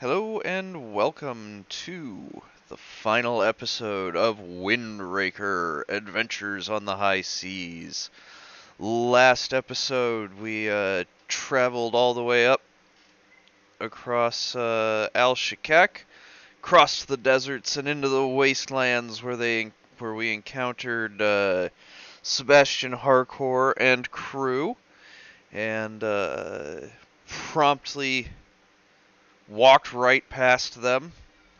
Hello and welcome to the final episode of Windraker Adventures on the High Seas. Last episode, we traveled all the way up across Al Shikak, crossed the deserts and into the wastelands where we encountered Sebastian Harcourt and crew, and promptly walked right past them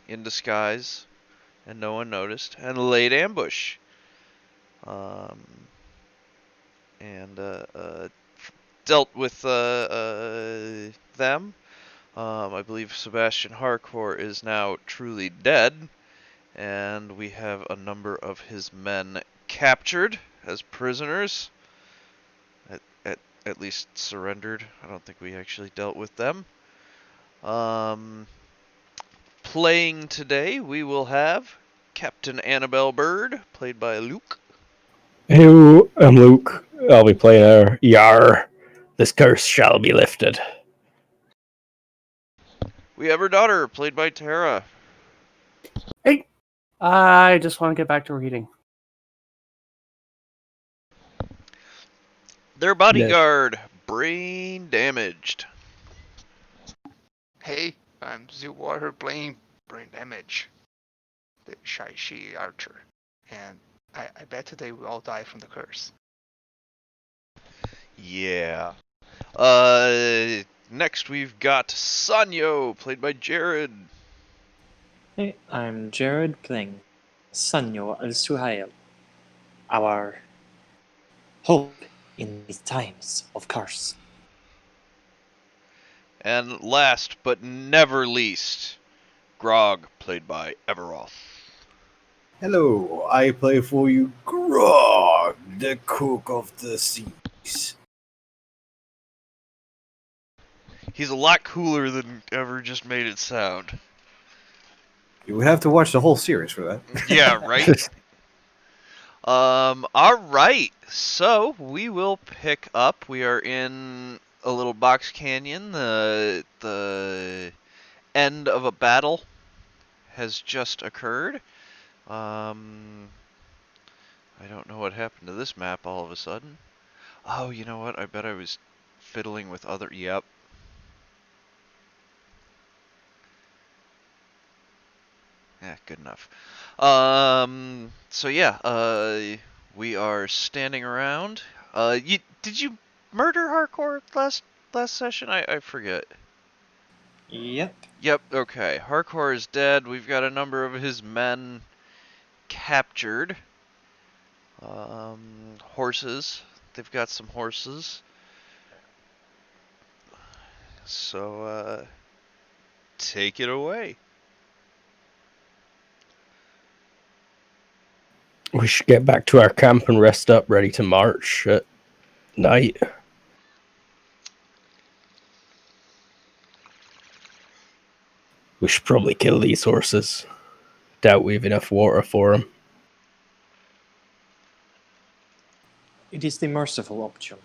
in disguise, and no one noticed, and laid ambush. Um, and dealt with them. I believe Sebastian Harcourt is now truly dead, and we have a number of his men captured as prisoners. At, at least surrendered. I don't think we actually dealt with them. Um, Playing today, we will have Captain Annabelle Bird, played by Luke. Hello, I'm Luke. I'll be playing our Yar. This curse shall be lifted. We have her daughter, played by Tara. Hey, I just want to get back to reading. Their bodyguard, brain damaged. Hey, I'm the water playing brain damage, the Shy She archer, and I bet they will all die from the curse. Yeah. Next we've got Sanyo, played by Jared. Hey, I'm Jared playing Sanyo al-Suhail, our hope in these times of curse. And last but never least, Grog, played by Everoth. Hello, I play for you Grog, the cook of the seas. He's a lot cooler than ever just made it sound. You would have to watch the whole series for that. Yeah, right? Alright, so we will pick up. We are in a little box canyon. The end of a battle has just occurred. I don't know what happened to this map all of a sudden. Oh, you know what? I bet I was fiddling with other... Yep. Yeah, good enough. So yeah, we are standing around. Did you murder Harcourt last session? I forget. Yep. Yep, okay. Harcourt is dead. We've got a number of his men captured. Horses. They've got some horses. So, take it away. We should get back to our camp and rest up, ready to march at night. We should probably kill these horses. Doubt we've enough water for them. It is the merciful option.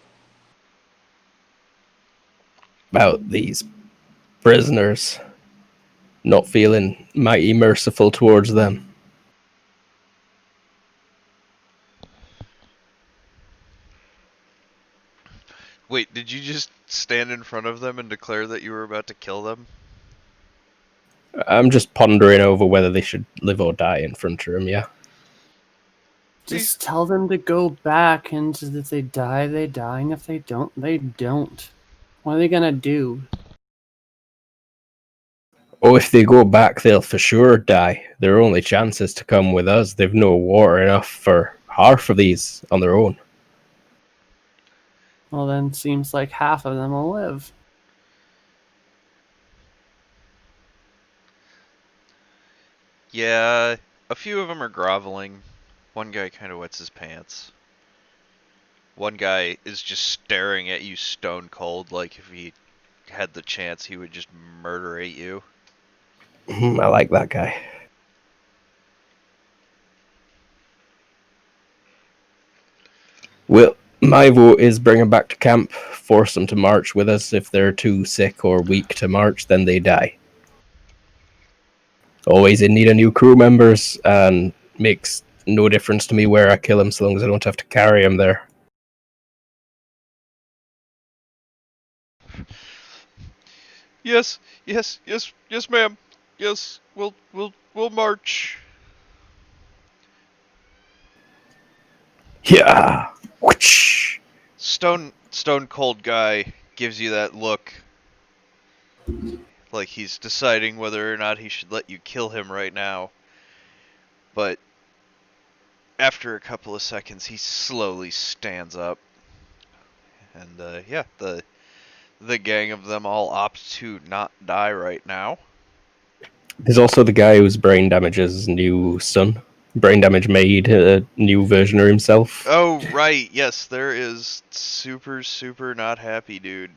About these prisoners. Not feeling mighty merciful towards them. Wait, did you just stand in front of them and declare that you were about to kill them? I'm just pondering over whether they should live or die in front of them, yeah. Just tell them to go back, and if they die, they die, and if they don't, they don't. What are they gonna do? Oh, if they go back, they'll for sure die. Their only chance is to come with us. They've no water enough for half of these on their own. Well, then seems like half of them will live. Yeah, a few of them are groveling. One guy kind of wets his pants. One guy is just staring at you stone cold, like if he had the chance, he would just murderate you. I like that guy. Well, my vote is bring them back to camp, force them to march with us. If they're too sick or weak to march, then they die. Always in need of new crew members, and makes no difference to me where I kill him so long as I don't have to carry him there. Yes, yes, ma'am. Yes, we'll march. Yeah. Whoosh. Stone Cold guy gives you that look, like he's deciding whether or not he should let you kill him right now. But after a couple of seconds, he slowly stands up, and yeah, the gang of them all opt to not die right now. There's also the guy who's brain damage's new son. Brain damage made a new version of himself. Oh right, yes, there is super not happy dude.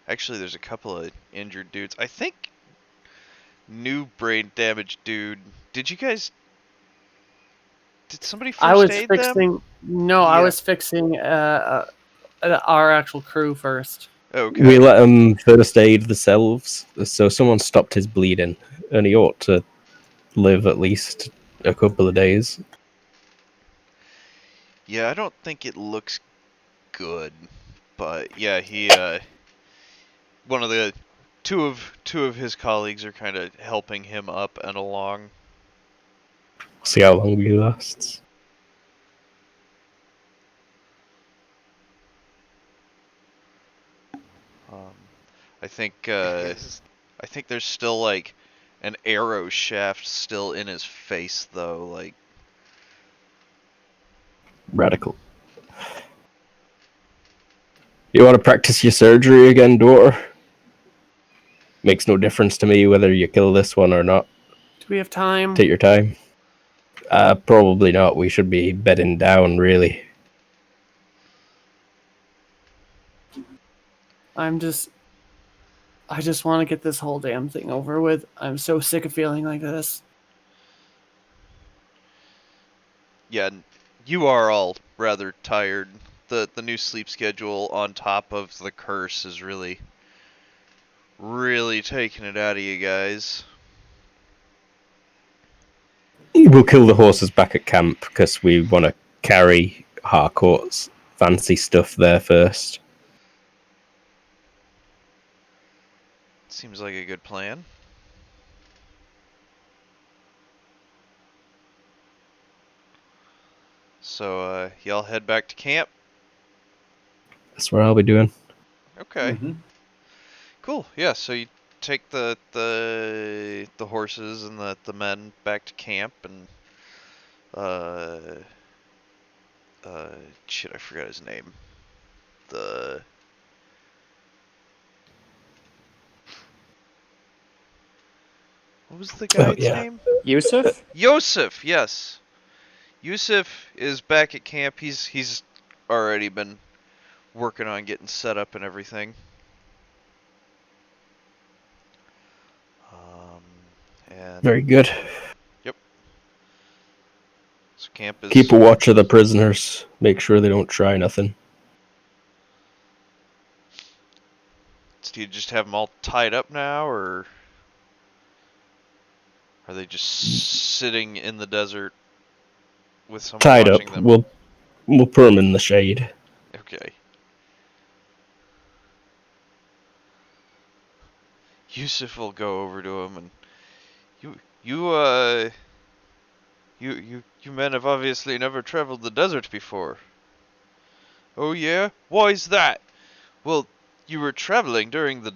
Actually, there's a couple of injured dudes. I think new brain damage dude. Did you guys? Did somebody I first was aid them? fixing. No, I Yeah. was fixing our actual crew first. We Okay. let him first aid themselves, so someone stopped his bleeding, and he ought to live at least a couple of days. Yeah, I don't think it looks good, but yeah, he one of the two of his colleagues are kind of helping him up and along. See how long he lasts. Um, I think I guess I think there's still like an arrow shaft still in his face though. Like, Radical. You want to practice your surgery again, daughter? Makes no difference to me whether you kill this one or not. Do we have time? Take your time. Probably not. We should be bedding down, really. I just want to get this whole damn thing over with. I'm so sick of feeling like this. yeah, you are all rather tired. The new sleep schedule on top of the curse is really taking it out of you guys. We'll kill the horses back at camp because we want to carry Harcourt's fancy stuff there first. Seems like a good plan. So y'all head back to camp. That's what I'll be doing. Okay. Mm-hmm. Cool. Yeah. So you take the horses and the men back to camp, and uh shit, I forgot his name. The What was the Oh, guide's yeah. name? Yusuf? Yosef. Yes. Yusuf is back at camp. He's already been working on getting set up and everything. And Very good. yep. So camp Keep is. a watch of the prisoners. Make sure they don't try nothing. Do you just have them all tied up now, or are they just sitting in the desert with someone Tied up. watching them? We'll put them in the shade. Okay. Yusuf will go over to him and you you uh you men have obviously never traveled the desert before. Oh yeah? Why's that? Well, you were traveling during the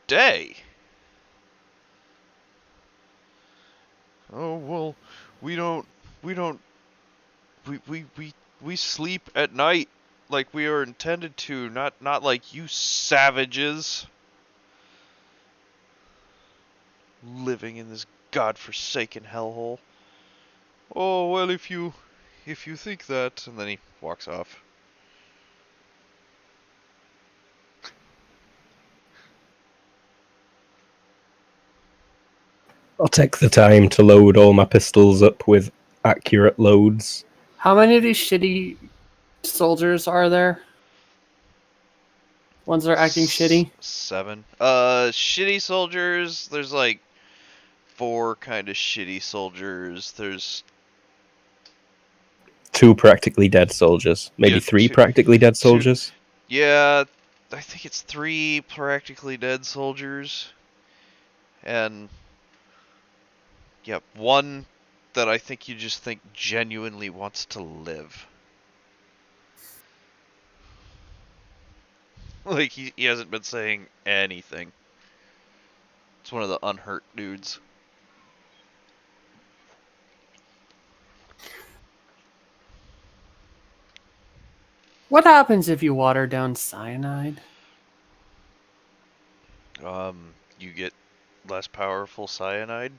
day. Oh well, we don't we don't we we we we sleep at night like we are intended to, not like you savages living in this godforsaken hellhole. Oh well, if you think that, and then he walks off. I'll take the time to load all my pistols up with accurate loads. How many of these shitty soldiers are there? Ones that are acting shitty? 7. Shitty soldiers. There's like 4 kind of shitty soldiers. There's 2 practically dead soldiers. Maybe Yeah, 3 two- practically dead two- soldiers. yeah, I think it's 3 practically dead soldiers, and yeah, 1 that I think you just think genuinely wants to live. Like he hasn't been saying anything. It's one of the unhurt dudes. What happens if you water down cyanide? You get less powerful cyanide.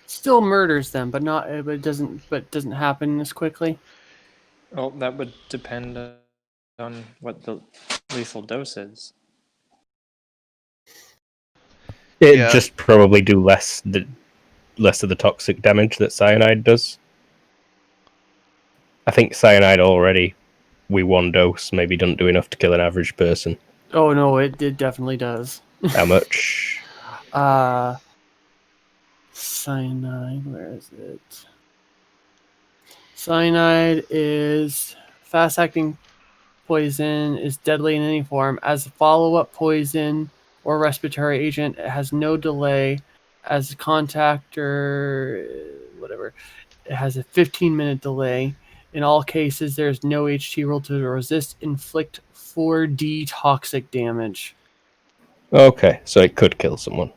Still murders them, but not. But it doesn't. But doesn't happen as quickly. Well, that would depend on what the lethal dose is. It Yeah, just probably do less of the toxic damage that cyanide does. I think cyanide already, we 1 dose, maybe doesn't do enough to kill an average person. Oh no, it definitely does. How much? Cyanide. Where is it? Cyanide is fast-acting poison, is deadly in any form. As a follow-up poison or respiratory agent, it has no delay. As a contact or whatever, it has a 15-minute delay. In all cases, there's no HT roll to resist. Inflict 4d toxic damage. Okay, so it could kill someone.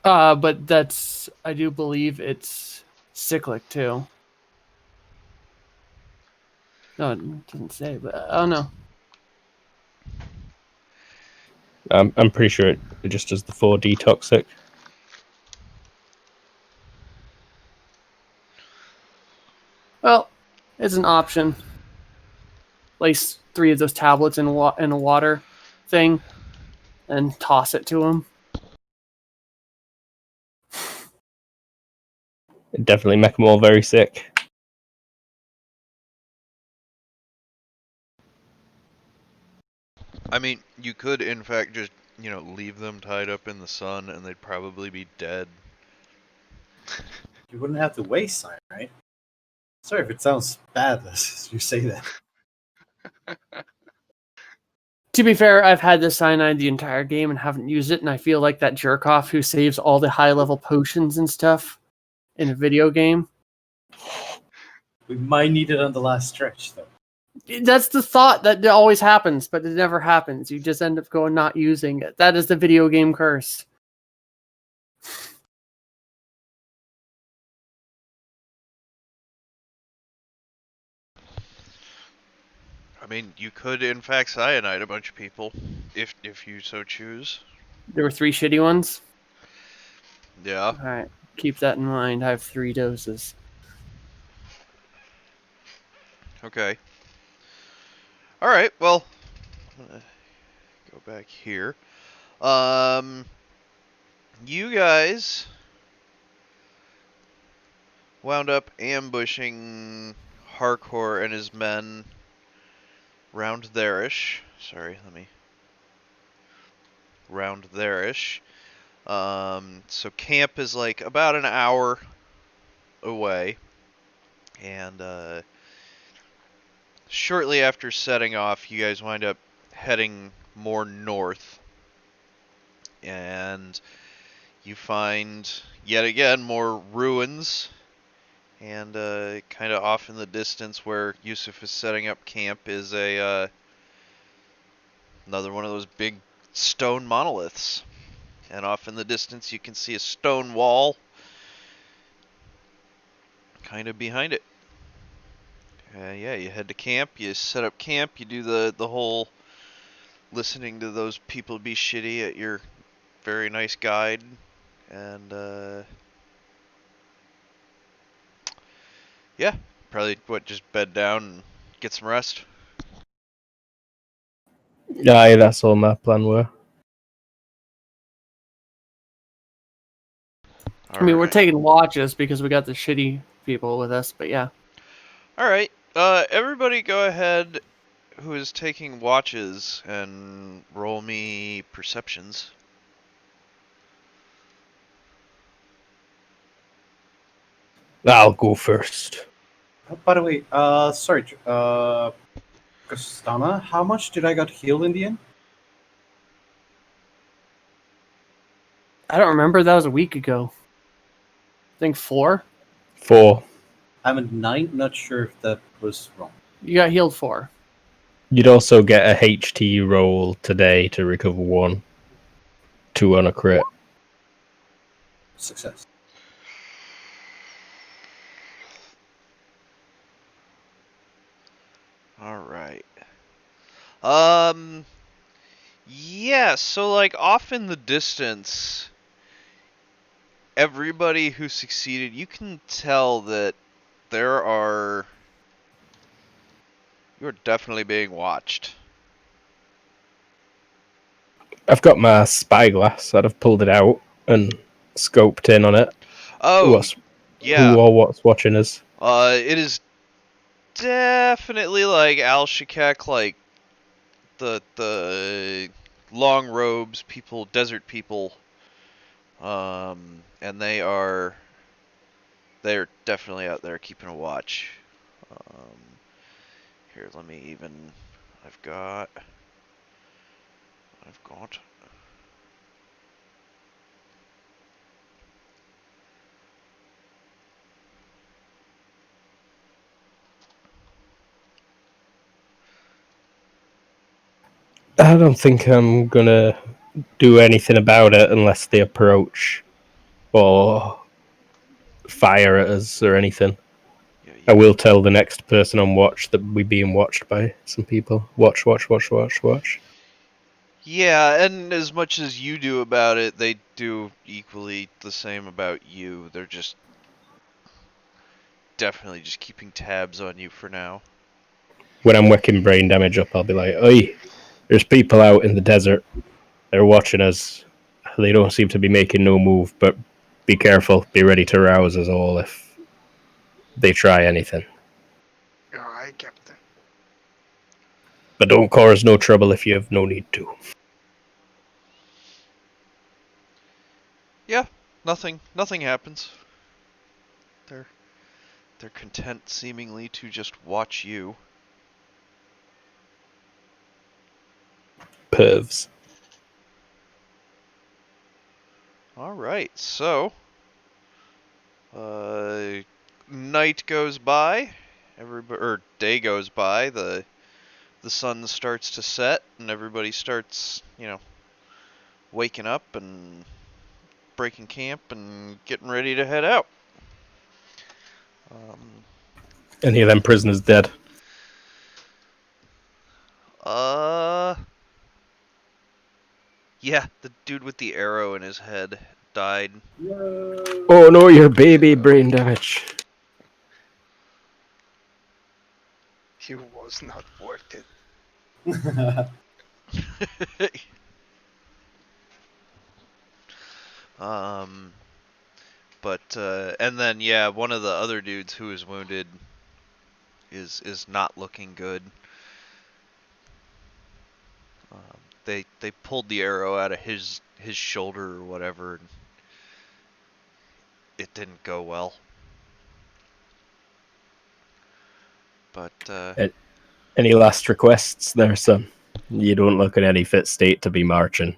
But that's, I do believe it's cyclic too. No, it doesn't say, but I don't know. I'm pretty sure it just does the 4D toxic. Well, it's an option. Place 3 of those tablets in a water thing, and toss it to him. It definitely make them all very sick. I mean, you could in fact just, leave them tied up in the sun and they'd probably be dead. You wouldn't have to waste time, right? Sorry if it sounds bad as you say that. To be fair, I've had the cyanide the entire game and haven't used it, and I feel like that jerk off who saves all the high level potions and stuff in a video game. We might need it on the last stretch, though. That's the thought that always happens, but it never happens. You just end up going not using it. That is the video game curse. I mean, you could in fact cyanide a bunch of people if you so choose. There were 3 shitty ones. Yeah. Alright, keep that in mind. I have 3 doses. Okay. All right. Well, I'm gonna go back here. You guys wound up ambushing Harcourt and his men round there-ish. Sorry, let me round there-ish. So camp is like about an hour away, and shortly after setting off, you guys wind up heading more north, and you find yet again more ruins. And kind of off in the distance where Yusuf is setting up camp is another one of those big stone monoliths. And off in the distance you can see a stone wall kind of behind it. Yeah, you head to camp, you set up camp, you do the whole listening to those people be shitty at your very nice guide, and yeah, probably just bed down and get some rest. Aye, that's all my plan were. I mean, we're Alright. taking watches because we got the shitty people with us, but yeah. Alright, everybody go ahead who is taking watches and roll me perceptions. I'll go first. By the way, sorry, Costana, how much did I got healed in the end? I don't remember. That was a week ago. I think 4. 4. I'm at 9. Not sure if that was wrong. You got healed 4. You'd also get a HT roll today to recover 1. 2 on a crit. Success. All right. Yeah, so like off in the distance, everybody who succeeded, you can tell that you're definitely being watched. I've got my spyglass. I'd have pulled it out and scoped in on it. Oh, Who yeah. or what's watching us? It is definitely like Al Shakek, like the long robes people, desert people. And they're definitely out there keeping a watch. Um, Here, let me even. I've got. I've got. I don't think I'm gonna do anything about it unless they approach or fire at us or anything. Yeah, I will tell the next person on watch that we're being watched by some people. Watch, watch, watch, watch, watch. yeah, and as much as you do about it, they do equally the same about you. They're just definitely just keeping tabs on you for now. When I'm working brain damage up, I'll be like, "Oi, there's people out in the desert. They're watching us. They don't seem to be making no move, but be careful. Be ready to rouse us all if they try anything. Alright, Captain. But don't cause no trouble if you have no need to." Yeah, nothing happens. They're they're content seemingly to just watch you. Pervs. All right, so night goes by, everybody or day goes by. The sun starts to set, and everybody starts, waking up and breaking camp and getting ready to head out. Um, Any of them prisoners dead? uh, yeah, the dude with the arrow in his head died. Oh no, your baby brain damage. He was not worth it. um, but and then yeah, one of the other dudes who is wounded is not looking good. They pulled the arrow out of his shoulder or whatever. And it didn't go well. But Any last requests there, son? You don't look in any fit state to be marching.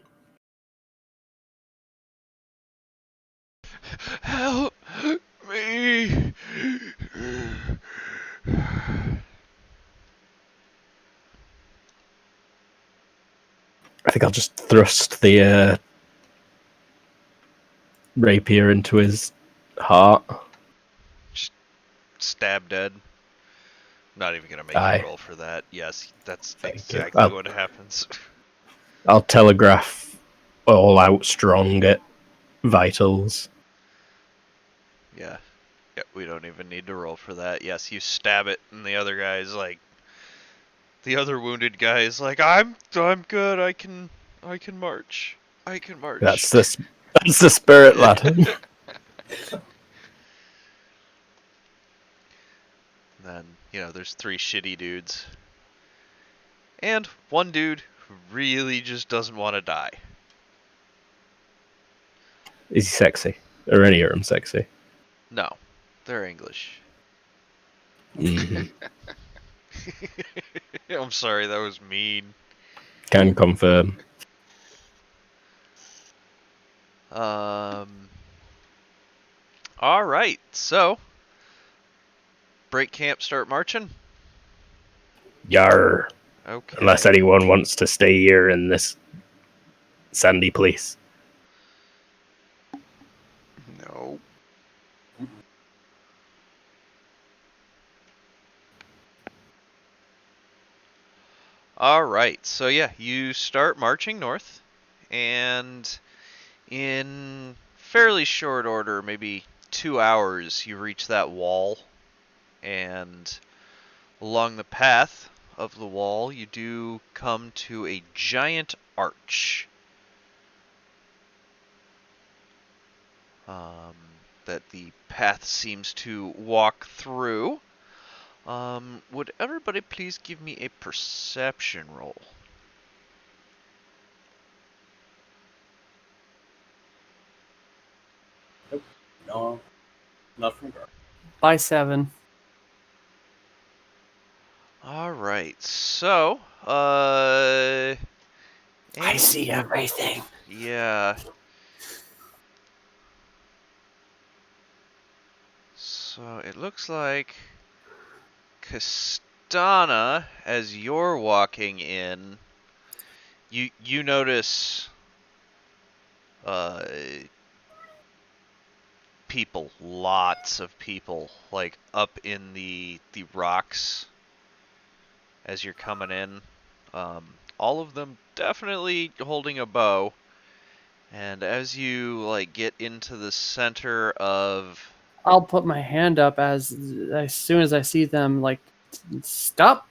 help me. I think I'll just thrust the rapier into his heart. Just stab dead. Not even gonna make you Aye, roll for that. Yes, that's thank you. exactly what happens. I'll telegraph all out strong at vitals. Yeah. Yeah, we don't even need to roll for that. Yes, you stab it, and the other guy's like, the other wounded guy is like, I'm good. I can march. I can march. That's the spirit, lad. Then there's 3 shitty dudes, and one dude who really just doesn't want to die. Is he sexy? Or any of them sexy? No, They're English. Mhm. I'm sorry, that was mean. Can confirm. All right, so break camp, start marching. Yar. Okay. Unless anyone wants to stay here in this sandy place. No. All right, so yeah, you start marching north, and in fairly short order, maybe 2 hours, you reach that wall, and along the path of the wall, you do come to a giant arch. That the path seems to walk through. Would everybody please give me a perception roll? No, not from Gar. By 7. All right, so, I and see everything. yeah. So it looks like Castana, as you're walking in, you notice uh people, lots of people, like up in the rocks as you're coming in. All of them definitely holding a bow. And as you like get into the center of I'll put my hand up as soon as I see them. Like, stop.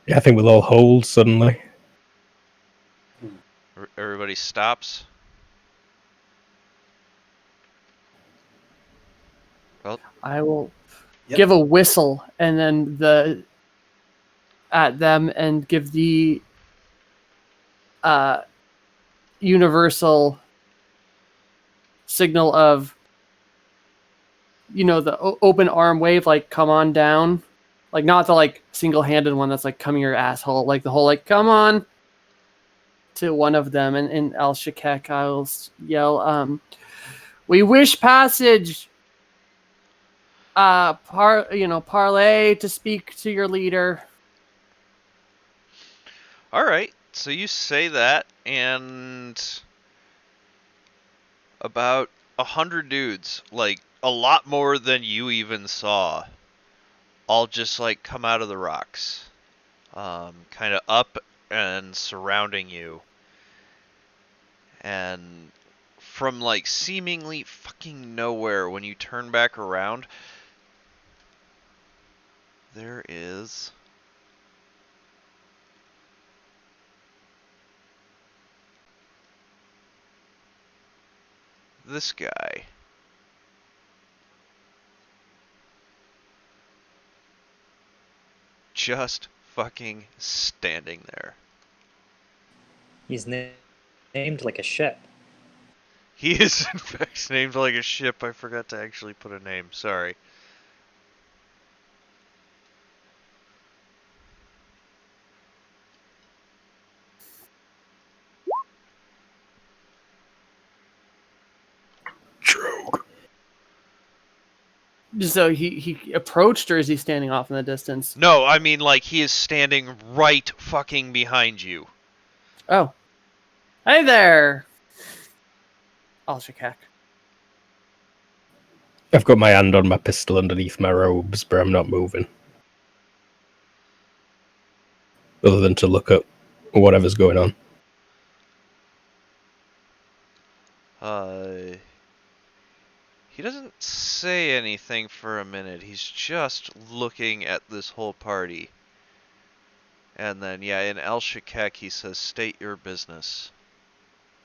Yeah, I think we'll all hold suddenly. everybody stops. Well, I will Yep. give a whistle and then at them and give the uh, universal signal of the open arm wave, like come on down, like not the like single-handed one that's like come your asshole, like the whole like come on to one of them, and in El Shakek I'll yell, we wish passage, parlay to speak to your leader. all right. So you say that, and about 100 dudes, like a lot more than you even saw, all just like come out of the rocks, kind of up and surrounding you, and from like seemingly fucking nowhere, when you turn back around, there is this guy. Just fucking standing there. He's named like a ship. He is, in fact, named like a ship. I forgot to actually put a name. Sorry. Drogue. So he approached, or is he standing off in the distance? No, I mean, like, he is standing right fucking behind you. Oh, hey there, Al Shakek. I've got my hand on my pistol underneath my robes, but I'm not moving. Other than to look at whatever's going on. He doesn't say anything for a minute. He's just looking at this whole party. And then, yeah, in El Shakek, he says, state your business.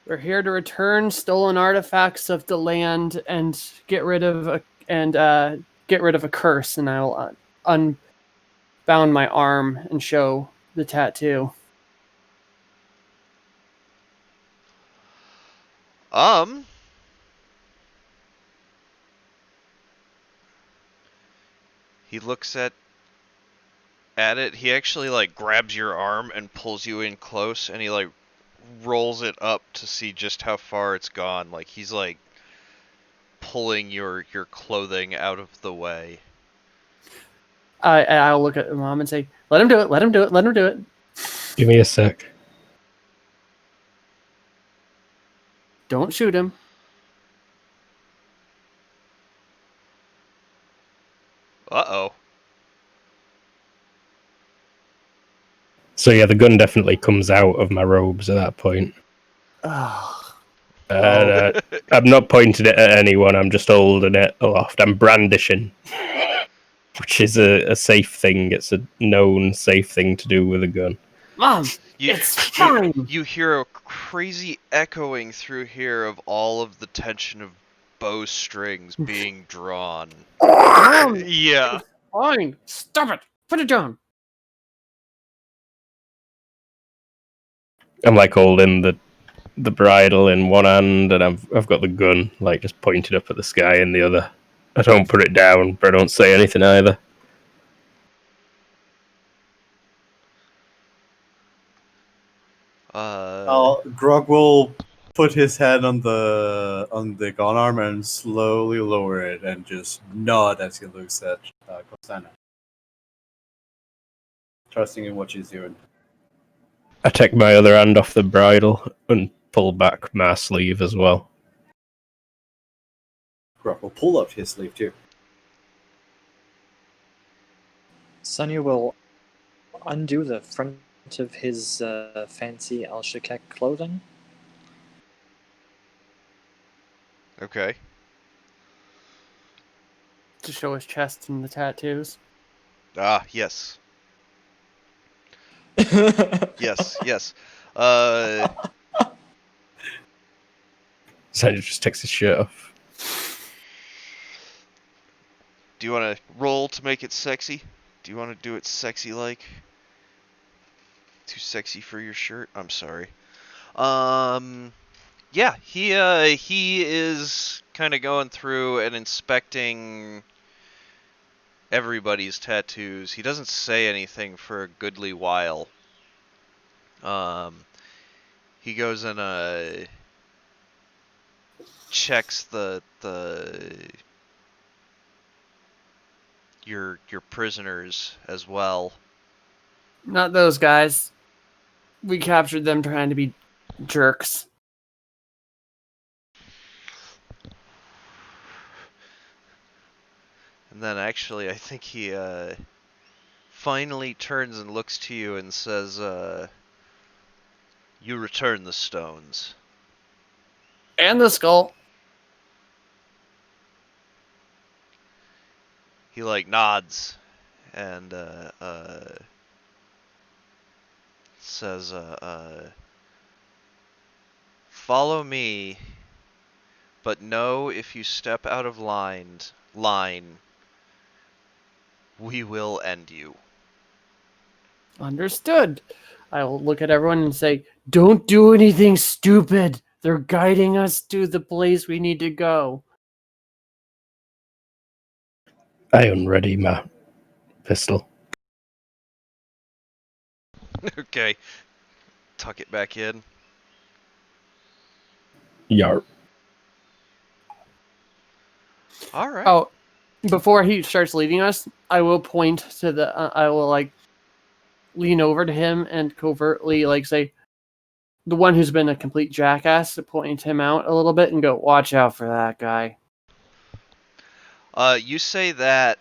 We're here to return stolen artifacts of the land and get rid of a curse, and I'll unbound my arm and show the tattoo. Um. He looks at it. He actually like grabs your arm and pulls you in close, and he like rolls it up to see just how far it's gone. Like he's like pulling your clothing out of the way. I'll look at Mom and say, "Let him do it. Let him do it. Let him do it." Give me a sec. Don't shoot him. Uh-oh. So yeah, the gun definitely comes out of my robes at that point. Oh, I'm not pointing it at anyone. I'm just holding it aloft. I'm brandishing, which is a safe thing. It's a known safe thing to do with a gun. Mom, You, it's fine. you hear a crazy echoing through here of all of the tension of bowstrings being drawn. Mom, Yeah. it's fine. Stop it. Put it down. I'm like holding the bridle in one hand, and I've got the gun like just pointed up at the sky in the other. I don't put it down, but I don't say anything either. Grog will put his hand on the gun arm and slowly lower it, and just nod as he looks at Kostana, trusting in what she's doing. I take my other hand off the bridle and pull back my sleeve as well. Grog will pull up his sleeve too. Sonya will undo the front of his fancy Al Shakek clothing. Okay. To show his chest and the tattoos. Ah, yes. Yes. Sandra just takes his shirt off. Do you want to roll to make it sexy? Do you want to do it sexy-like? Too sexy for your shirt? I'm sorry. Yeah, he is kind of going through and inspecting everybody's tattoos. He doesn't say anything for a goodly while. He goes and checks your prisoners as well. Not those guys. We captured them trying to be jerks. And then actually I think he finally turns and looks to you and says, you return the stones. And the skull. He like nods and says, follow me, but know if you step out of line, we will end you. Understood. I will look at everyone and say, don't do anything stupid. They're guiding us to the place we need to go. I unready my pistol. Okay. Tuck it back in. Yarp. All right. Oh, before he starts leading us, I will point to the. I will like lean over to him and covertly like say, the one who's been a complete jackass, to point him out a little bit and go, watch out for that guy. You say that,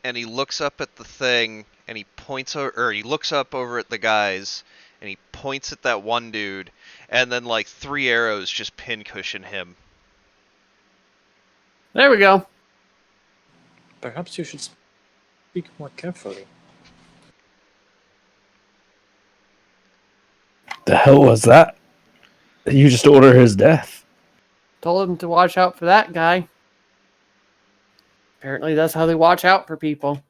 and he looks up at the thing, and he points or he looks up over at the guys, and he points at that one dude, and then like 3 arrows just pincushion him. There we go. Perhaps you should speak more carefully. The hell was that? You just order his death. Told him to watch out for that guy. Apparently, that's how they watch out for people.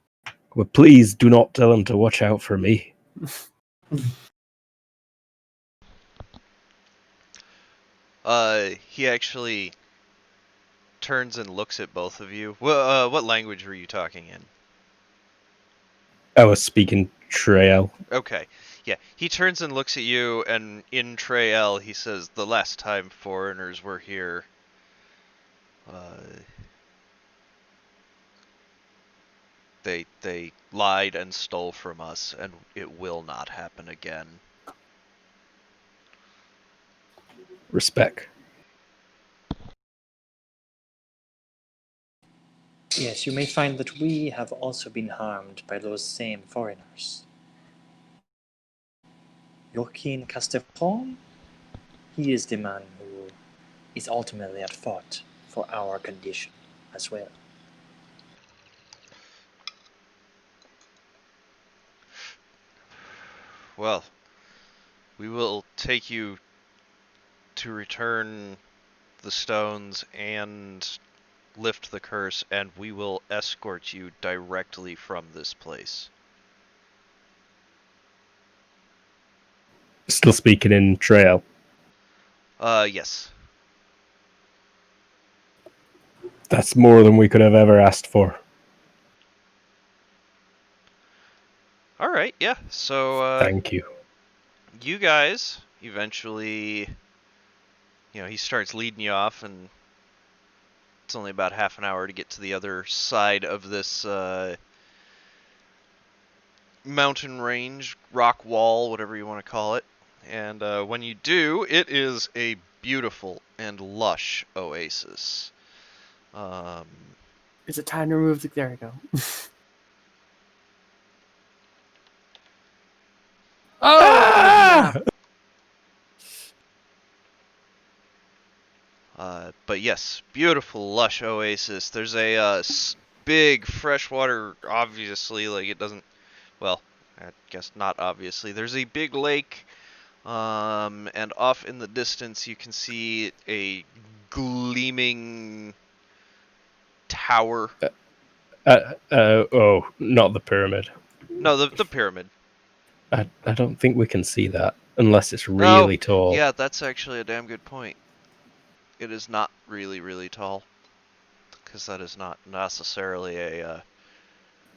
Well, please do not tell him to watch out for me. He actually turns and looks at both of you. What language were you talking in? I was speaking Trail. Okay. Yeah, he turns and looks at you, and in Trael, he says, "The last time foreigners were here, they lied and stole from us, and it will not happen again." Respect. Yes, you may find that we have also been harmed by those same foreigners. Joaquin Castefon, he is the man who is ultimately at fault for our condition as well. Well, we will take you to return the stones and lift the curse, and we will escort you directly from this place. Still speaking in Trail. Yes. That's more than we could have ever asked for. All right, yeah. So, Thank you. you guys eventually, he starts leading you off, and it's only about half an hour to get to the other side of this mountain range, rock wall, whatever you want to call it. And when you do, it is a beautiful and lush oasis. Is it time to remove the... There we go. Oh! But yes, beautiful, lush oasis. There's a big freshwater, obviously, like it doesn't, well, I guess not obviously. There's a big lake, and off in the distance you can see a gleaming tower. Oh, not the pyramid. No, the pyramid. I don't think we can see that unless it's Oh, really tall. yeah, that's actually a damn good point. It is not really, really tall, because that is not necessarily a,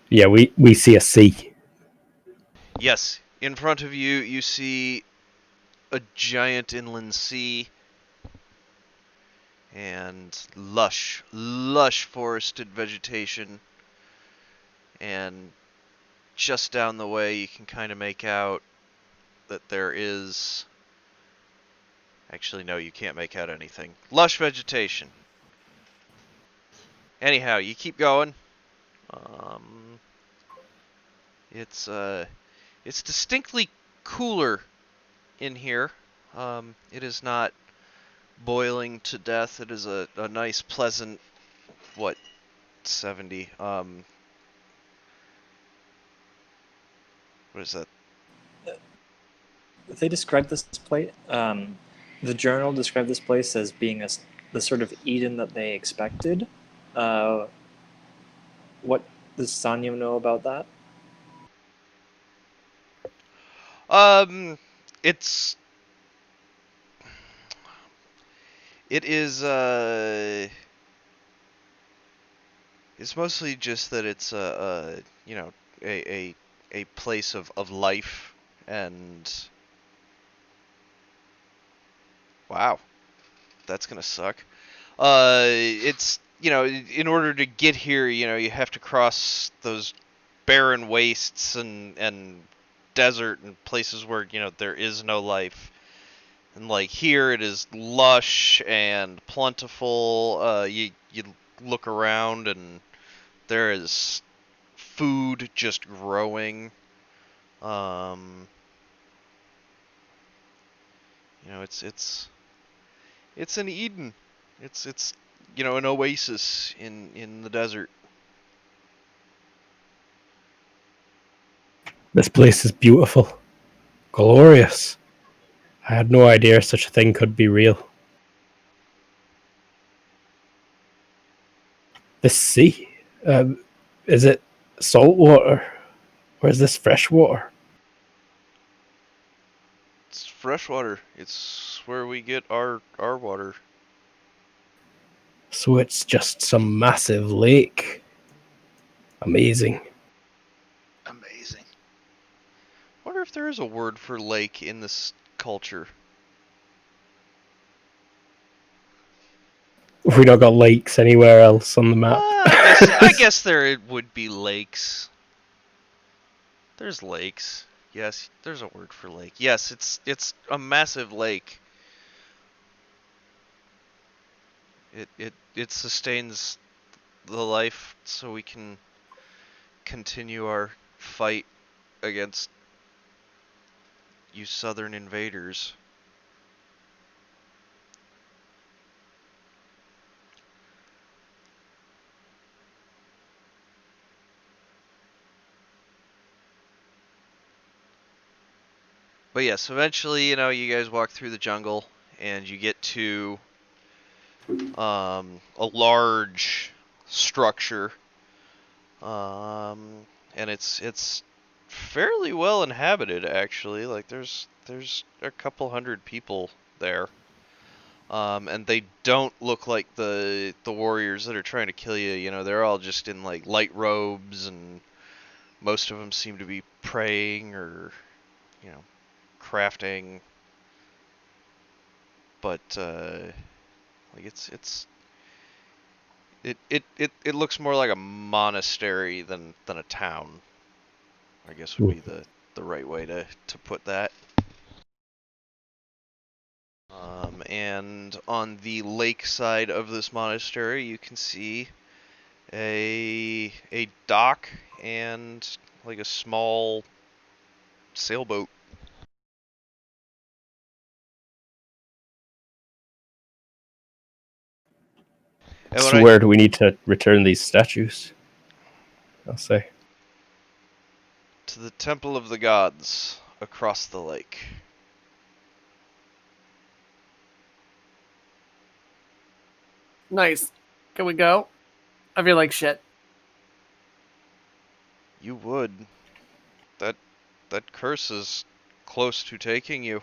Yeah, we see a sea. Yes, in front of you, you see a giant inland sea and lush forested vegetation. And just down the way, you can kind of make out that there is... Actually, no, you can't make out anything. Lush vegetation. Anyhow, you keep going. It's distinctly cooler in here. It is not boiling to death. It is a nice, pleasant, what, 70? What is that? They described this place. The journal described this place as being the sort of Eden that they expected. What does Sanya know about that? It's it is it's mostly just that it's a place of life. And wow, that's gonna suck. It's, in order to get here, you have to cross those barren wastes and desert and places where, there is no life. And like here, it is lush and plentiful. You look around and there is food just growing. Um, it's an Eden. It's an oasis in the desert. This place is beautiful. Glorious. I had no idea such a thing could be real. This sea, is it salt water? Or is this fresh water? It's fresh water. It's That's where we get our water. So it's just some massive lake. Amazing. Amazing. Wonder if there is a word for lake in this culture. We not got lakes anywhere else on the map. I guess there would be lakes. There's lakes. Yes, there's a word for lake. Yes, it's a massive lake. It sustains the life so we can continue our fight against you southern invaders. But yes, eventually, you guys walk through the jungle and you get to a large structure, and it's fairly well inhabited actually. Like there's a couple hundred people there, and they don't look like the warriors that are trying to kill you. They're all just in like light robes, and most of them seem to be praying or crafting. But like it looks more like a monastery than a town, I guess would be the right way to put that. And on the lake side of this monastery, you can see a dock and like a small sailboat. And So where do we need to return these statues? I'll say. To the Temple of the Gods across the lake. Nice. Can we go? I feel like shit. You would. That curse is close to taking you.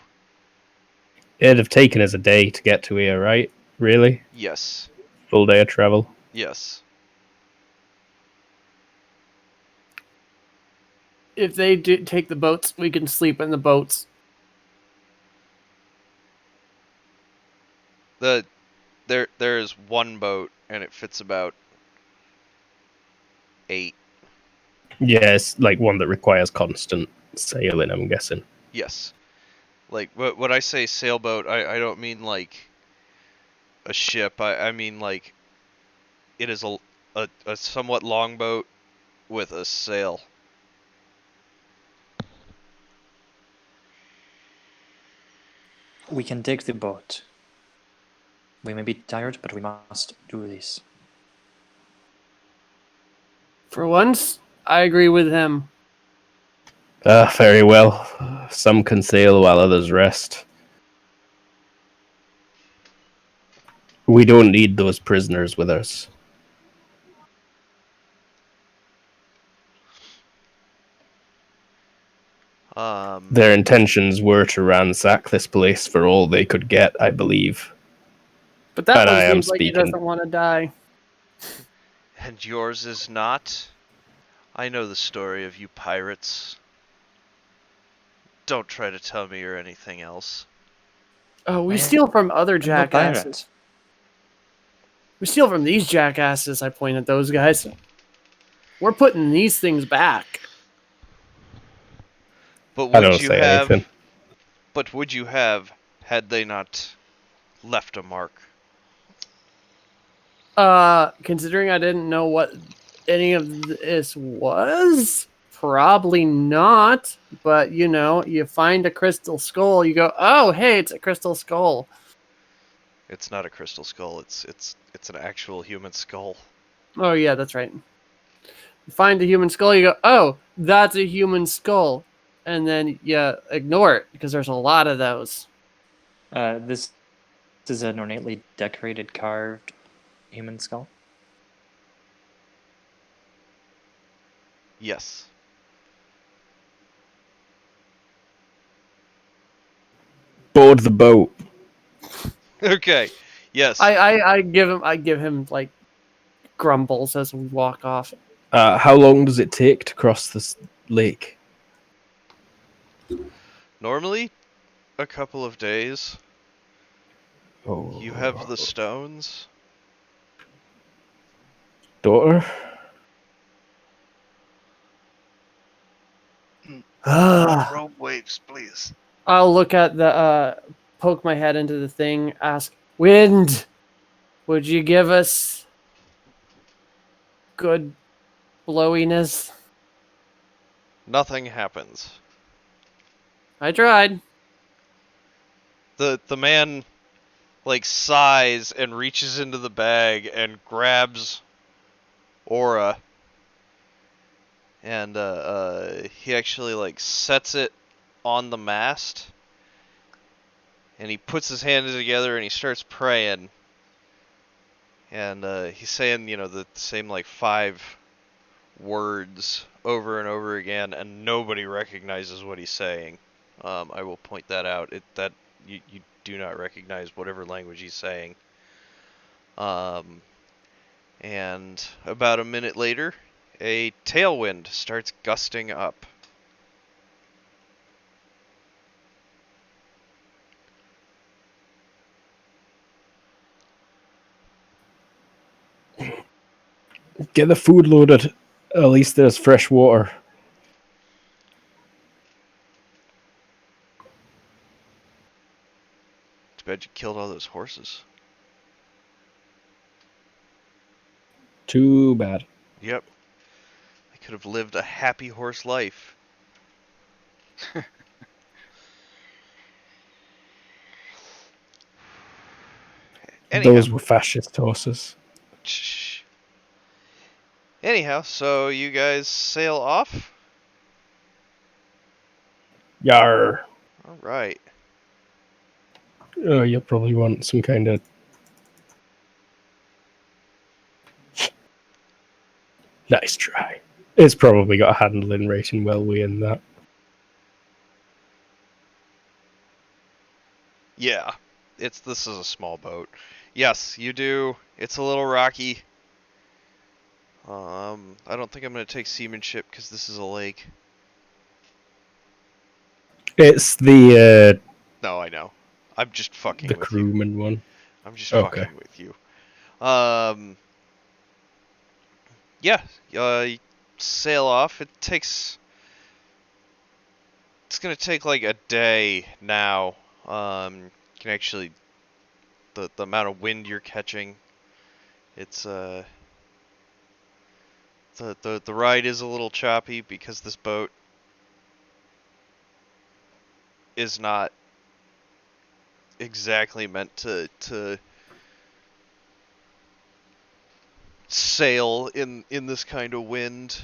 It'd have taken us a day to get to here, right? Really? Yes. Full day of travel. Yes. If they do take the boats, we can sleep in the boats. There is one boat and it fits about 8. Yeah, it's like one that requires constant sailing, I'm guessing. Yes. Like when I say sailboat, I don't mean like a ship. I mean like it is a somewhat long boat with a sail. We can take the boat. We may be tired, but we must do this. For once, I agree with him. Very well. Some can sail while others rest. We don't need those prisoners with us. Their intentions were to ransack this place for all they could get, I believe. But that And one I am seems like he speaking. doesn't want to die. And yours is not? I know the story of you pirates. Don't try to tell me you're anything else. Oh, we I steal from other I'm no jackasses. pirate. We steal from these jackasses, I point at those guys. We're putting these things back. But I would don't you say anything. have? But would you have had they not left a mark? Considering I didn't know what any of this was, probably not. But you find a crystal skull, you go, oh, hey, it's a crystal skull. It's not a crystal skull. It's an actual human skull. Oh yeah, that's right. You find a human skull, you go, oh, that's a human skull, and then you ignore it because there's a lot of those. This is an ornately decorated, carved human skull. Yes. Board the boat. Okay. Yes. I give him like grumbles as we walk off. How long does it take to cross this lake? Normally, a couple of days. Oh, You have the stones. daughter. Ah. Rope waves, please. I'll look at the poke my head into the thing, ask, Wind, would you give us good blowiness? Nothing happens. I tried. The man like sighs and reaches into the bag and grabs Aura, and he actually like sets it on the mast, and he puts his hands together and he starts praying, and he's saying the same like 5 words over and over again, and nobody recognizes what he's saying. I will point that out. That you do not recognize whatever language he's saying. And about a minute later, a tailwind starts gusting up. Get the food loaded. At least there's fresh water. Too bad you killed all those horses. Too bad. Yep. I could have lived a happy horse life. Anyhow. Those were fascist horses. Shh. Anyhow, so you guys sail off? Yar. Alright. Oh, you'll probably want some kind of... Nice try. It's probably got a handling rating well within that. Yeah. This is a small boat. Yes, you do. It's a little rocky. I don't think I'm going to take seamanship because this is a lake. It's the No, I know. I'm just fucking the with you. crewman one. I'm just Okay. fucking with you. Yeah, you sail off. It's gonna take like a day now. You can actually, the amount of wind you're catching, it's the ride is a little choppy because this boat is not exactly meant to sail in this kind of wind,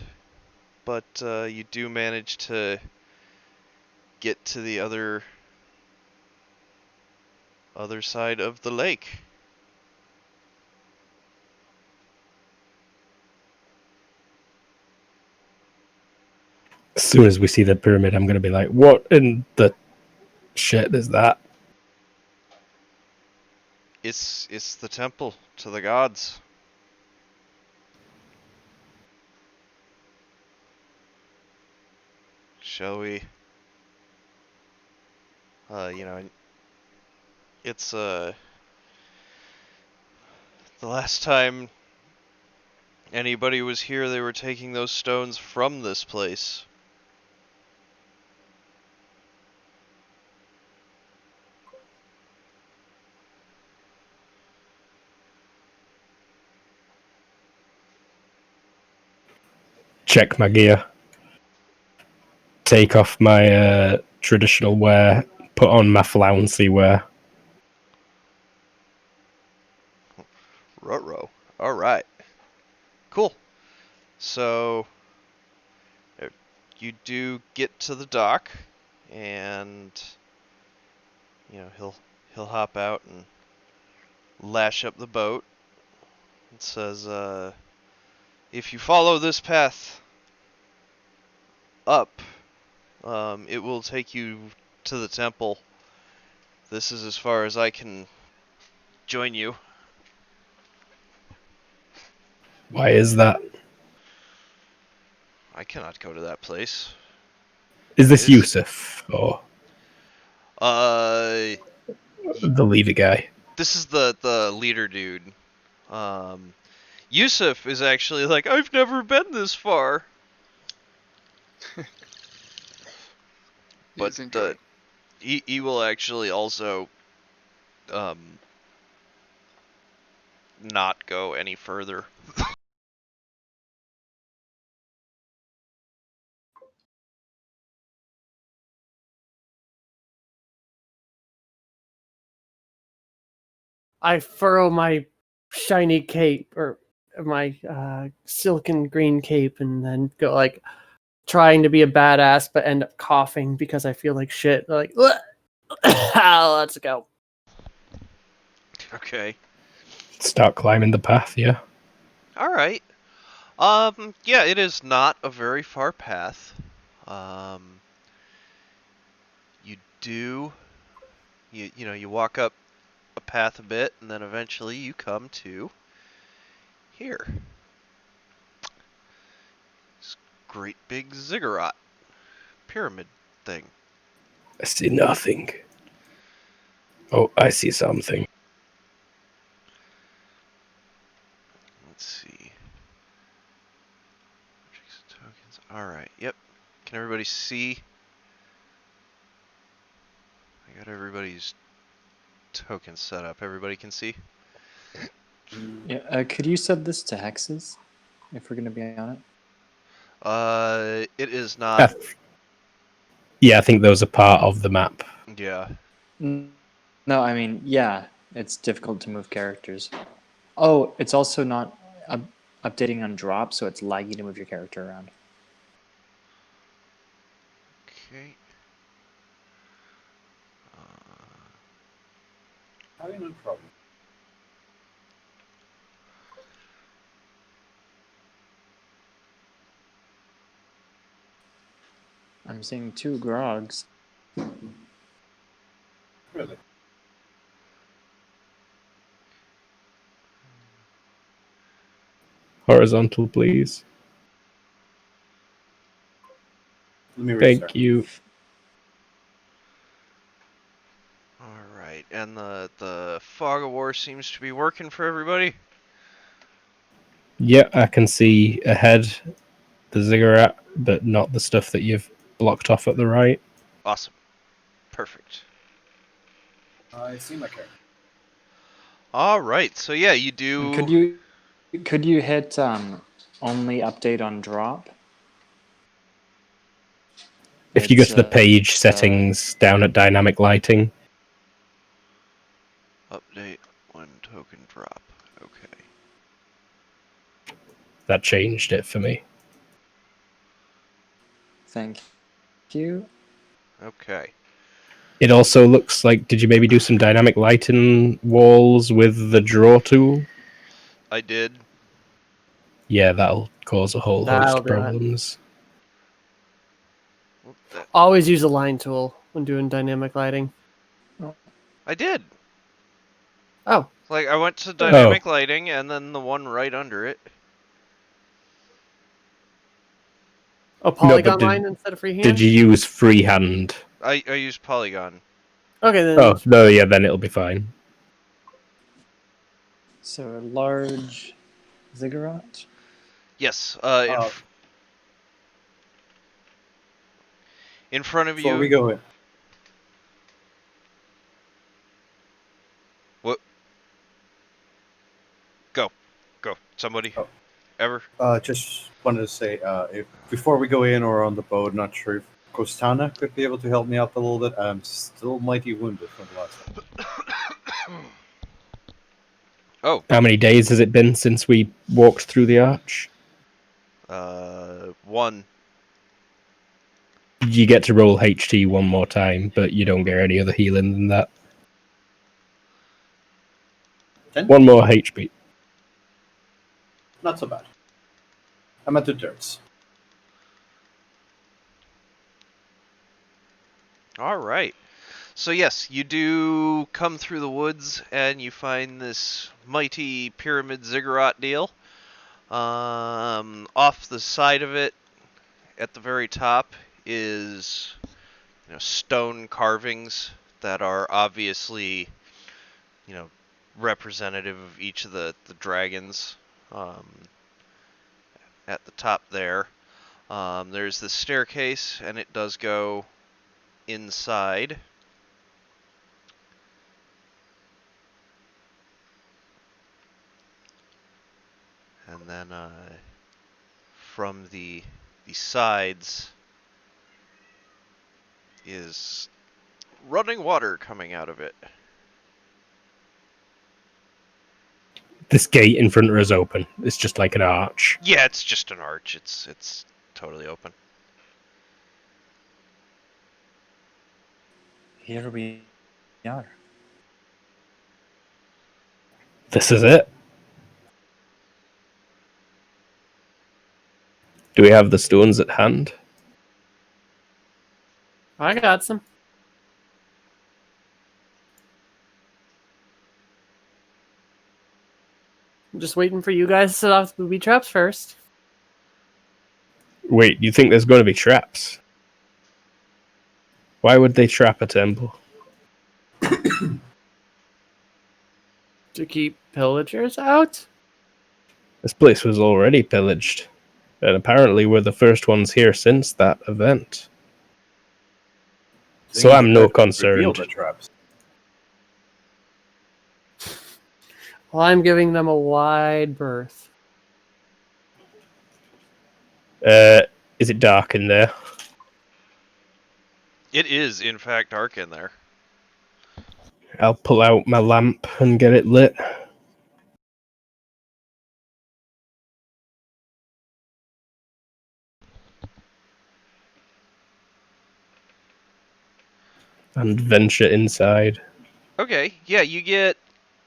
but you do manage to get to the other side of the lake. As soon as we see the pyramid, I'm going to be like, what in the shit is that? It's the temple to the gods. Shall we? It's the last time anybody was here, they were taking those stones from this place. Check my gear. Take off my traditional wear. Put on my flouncy wear. Ruh-roh. All right. Cool. So you do get to the dock, and he'll hop out and lash up the boat. It says, if you follow this path up, it will take you to the temple. This is as far as I can join you. Why is that? I cannot go to that place. Is this Is- Yusuf or Uh, the leader guy? this is the leader dude. Yusuf is actually like, I've never been this far. But He's enjoying. he will actually also not go any further. I furrow my shiny cape or my silken green cape, and then go like trying to be a badass, but end up coughing because I feel like shit. Like, let's go. Okay. Start climbing the path, yeah. All right. Yeah, it is not a very far path. You do, you know, you walk up a path a bit, and then eventually you come to here. This great big ziggurat pyramid thing. I see nothing. Oh, I see something. Let's see. Tokens. All right. Yep. Can everybody see? I got everybody's tokens set up. Everybody can see? Yeah, could you set this to hexes if we're going to be on it? It is I not. Yeah, I think those are part of the map. Yeah. No, I mean, yeah, it's difficult to move characters. Oh, it's also not updating on drop, so it's laggy to move your character around. Okay. No problem. I'm seeing 2 grogs. Really? Horizontal, please. Let me restart. Thank you. All right. And the fog of war seems to be working for everybody. Yeah, I can see ahead the ziggurat, but not the stuff that you've blocked off at the right. Awesome. Perfect. I see my character. All right. So yeah, you do. Could you hit only update on drop? If you go It's, to the page settings down at dynamic lighting, Update when token drop. Okay. that changed it for me. Thank you. Okay. It also looks like, did you maybe do some dynamic lighting walls with the draw tool? I did. Yeah, that'll cause a whole host That'll of do it. problems. Well, that- Always use a line tool when doing dynamic lighting. I did. Oh, Like I went to dynamic lighting and then the one right under it. a No, polygon but line instead of freehand. did you use freehand? I used polygon. Okay, then. Oh, no, yeah, then it'll be fine. So a large ziggurat. Yes. Uh, In front of Before you. we go in, What? Go. Somebody. Oh. Ever. just wanted to say, if before we go in or on the boat, not sure if Costana could be able to help me out a little bit. I'm still mighty wounded from the last one. Oh. How many days has it been since we walked through the arch? 1. You get to roll HT one more time, but you don't get any other healing than that. 10? One more HP. Not so bad. I'm at 2/3. All right. So yes, you do come through the woods and you find this mighty pyramid ziggurat deal. Off the side of it, at the very top, is stone carvings that are obviously representative of each of the dragons. At the top there, there's the staircase, and it does go inside. And then from the sides is running water coming out of it. This gate in front of us open. It's just like an arch. Yeah, it's just an arch. It's totally open. Here we are. This is it. Do we have the stones at hand? I got some. I'm just waiting for you guys to set off the booby traps first. Wait, you think there's going to be traps? Why would they trap a temple? To keep pillagers out? This place was already pillaged, and apparently we're the first ones here since that event. So I'm no Reveal concerned. the traps. Well, I'm giving them a wide berth. Is it dark in there? It is, in fact, dark in there. I'll pull out my lamp and get it lit. And venture inside. Okay, yeah, you get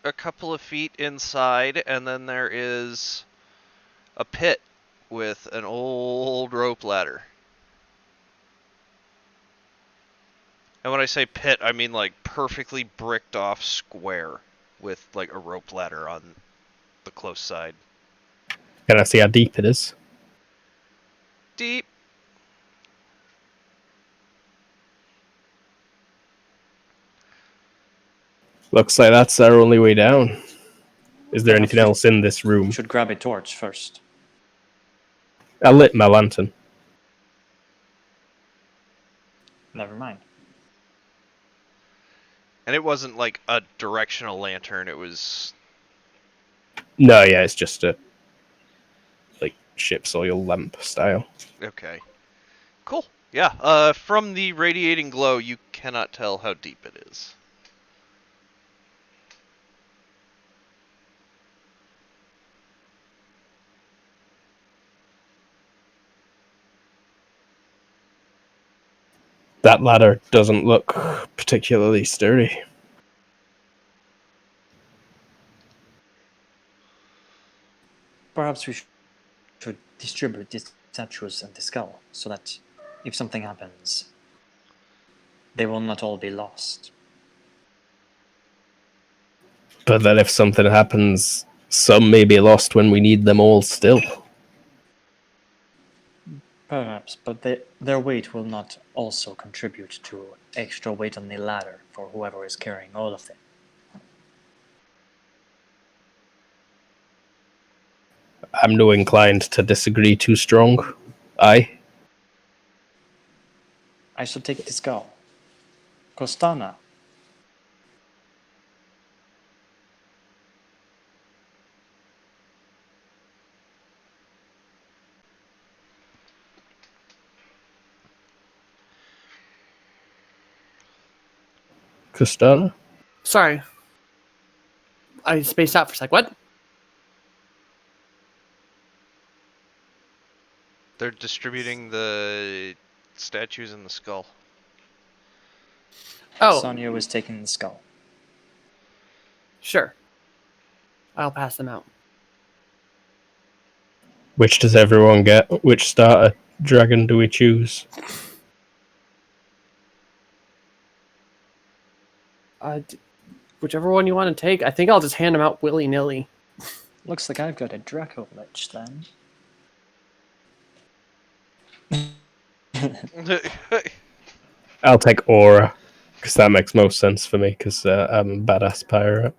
a couple of feet inside, and then there is a pit with an old rope ladder. And when I say pit, I mean like perfectly bricked off square with like a rope ladder on the close side. Can I see how deep it is? Deep. Looks like that's our only way down. Is there Perhaps anything else in this we room? should grab a torch first. I lit my lantern. Never mind. And it wasn't like a directional lantern, it was... No, yeah, it's just a ship's oil lamp style. Okay. Cool. Yeah, from the radiating glow, you cannot tell how deep it is. That ladder doesn't look particularly sturdy. Perhaps we should distribute these statues and the skull so that if something happens, they will not all be lost. But then if something happens, some may be lost when we need them all still. Perhaps, but their weight will not also contribute to extra weight on the ladder for whoever is carrying all of them. I'm no inclined to disagree too strong. Aye. I shall take the skull. Costana, Costana? Sorry. I spaced out for a sec. What? They're distributing the statues and the skull. Oh, Sonia was taking the skull. sure. I'll pass them out. Which does everyone get? Which starter dragon do we choose? Whichever one you want to take. I think I'll just hand them out willy nilly. Looks like I've got a Draco Lich then. I'll take Aura, because that makes most sense for me, because I'm a badass pirate.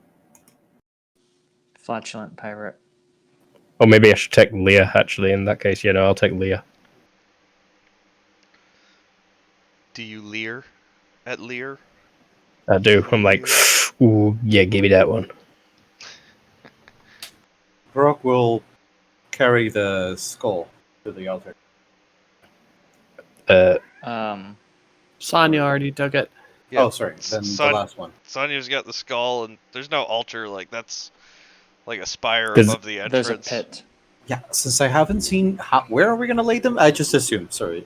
Flatulent Pirate. Or maybe I should take Leah, actually, in that case. I'll take Leah. Do you leer at Lear? I do. I'm like, Lear? ooh, yeah, give me that one. Brock will carry the skull to the altar. Sonya already took it. Yeah, Oh, sorry. Then the last one. Sonya's got the skull, and there's no altar. Like, that's like a spire There's- above the There's a entrance. pit. Yeah, since I haven't seen where are we gonna lay them, I just assumed. Sorry.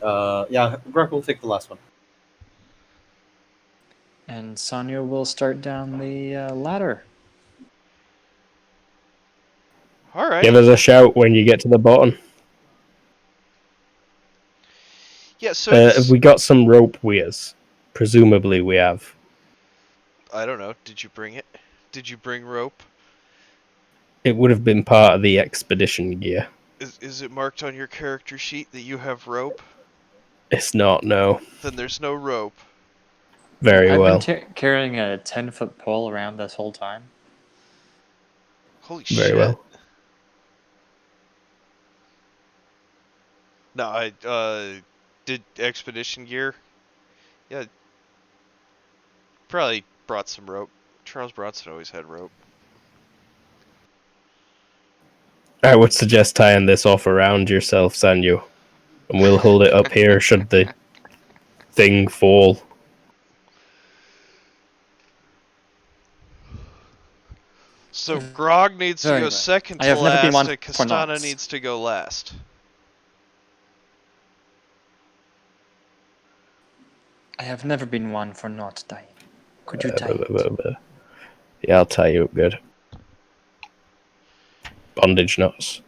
Yeah, Brock will take the last one. And Sonya will start down the ladder. All right. Give us a shout when you get to the bottom. Yeah, so Have we got some rope weirs? Presumably we have. I don't know. Did you bring it? Did you bring rope? It would have been part of the expedition gear. Is it marked on your character sheet that you have rope? It's not, no. Then there's no rope. Very I've well. been carrying a 10-foot pole around this whole time. Holy Very shit. well. No, I did expedition gear. Yeah. Probably brought some rope. Charles Bronson always had rope. I would suggest tying this off around yourself, Sanyu. And we'll hold it up here should the thing fall. So Grog needs to Very go well. second I to have never been last, one and for Castana knots. needs to go last. I have never been one for not dying. Could you tie it? Yeah, I'll tie you up good. Bondage knots.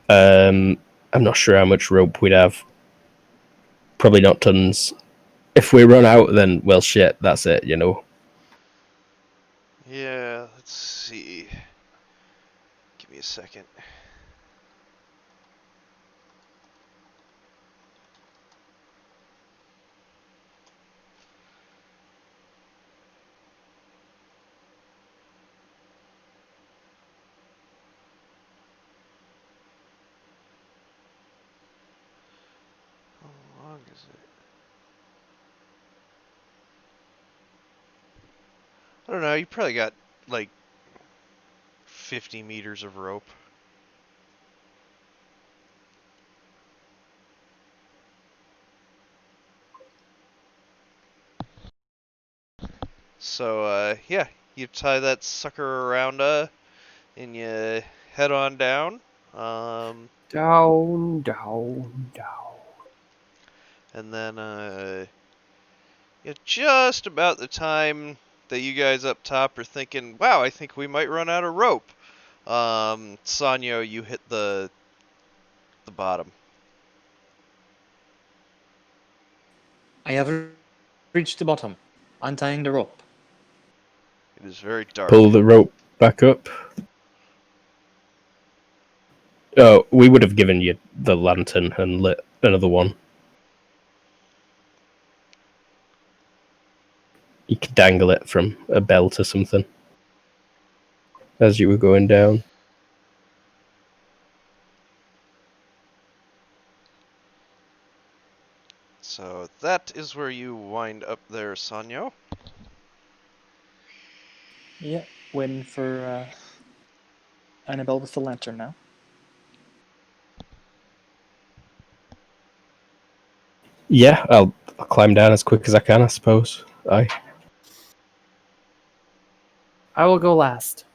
I'm not sure how much rope we'd have. Probably not tons. If we run out, then, well, shit, that's it, Yeah, let's see. Give me a second. How long is it? I don't know, you probably got like 50 meters of rope. So, yeah, you tie that sucker around, and you head on down. Down. And then, yeah, just about the time that you guys up top are thinking, wow, I think we might run out of rope. Sanyo, you hit the bottom. I have reached the bottom, untying the rope. It is very dark. Pull the rope back up. Oh, we would have given you the lantern and lit another one. You could dangle it from a belt or something as you were going down. So that is where you wind up there, Sanyo. Yeah, waiting for Annabelle with the lantern now. Yeah, I'll climb down as quick as I can, I suppose. Aye. I will go last.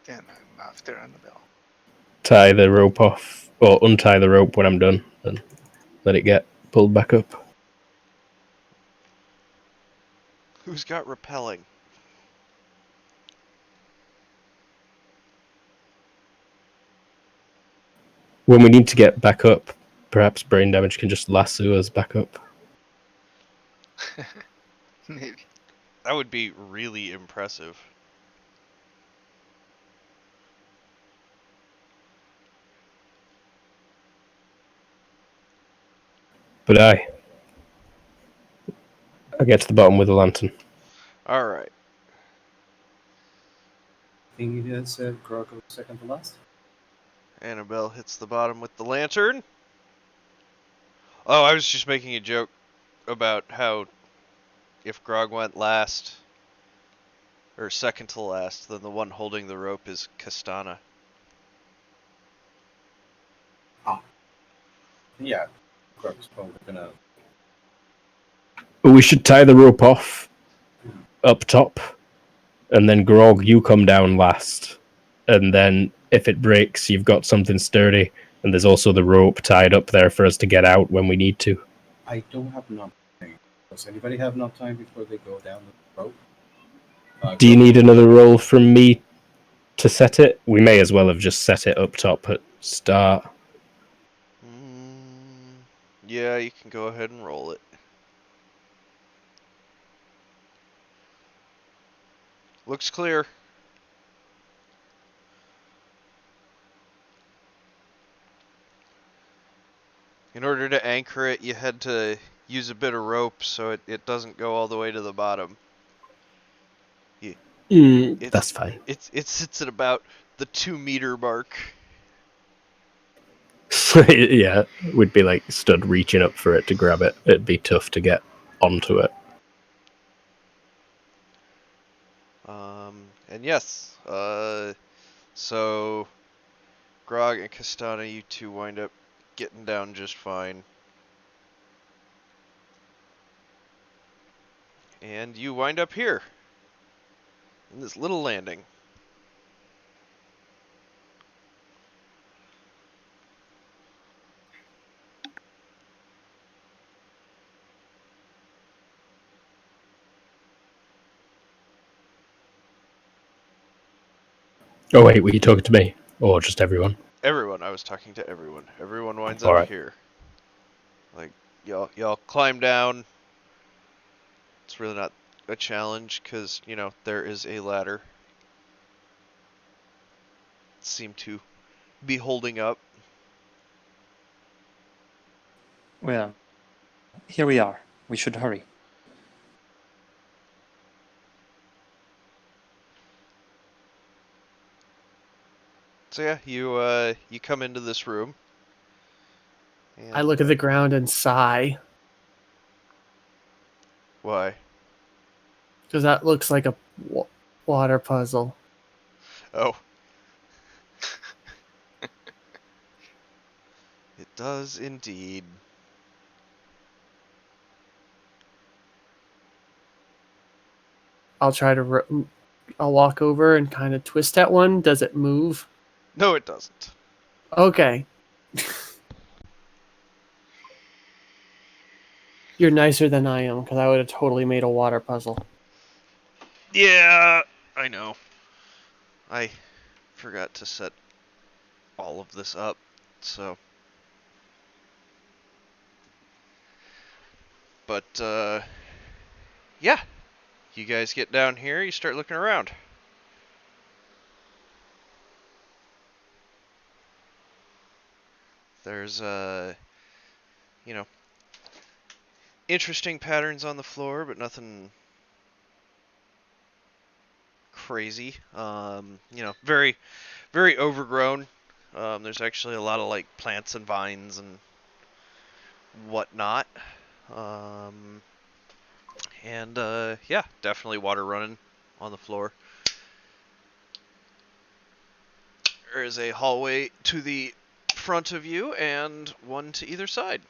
Then I'm after Annabelle. Tie the rope off, or untie the rope when I'm done, and let it get pulled back up. Who's got repelling? When we need to get back up, perhaps brain damage can just lasso us back up. Maybe. That would be really impressive. But I get to the bottom with a lantern. All right. I think he said Grog goes second to last. Annabelle hits the bottom with the lantern. Oh, I was just making a joke about how if Grog went last, or second to last, then the one holding the rope is Castana. Yeah, Grog's probably gonna. We should tie the rope off up top, and then Grog, you come down last. And then if it breaks, you've got something sturdy, and there's also the rope tied up there for us to get out when we need to. I don't have enough time. Does anybody have enough time before they go down the rope? Do you need another roll from me to set it? We may as well have just set it up top at start. Yeah, you can go ahead and roll it. Looks clear. In order to anchor it, you had to use a bit of rope so it doesn't go all the way to the bottom. That's fine. It sits at about the 2-meter mark. Yeah, we'd be like stood reaching up for it to grab it. It'd be tough to get onto it. And yes, so Grog and Castana, you two wind up getting down just fine. And you wind up here, in this little landing. Oh wait, were you talking to me? Or just everyone? Everyone, I was talking to everyone. Everyone winds up Alright. here. Like, y'all climb down. It's really not a challenge, because, you know, there is a ladder. Seem to be holding up. Well, here we are. We should hurry. So yeah, you come into this room. I look at the ground and sigh, Why? because that looks like a water puzzle. Oh. It does indeed. I'll try to. I'll walk over and kind of twist at one. Does it move? No, it doesn't. Okay. You're nicer than I am, because I would have totally made a water puzzle. Yeah, I know. I forgot to set all of this up, so. But, yeah. You guys get down here, you start looking around. There's, you know, interesting patterns on the floor, but nothing crazy. You know, very, very overgrown. There's actually a lot of, like, plants and vines and whatnot. And, yeah, definitely water running on the floor. There is a hallway to the front of you and one to either side.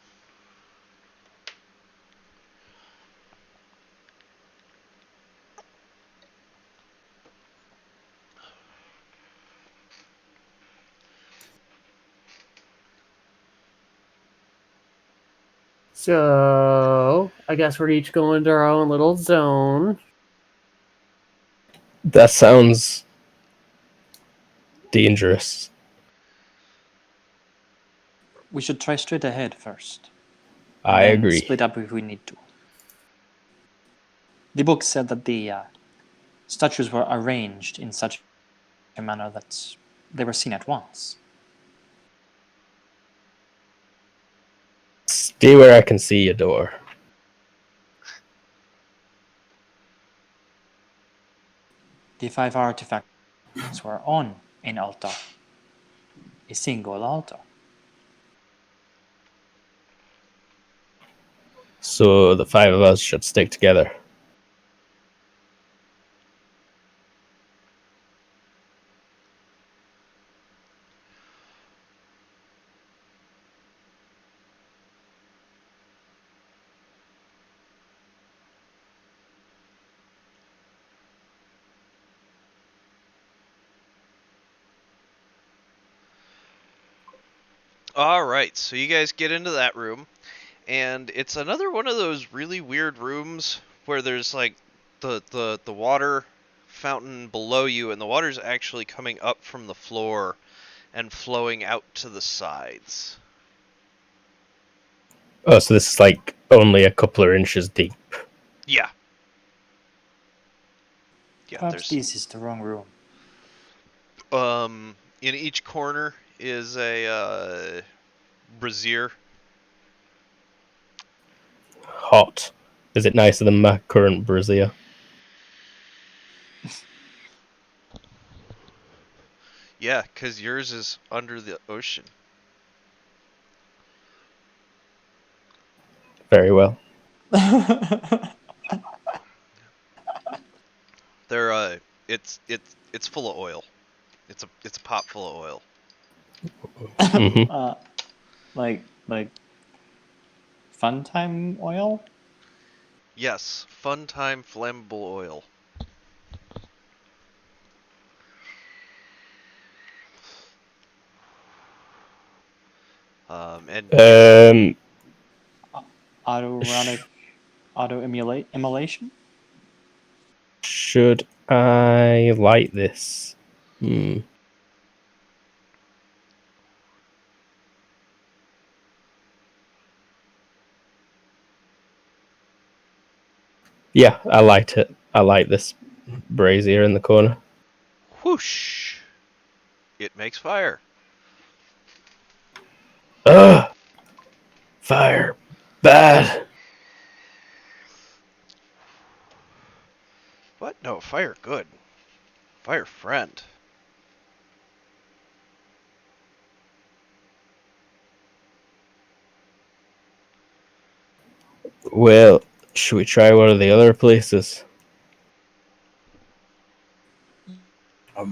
So, I guess we're each going to our own little zone. That sounds dangerous. We should try straight ahead first. I Then agree. split up if we need to. The book said that the statues were arranged in such a manner that they were seen at once. Stay where I can see your door. The 5 artifacts were on an altar. A single altar. So the 5 of us should stick together. All right, so you guys get into that room, and it's another one of those really weird rooms where there's like the water fountain below you, and the water's actually coming up from the floor and flowing out to the sides. Oh, so this is like only a couple of inches deep. Yeah. Yeah, Perhaps this is the wrong room. in each corner is a brazier. Hot. Is it nicer than my current brazier? Yeah, because yours is under the ocean. Very well. They're it's full of oil. It's a pot full of oil. Mm-hmm. Like fun time oil? Yes, fun time flammable oil. And Autoerotic immolation? Should I light this? Yeah, I light it. I light this brazier in the corner. whoosh! It makes fire. Ugh! Fire. Bad. What? No, fire good. Fire friend. Well, should we try one of the other places?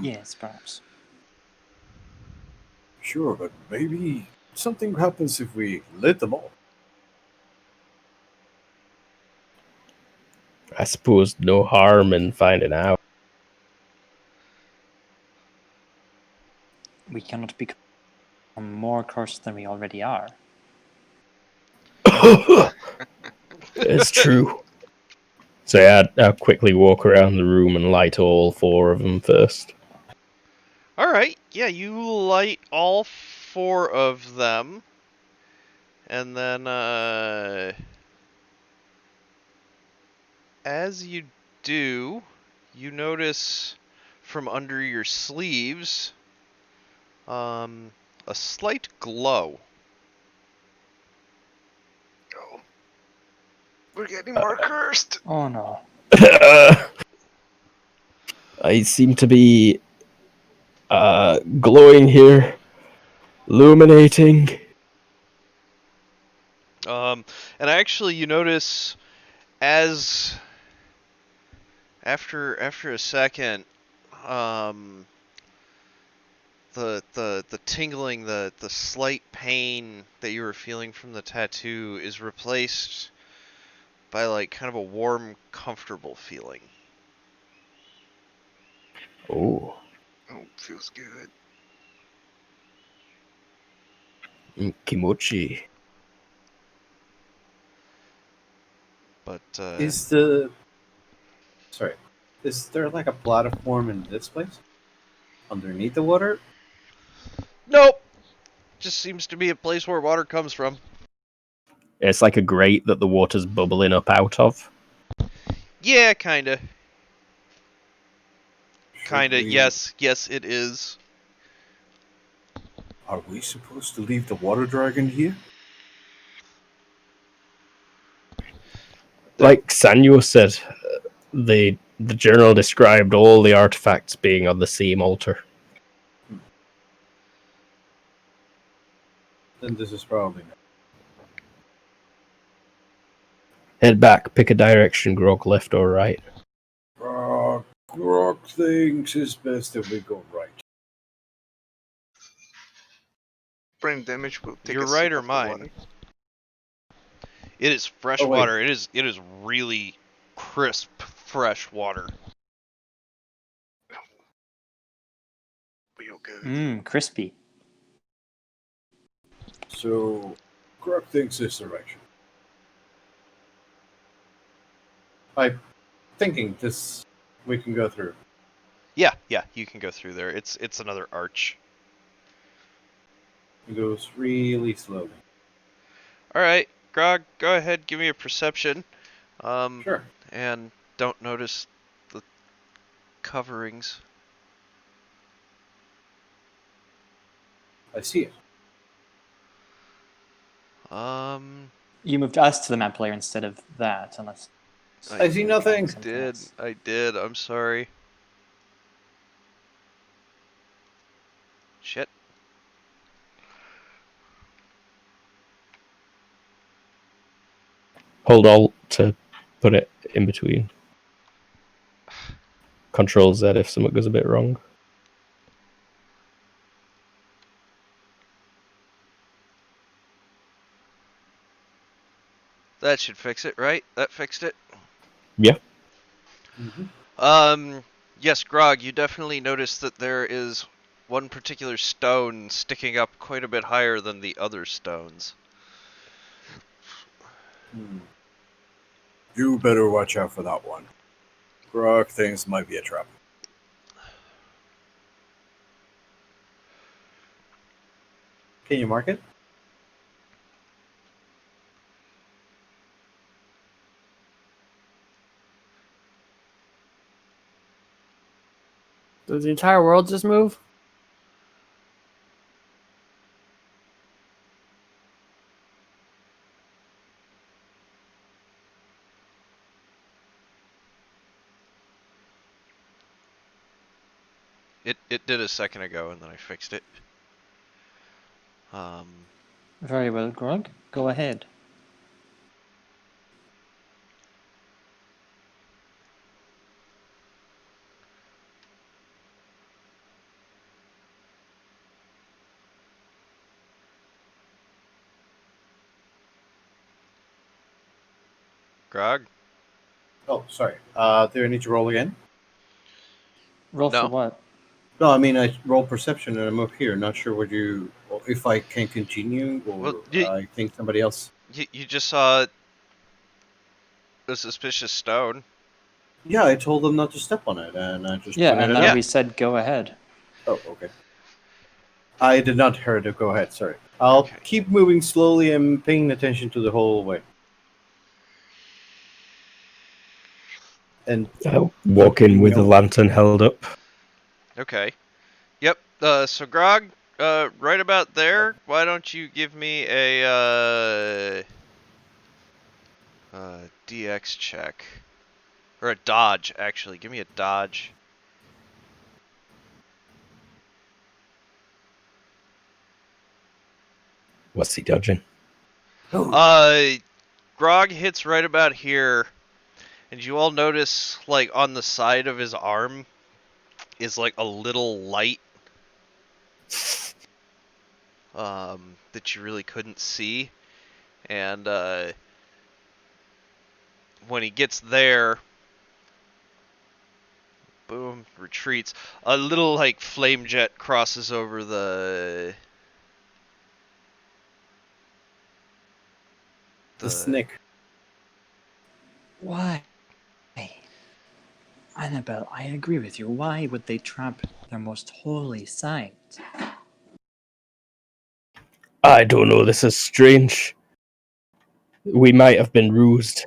Yes, perhaps. Sure, but maybe something happens if we lit them all. I suppose no harm in finding out. We cannot become more cursed than we already are. It's true. So yeah, I'll quickly walk around the room and light all 4 of them first. Alright, yeah, you light all 4 of them. And then, as you do, you notice from under your sleeves, a slight glow. Oh. We're getting more cursed. Oh no. I seem to be glowing here, illuminating. And actually, you notice as after a second, the tingling, the slight pain that you were feeling from the tattoo is replaced by like kind of a warm, comfortable feeling. Oh, Oh, feels good. kimochi. But Is there like a platform in this place? Underneath the water? nope. just seems to be a place where water comes from. It's like a grate that the water's bubbling up out of. Yeah, kinda. Should we- Yes, it is. Are we supposed to leave the water dragon here? Like Sanyo said, the journal described all the artifacts being on the seam altar. Then this is probably not. Head back, pick a direction, Grog, left or right. Grog thinks it's best if we go right. Brain damage will take Your a right sip or of the mine? water. It is fresh Oh, wait. water. It is really crisp, fresh water. Real good. Mmm, crispy. So, Grog thinks this direction. I'm thinking this we can go through. Yeah, you can go through there. It's another arch. It goes really slowly. All right, Grog, go ahead. Give me a perception. Sure. And don't notice the coverings. I see it. You moved us to the map layer instead of that, unless. I see nothing. I did. I'm sorry. Shit. Hold Alt to put it in between. Control Z if something goes a bit wrong. That should fix it, right? That fixed it. Yeah. Yes, Grog, you definitely notice that there is one particular stone sticking up quite a bit higher than the other stones. You better watch out for that one. Grog thinks might be a trap. Can you mark it? Does the entire world just move? It did a second ago, and then I fixed it. Very well, Grog. Go ahead. Grog? Oh, sorry. Do I need to roll again? Roll No. for what? No, I mean I roll perception and I'm up here. Not sure what you, if I can continue or Well, I think somebody else. You just saw a suspicious stone. Yeah, I told them not to step on it, and I just Yeah, pointed and it then out. we said go ahead. Oh, okay. I did not hear it. Go ahead. Sorry. I'll Okay. keep moving slowly and paying attention to the whole way. And Walk in with the lantern held up. Okay. Yep. So Grog, right about there. Why don't you give me a DX check or a dodge? Actually, give me a dodge. What's he dodging? Grog hits right about here, and you all notice, like, on the side of his arm is like a little light that you really couldn't see, and when he gets there, boom, retreats. A little like flame jet crosses over the the snake. Why? Annabelle, I agree with you. Why would they trap their most holy site? I don't know, this is strange. We might have been rused.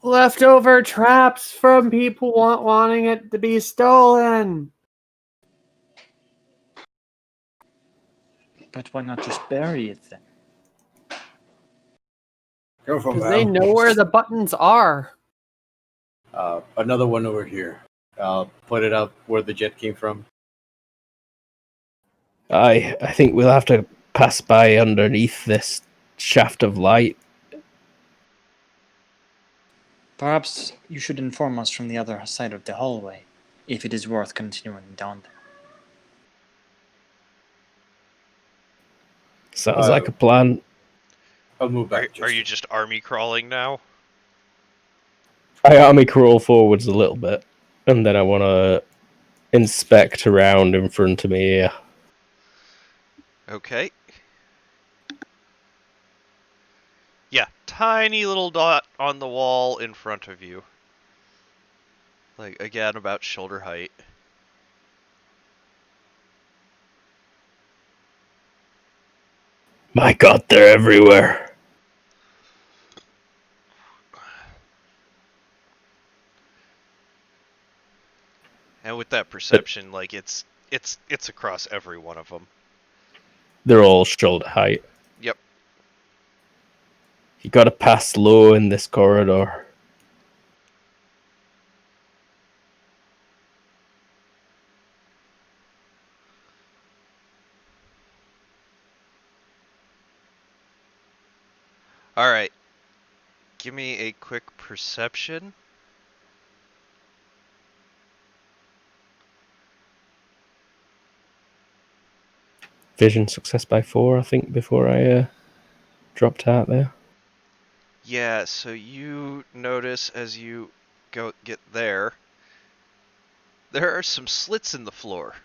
Leftover traps from people wanting it to be stolen. But why not just bury it then? Go from Because they know where the buttons are. Another one over here. Put it up where the jet came from. I think we'll have to pass by underneath this shaft of light. Perhaps you should inform us from the other side of the hallway, if it is worth continuing down there. Sounds like a plan. I'll move back. Are you just army crawling now? I army crawl forwards a little bit, and then I want to inspect around in front of me here. Okay. Yeah, tiny little dot on the wall in front of you. Like, again, about shoulder height. My God, they're everywhere. And with that perception, like, it's across every one of them. They're all shoulder height. Yep. You gotta pass low in this corridor. Alright. Give me a quick perception. Vision success by 4, I think, before I dropped out there. Yeah, so you notice as you get there are some slits in the floor.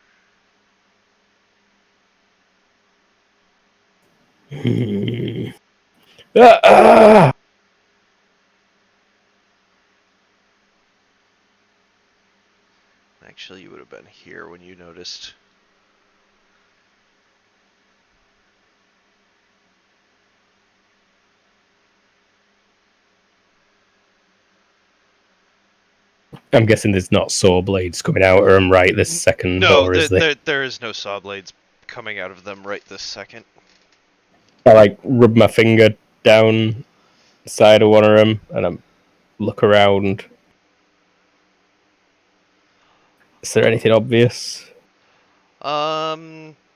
Ah! Actually, you would have been here when you noticed. I'm guessing there's not saw blades coming out of them right this second, No, or is there? there is no saw blades coming out of them right this second. I rub my finger down the side of one of them and I look around. Is there anything obvious?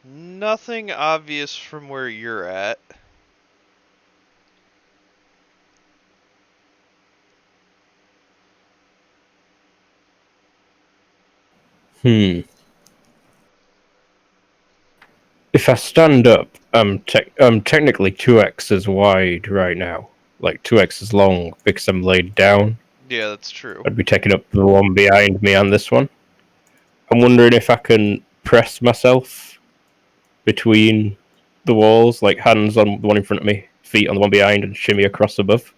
Nothing obvious from where you're at. If I stand up, I'm technically 2x as wide right now. Like 2x as long because I'm laid down. Yeah, that's true. I'd be taking up the one behind me and this one. I'm wondering if I can press myself between the walls, like hands on the one in front of me, feet on the one behind, and shimmy across above.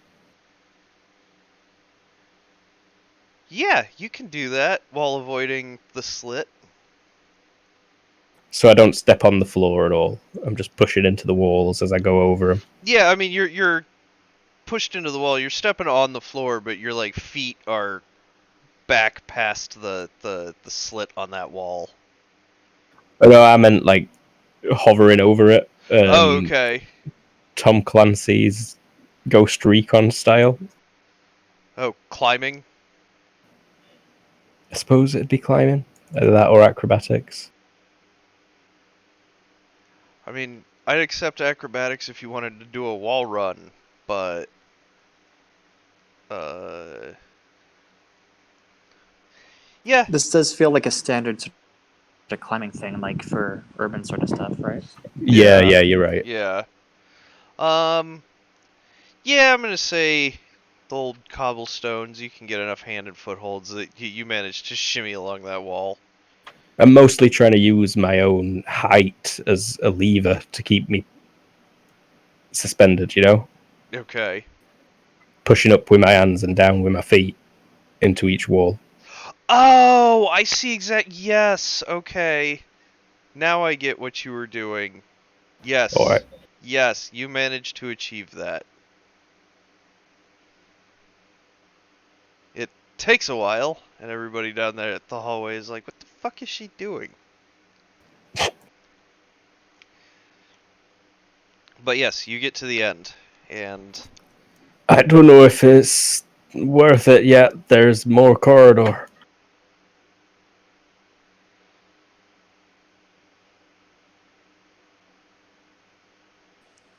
Yeah, you can do that while avoiding the slit. So I don't step on the floor at all. I'm just pushing into the walls as I go over them. Yeah, I mean you're pushed into the wall. You're stepping on the floor, but your like feet are back past the slit on that wall. No, I meant like hovering over it. Oh, okay. Tom Clancy's Ghost Recon style. Oh, climbing? I suppose it'd be climbing. Either that or acrobatics. I mean, I'd accept acrobatics if you wanted to do a wall run, but yeah. This does feel like a standard sort of climbing thing, like for urban sort of stuff, right? Yeah, you're right. Yeah. Yeah, I'm gonna say the old cobblestones. You can get enough hand and footholds that you manage to shimmy along that wall. I'm mostly trying to use my own height as a lever to keep me suspended, you know? Okay. Pushing up with my hands and down with my feet into each wall. Oh, I see Yes, okay. Now I get what you were doing. Yes. Alright. Yes, you managed to achieve that. It takes a while, and everybody down there at the hallway is like, what the fuck is she doing? But yes, you get to the end, and I don't know if it's worth it yet. There's more corridor.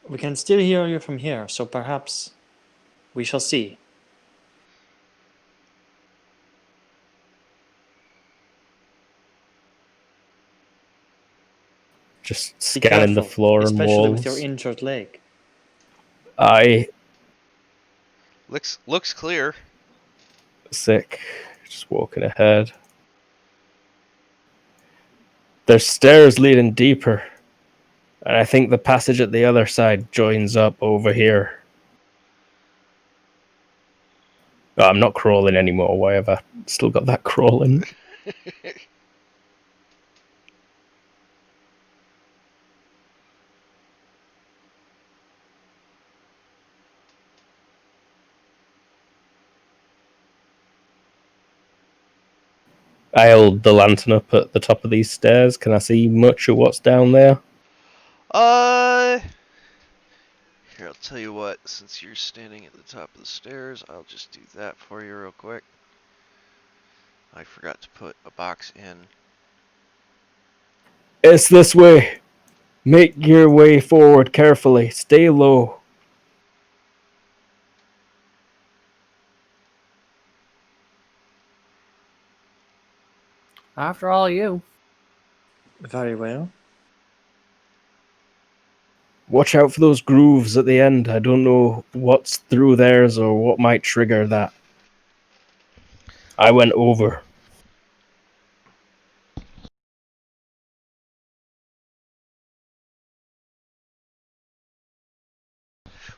We can still hear you from here, so perhaps we shall see. Just Be scanning the careful, floor and especially with your walls. injured leg. I looks clear. sick. Just walking ahead. There's stairs leading deeper. And I think the passage at the other side joins up over here. Oh, I'm not crawling anymore. Why have I still got that crawling? I hold the lantern up at the top of these stairs. Can I see much of what's down there? Here, I'll tell you what, since you're standing at the top of the stairs, I'll just do that for you real quick. I forgot to put a box in. It's this way. Make your way forward carefully. Stay low. After all, you. Very well. Watch out for those grooves at the end. I don't know what's through theirs or what might trigger that. I went over.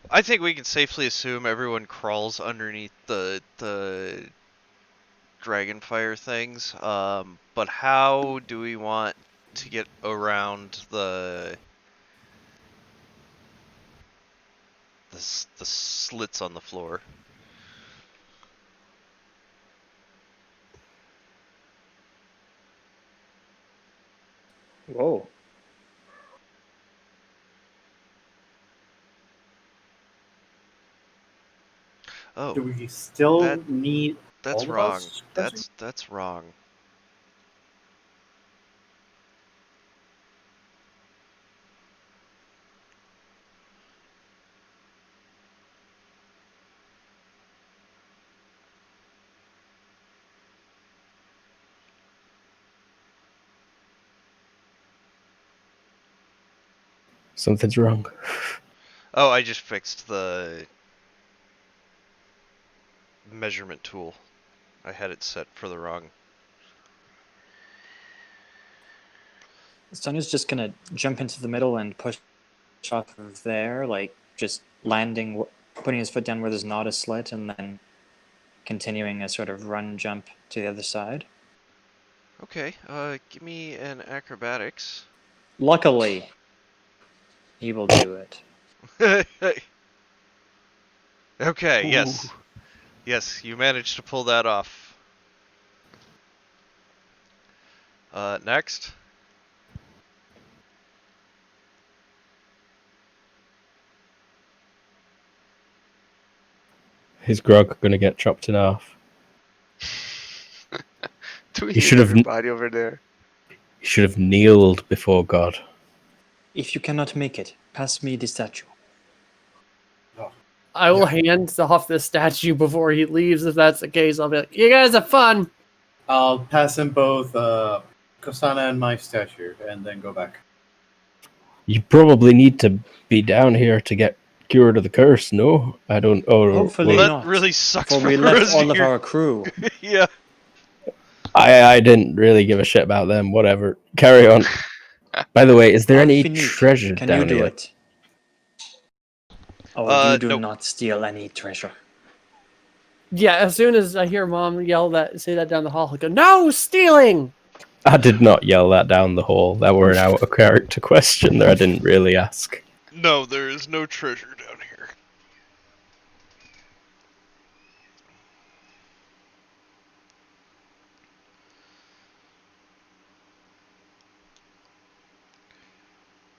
I think we can safely assume everyone crawls underneath the dragonfire things. But how do we want to get around the slits on the floor? Whoa. Oh, Do we still that- need that's all of wrong. us pressing? That's wrong. Something's wrong. Oh, I just fixed the measurement tool. I had it set for the wrong. Sonya's just gonna jump into the middle and push off of there, like just landing, putting his foot down where there's not a slit, and then continuing a sort of run jump to the other side. Okay, give me an acrobatics. Luckily, he will do it. Okay, Ooh. yes. Yes, you managed to pull that off. Next. His grog gonna get chopped in half. Do we You hear should have- everybody over there? He should have kneeled before God. If you cannot make it, pass me the statue. I will hand off the statue before he leaves. If that's the case, I'll be like, "You guys have fun." I'll pass him both Kosana and my statue, and then go back. You probably need to be down here to get cured of the curse, no? I don't... Oh, Hopefully wait. That not. really sucks For we for left us all of here. our crew. Yeah. I didn't really give a shit about them. Whatever. Carry on. By the way, is there any Alfinique, treasure can down you do here? it? Oh, you do Nope. not steal any treasure. Yeah, as soon as I hear Mom yell that, say that down the hall, I go, "No stealing!" I did not yell that down the hall. That were an out of character question that I didn't really ask. No, there is no treasure down here.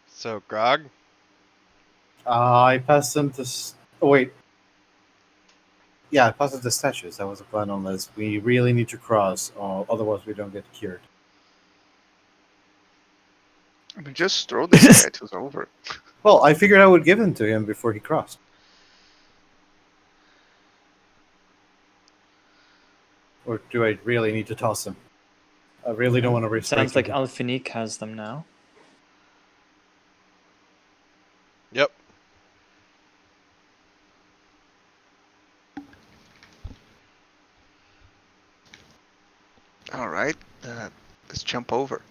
So, Grog? I passed them to. Oh, wait. Yeah, I passed them to statues. That was the plan, unless we really need to cross, or otherwise we don't get cured. I mean, just throw the statues over. Well, I figured I would give them to him before he crossed. Or do I really need to toss them? I really don't want to risk Sounds like breaking them. Alfinique has them now. Yep. All right, let's jump over.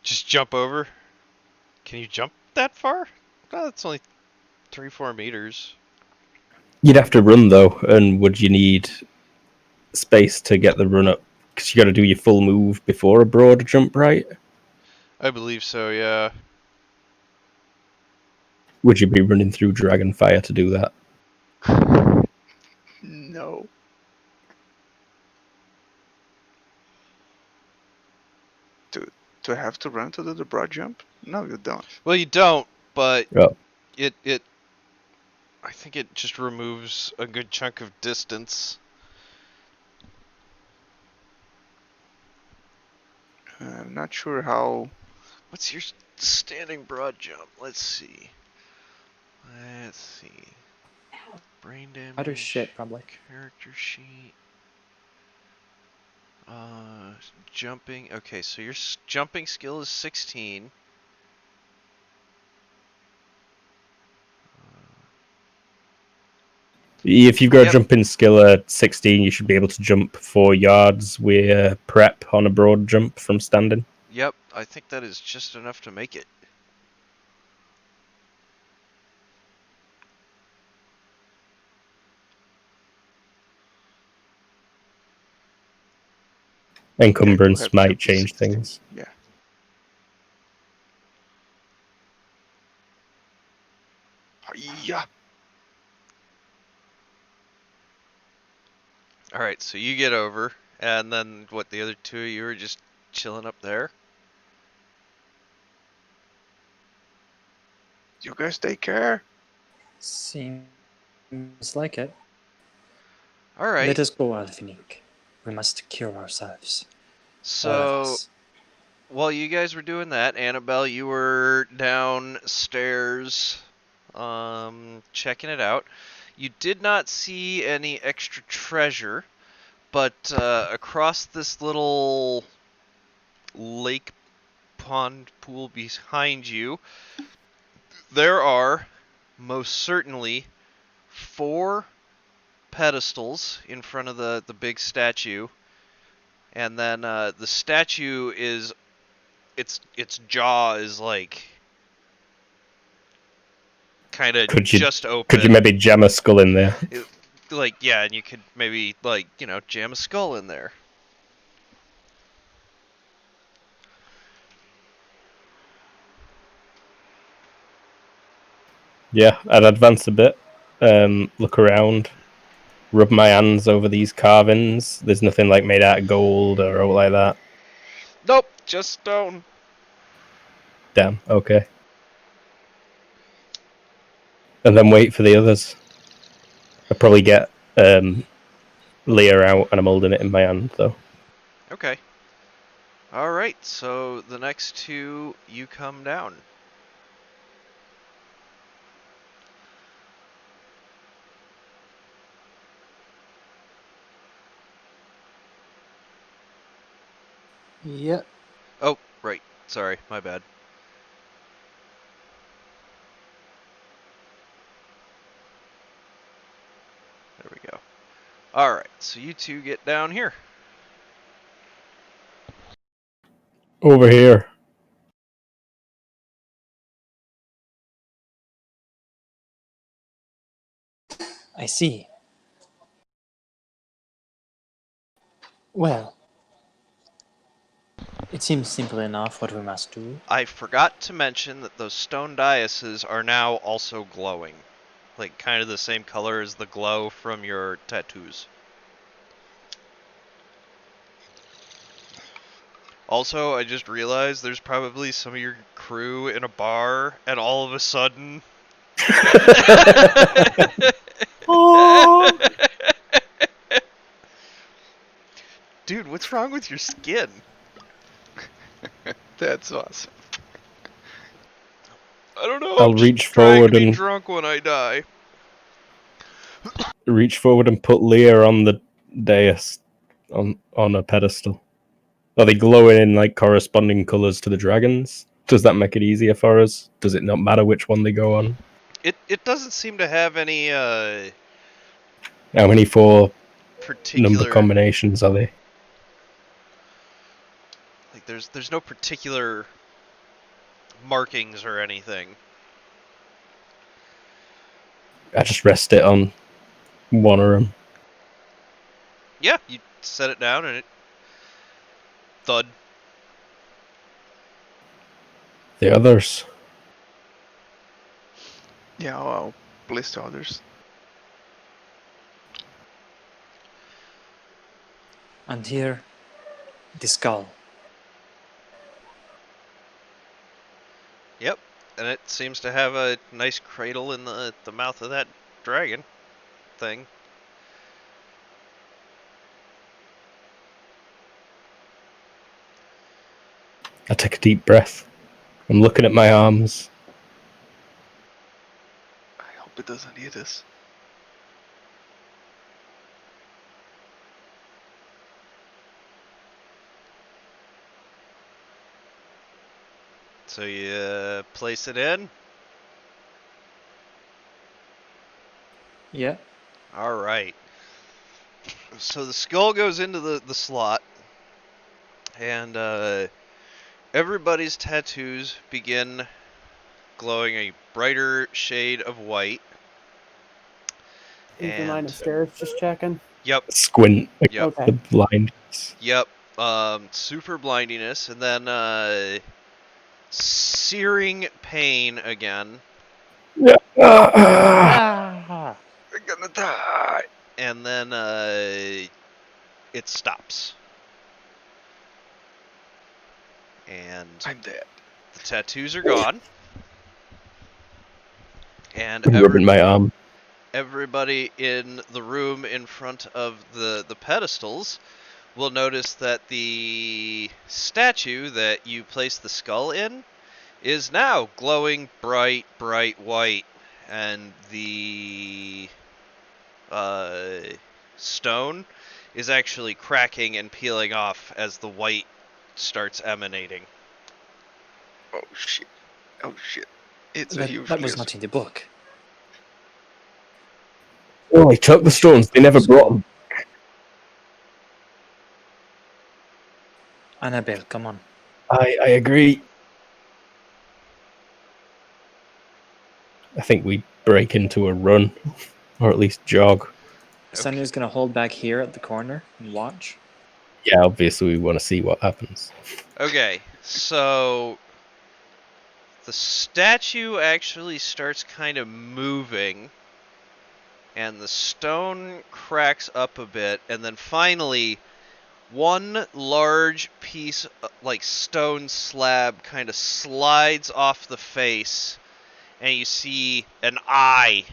Just jump over. Can you jump that far? Oh, that's only 3-4 meters. You'd have to run though, and would you need space to get the run up? Because you got to do your full move before a broad jump, right? I believe so, yeah. Would you be running through Dragonfire to do that? No. Do I have to run to do the broad jump? No, you don't. Well, you don't, but Oh. it I think it just removes a good chunk of distance. I'm not sure how. What's your standing broad jump? Let's see. Brain damage. Utter shit, probably. Character sheet. Jumping. Okay, so your jumping skill is 16. If you've got Yep. a jumping skill at 16, you should be able to jump 4 yards with prep on a broad jump from standing. Yep, I think that is just enough to make it. Encumbrance Have might jump change 16. things. Yeah. Yeah. Alright, so you get over, and then what, the other two of you are just chilling up there? You guys take care. Seems like it. Alright, Let us go, Alfinique. We must cure ourselves. All of so us. while you guys were doing that, Annabelle, you were downstairs, checking it out. You did not see any extra treasure, but across this little lake pond pool behind you, there are most certainly 4 pedestals in front of the big statue, and then the statue is its jaw is like kind of Could you just open. could you maybe jam a skull in there? Like, yeah, and you could maybe, like, jam a skull in there. Yeah, I'd advance a bit, look around, rub my hands over these carvings. There's nothing like made out of gold or like that. Nope, just stone. Damn, okay. And then wait for the others. I'll probably get Leah out and I'm holding it in my hand, though. Okay. Alright, so the next 2, you come down. Yep. Oh, right. Sorry, my bad. There we go. Alright, so you 2 get down here. Over here. I see. Well, It seems simple enough what we must do. I forgot to mention that those stone dioceses are now also glowing. Like, kind of the same color as the glow from your tattoos. Also, I just realized there's probably some of your crew in a bar, and all of a sudden... Oh, Dude, what's wrong with your skin? That's awesome. I don't know, I'll I'm just reach trying to forward be and drunk when I die. put Leah on the dais on a pedestal. Are they glowing in like corresponding colours to the dragons? Does that make it easier for us? Does it not matter which one they go on? It doesn't seem to have any How many 4 number particular... combinations are they? Like, there's no particular markings or anything. I just rest it on one of them. Yeah, you set it down and it... thud. The others. Yeah, I'll list others. And here, the skull. Yep, and it seems to have a nice cradle in the mouth of that dragon thing. I take a deep breath. I'm looking at my arms. I hope it doesn't eat us. So you place it in. Yeah. All right. So the skull goes into the slot, and everybody's tattoos begin glowing a brighter shade of white. keep in mind And upstairs, just checking. yep, Squint at yep, Okay. the blindness. yep. Super blindiness, and then searing pain again, Ah! We're gonna die. and then it stops. And I'm dead. the tattoos are gone. And Rubbing my arm. everybody in the room in front of the pedestals will notice that the statue that you placed the skull in is now glowing bright, bright white. And the stone is actually cracking and peeling off as the white starts emanating. Oh shit. Oh shit. It's a That, huge that was lizard. not in the book. Oh, I took the stones. They never brought them. Annabelle, come on. I agree. I think we break into a run, or at least jog. Sunny's gonna hold back here at the corner and watch. Yeah, obviously we want to see what happens. Okay, so the statue actually starts kind of moving, and the stone cracks up a bit, and then finally one large piece, like stone slab, kind of slides off the face, and you see an eye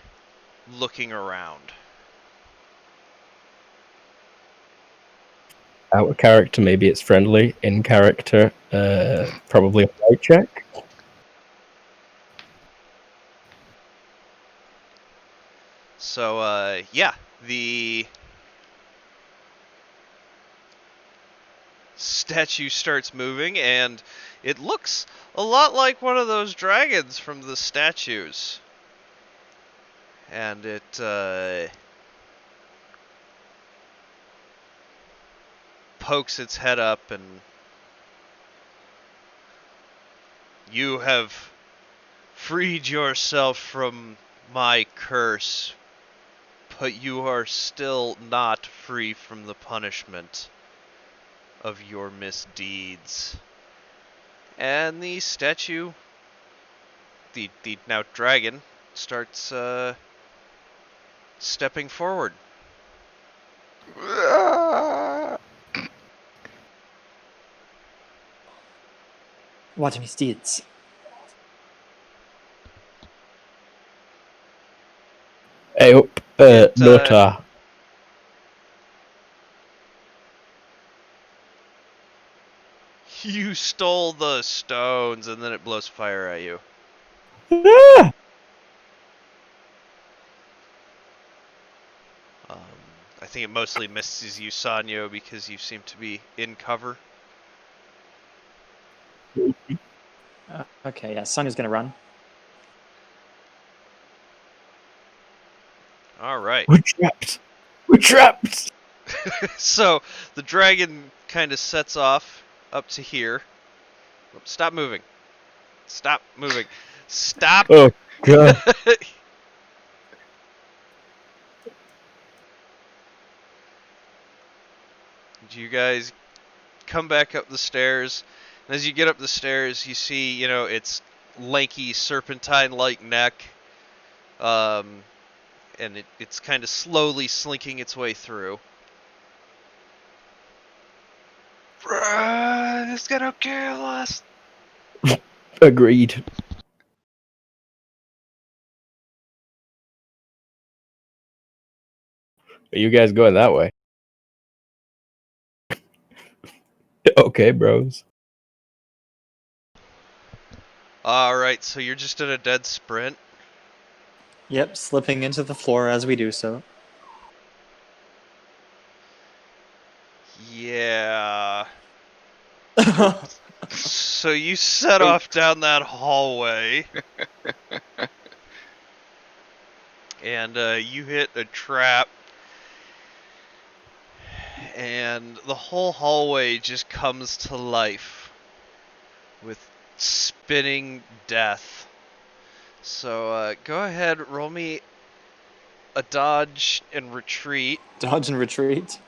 looking around. Out of character, maybe it's friendly. In character, probably a flight check. So, yeah, the statue starts moving, and it looks a lot like one of those dragons from the statues. And it pokes its head up, and you have freed yourself from my curse, but you are still not free from the punishment of your misdeeds. And the statue, the now dragon, starts stepping forward. Watch me steeds. Hey up, It, Notar. You stole the stones, and then it blows fire at you. Ah! I think it mostly misses you, Sanyo, because you seem to be in cover. Okay, yeah, Sonya's gonna run. All right. We're trapped. We're trapped. So the dragon kind of sets off up to here. Stop moving. Stop moving. Stop. Oh god. You guys come back up the stairs. And as you get up the stairs, you see, its lanky serpentine-like neck. And it's kind of slowly slinking its way through. Run! It's gonna kill us! Agreed. Are you guys going that way? Okay, bros. Alright, so you're just in a dead sprint. Yep, slipping into the floor as we do so. Yeah. So you set Wait. off down that hallway. And you hit a trap. And the whole hallway just comes to life with spinning death. So go ahead, roll me a dodge and retreat. Dodge and retreat.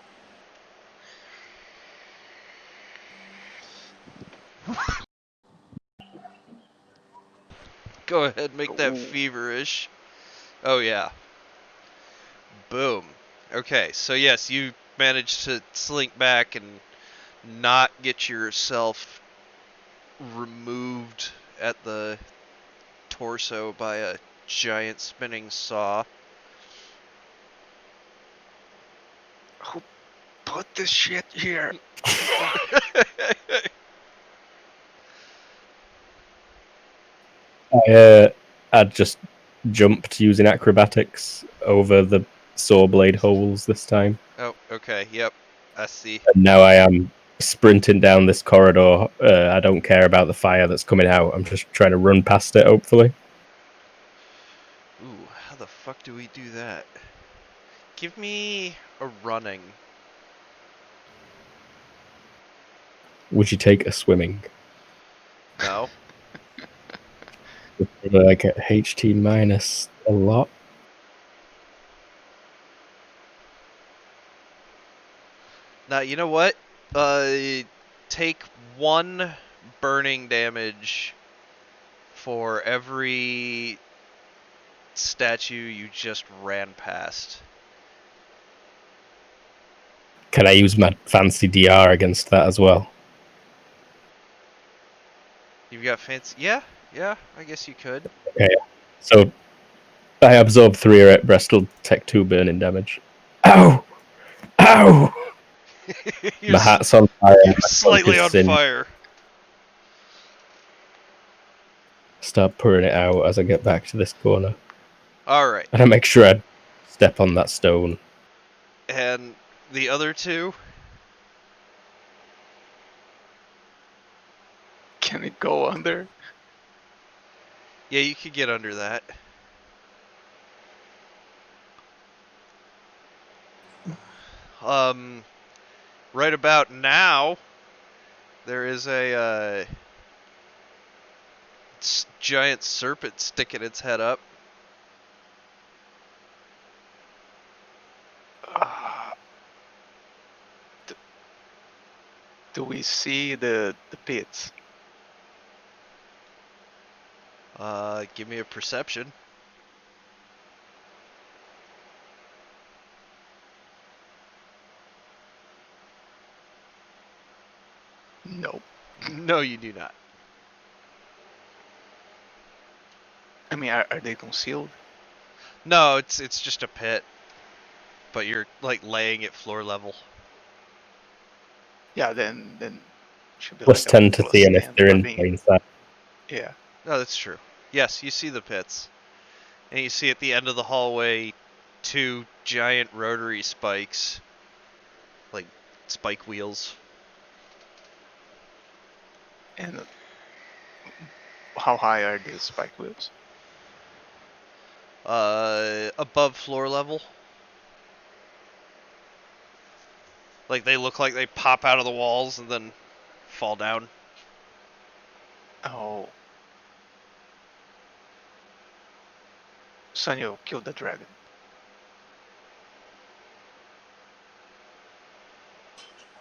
Go ahead, make that Ooh. feverish. Oh yeah. Boom. Okay, so yes, you managed to slink back and not get yourself removed at the torso by a giant spinning saw. Who put this shit here? I'd just jumped using acrobatics over the saw blade holes this time. Oh, okay, yep, I see. And now I am sprinting down this corridor. I don't care about the fire that's coming out. I'm just trying to run past it, hopefully. Ooh, how the fuck do we do that? Give me a running. Would you take a swimming? No. Like a HT minus a lot. Now, you know what? Take 1 burning damage for every statue you just ran past. Can I use my fancy DR against that as well? You've got fancy... Yeah, I guess you could. Okay, so I absorb 3 at breast will take 2 burning damage. Ow! Ow! My hat's on fire. You're My slightly focus on is in. fire. Start pouring it out as I get back to this corner. Alright. And I make sure I step on that stone. And the other 2? Can it go under? Yeah, you could get under that. Right about now, there is a giant serpent sticking its head up. Do we see the pits? Give me a perception. Nope. No, you do not. I mean, are they concealed? No, it's just a pit. But you're like laying at floor level. Yeah, then should be Plus like a 10 to plus see, and if 10 they're for in being. plain sight. Yeah. No, that's true. Yes, you see the pits. And you see at the end of the hallway 2 giant rotary spikes. Like spike wheels. And how high are these spike wheels? Above floor level. Like they look like they pop out of the walls and then fall down. Oh. Sanyo killed the dragon.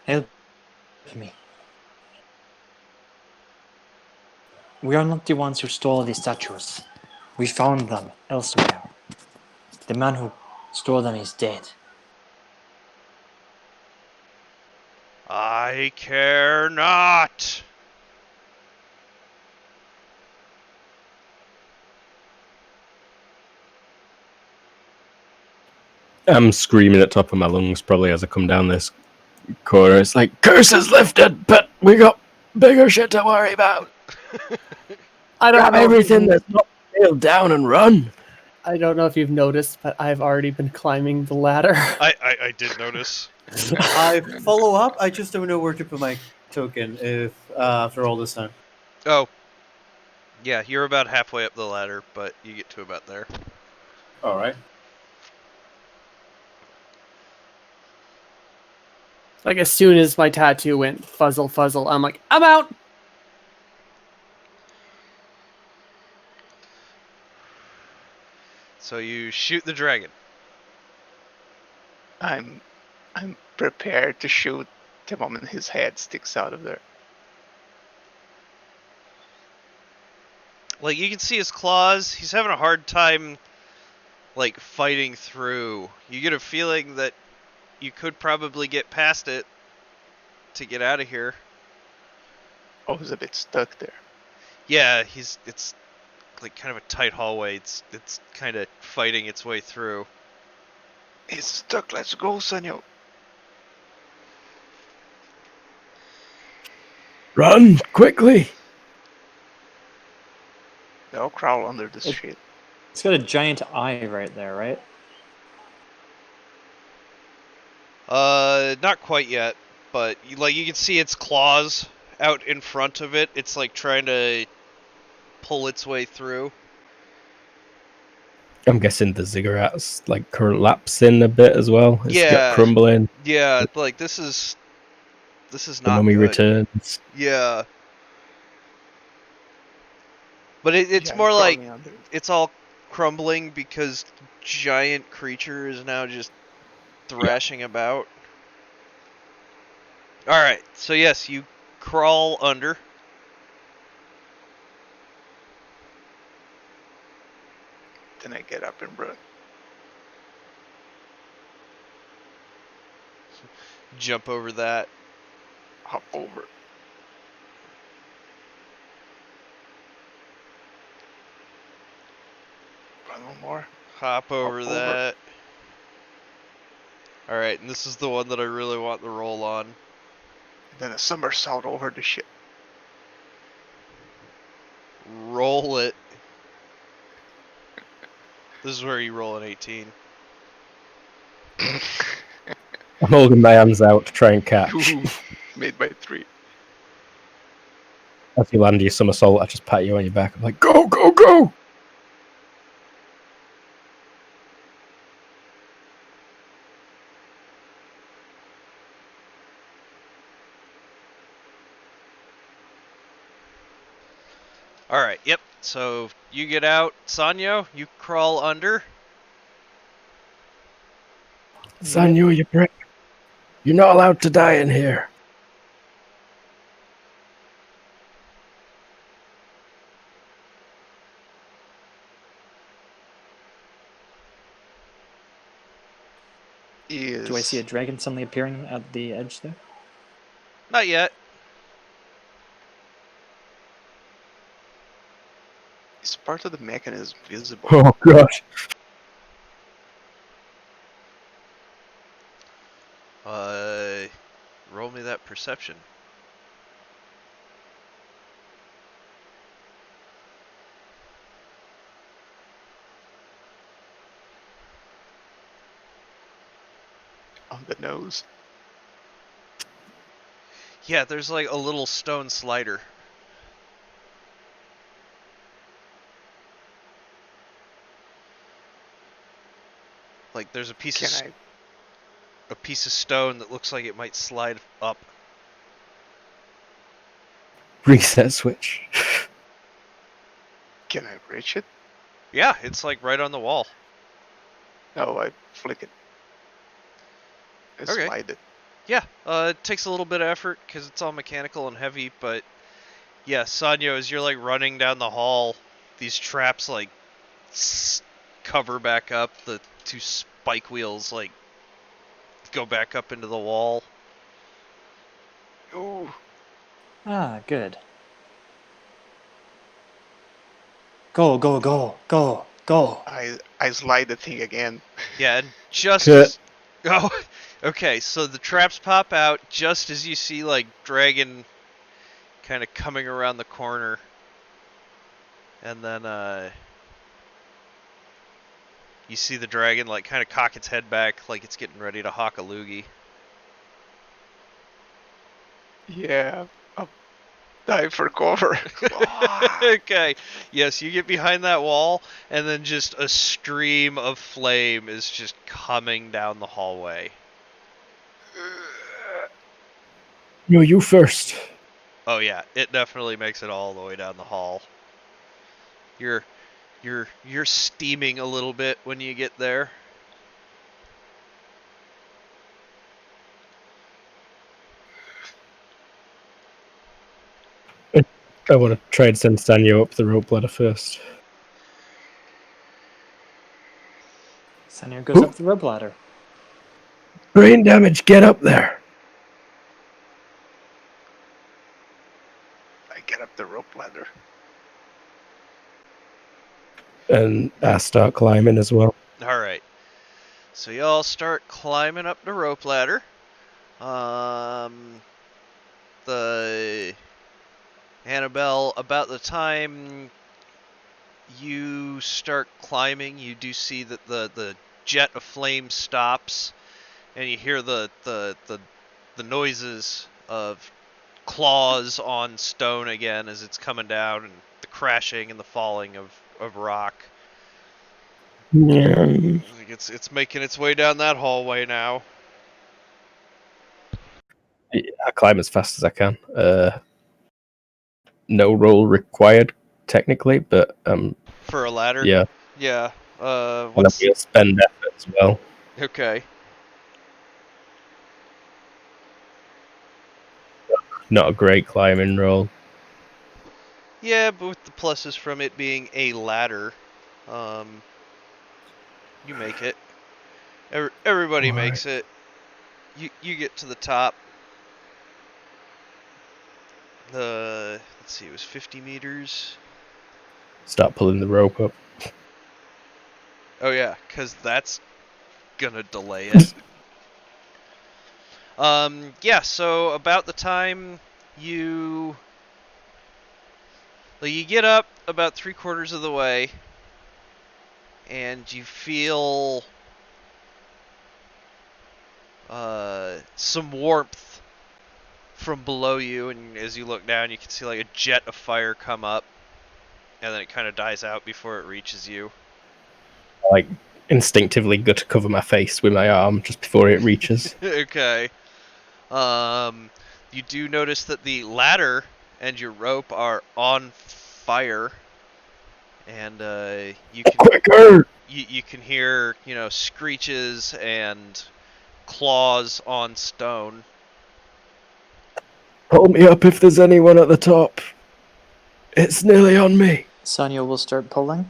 Help me. We are not the ones who stole these statues. We found them elsewhere. The man who stole them is dead. I care not. I'm screaming at top of my lungs probably as I come down this corner. It's like, curses lifted, but we got bigger shit to worry about. I don't Grab know. everything that's not nailed down and run. I don't know if you've noticed, but I've already been climbing the ladder. I did notice. I follow up. I just don't know where to put my token if after all this time. Oh. Yeah, you're about halfway up the ladder, but you get to about there. All right. Like as soon as my tattoo went fuzzle fuzzle, I'm like, I'm out. So you shoot the dragon. I'm prepared to shoot the moment his head sticks out of there. Like you can see his claws. He's having a hard time like fighting through. You get a feeling that you could probably get past it to get out of here. Oh, he's a bit stuck there. Yeah, it's like kind of a tight hallway. It's kind of fighting its way through. He's stuck. Let's go, Sanyo. Run, quickly. They all crawl under this shit. It's got a giant eye right there, right? Not quite yet, but you can see its claws out in front of it. It's like trying to pull its way through. I'm guessing the ziggurats like collapsing a bit as well. It's Yeah. got crumbling. Yeah, like this is The not mummy good. returns. Yeah. But it's Yeah, more like crawling under. it's all crumbling because giant creature is now just thrashing about. Alright, so yes, you crawl under. Then I get up and run. Jump over that. Hop over. Run one more. Hop over over. that. Alright, and this is the one that I really want the roll on. And then a somersault over the ship. Roll it. This is where you roll an 18. I'm holding my hands out to try and catch. Ooh, made by 3. As you land your somersault, I just pat you on your back. I'm like, go, go, go! Alright, yep. So you get out. Sanyo, you crawl under. Sanyo, you prick. You're not allowed to die in here. see a dragon suddenly appearing at the edge there? Not yet. Is part of the mechanism visible? Oh gosh. Roll me that perception. On the nose. Yeah, there's like a little stone slider. Like there's a piece Can I? of stone that looks like it might slide up. Reset switch. Can I reach it? Yeah, it's like right on the wall. No, I flick it. I Okay. slide it. Yeah, it takes a little bit of effort because it's all mechanical and heavy, but yeah, Sanyo, as you're like running down the hall, these traps like cover back up. The two spike wheels like go back up into the wall. Ooh. Ah, good. Go, go, go, go, go. I slide the thing again. Yeah, and just Shit. as... Oh, okay, so the traps pop out just as you see, like, Dragon kind of coming around the corner. And then, you see the dragon, like, kind of cock its head back like it's getting ready to hawk a loogie. Yeah. I'll dive for cover. Okay, yes, you get behind that wall, and then just a stream of flame is just coming down the hallway. No, you first. Oh yeah, it definitely makes it all the way down the hall. You're steaming a little bit when you get there. I want to try and send Sanyo up the rope ladder first. Sanyo goes up the rope ladder. Brain damage, get up there. I get up the rope ladder. And I start climbing as well. Alright. So y'all start climbing up the rope ladder. The Annabelle, about the time you start climbing, you do see that the jet of flame stops, and you hear the noises of claws on stone again as it's coming down, and the crashing and the falling of rock. Yeah. It's making its way down that hallway now. I climb as fast as I can. No roll required, technically, but For a ladder? yeah. Yeah. And What's... we'll spend effort as well. Okay. Not a great climbing roll. Yeah, but with the pluses from it being a ladder, you make it. Everybody Alright. makes it. You get to the top. Let's see, it was 50 meters. Start pulling the rope up. Oh yeah, because that's gonna delay it. Yeah, so about the time you get up about 3/4 of the way, and you feel some warmth from below you, and as you look down, you can see like a jet of fire come up, and then it kind of dies out before it reaches you. Like, instinctively go to cover my face with my arm just before it reaches. Okay. You do notice that the ladder and your rope are on fire, and you can Quicker! you can hear, you know, screeches and claws on stone. Pull me up if there's anyone at the top. It's nearly on me. Sanyo will start pulling.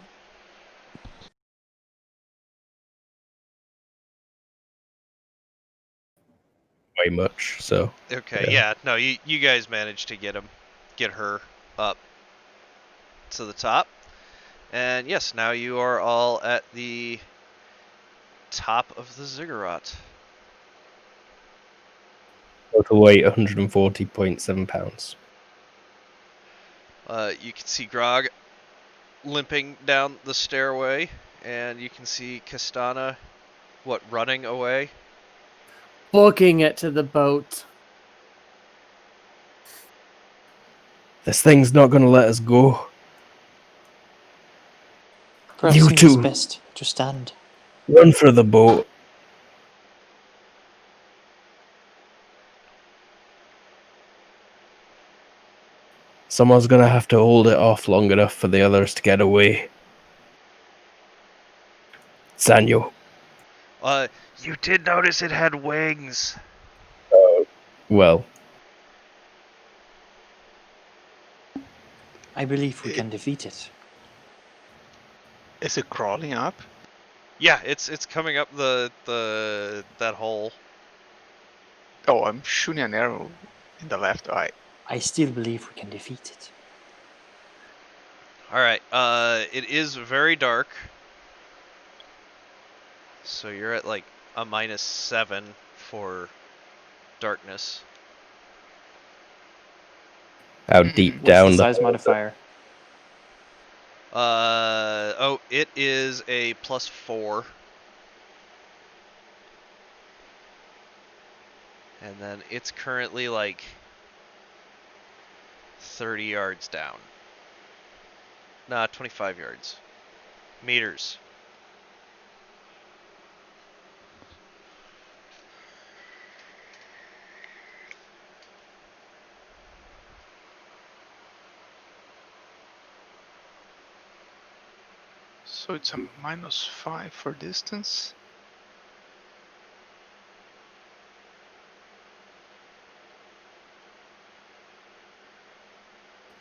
way much. So Okay, yeah. No, you guys managed to get her up to the top. And yes, now you are all at the top of the ziggurat. total weight 140.7 pounds. You can see Grog limping down the stairway, and you can see Castana, running away? Booking it to the boat. This thing's not going to let us go. Perhaps You it is two, best to stand. run for the boat. Someone's going to have to hold it off long enough for the others to get away. Sanyo. You did notice it had wings. Well, I believe we can defeat it. Is it crawling up? Yeah, it's coming up that hole. Oh, I'm shooting an arrow in the left eye. I still believe we can defeat it. All right. It is very dark. So you're at like a -7 for darkness. how deep What's down the the size modifier? It is a +4. And then it's currently like 30 yards down. Nah, 25 yards. Meters. So it's a -5 for distance.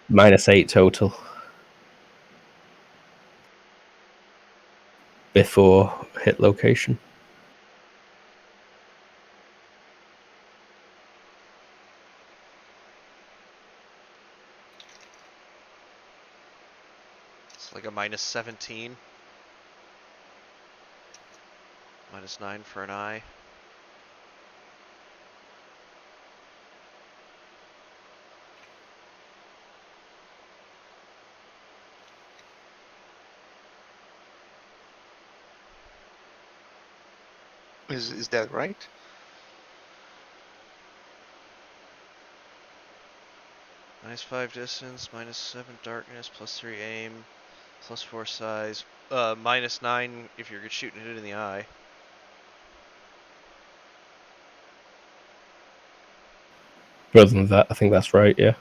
-8 total. Before hit location. It's like a -17. -9 for an eye. Is that right? -5 distance, -7 darkness, +3 aim, +4 size, -9 if you're shooting it in the eye. Other than that, I think that's right, yeah.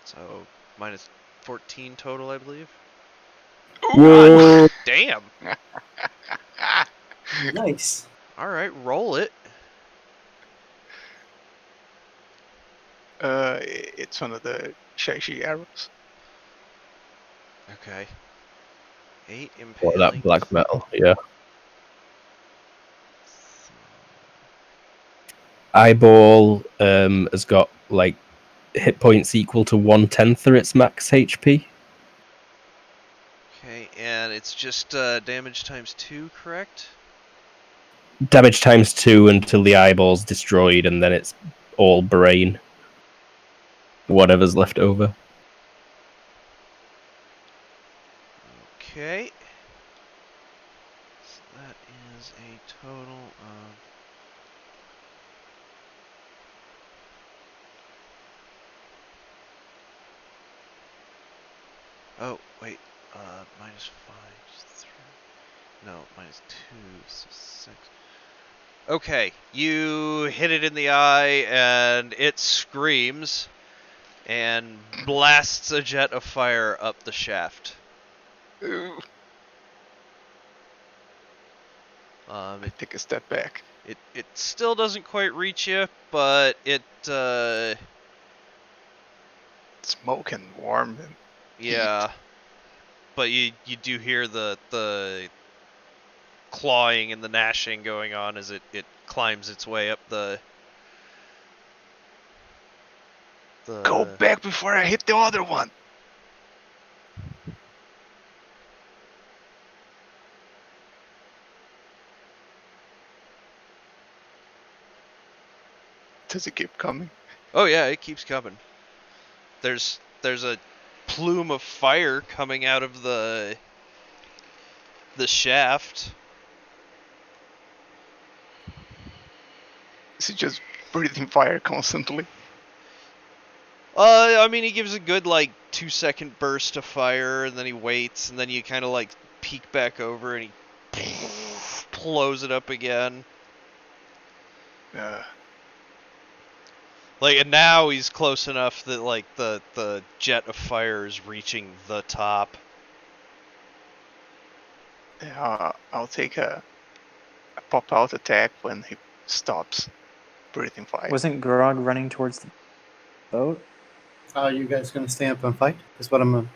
So -14 total, I believe. Whoa! Damn. Nice. All right, roll it. It's one of the Shaishi arrows. Okay. 8 Or that impaling. black metal, yeah. Eyeball has got like hit points equal to 1/10 of its max HP. Okay, and it's just damage times 2, correct? Damage times 2 until the eyeball's destroyed, and then it's all brain. Whatever's left over. Okay. So that is a total of... Oh, wait. -5, 3... No, -2, so 6. Okay, you hit it in the eye, and it screams and blasts a jet of fire up the shaft. Ooh, I take a step back. It still doesn't quite reach you, but it Smoke and warm and yeah. But you do hear the clawing and the gnashing going on as it climbs its way up the Go back before I hit the other one. Does it keep coming? Oh yeah, it keeps coming. There's a plume of fire coming out of the shaft. Is it just breathing fire constantly? I mean, he gives a good, like, 2-second burst of fire, and then he waits, and then you kind of, like, peek back over, and he blows it up again. Like, and now he's close enough that, like, the jet of fire is reaching the top. I'll take a pop-out attack when he stops breathing fire. Wasn't Grog running towards the boat? Are you guys going to stay up and fight? Is what I'm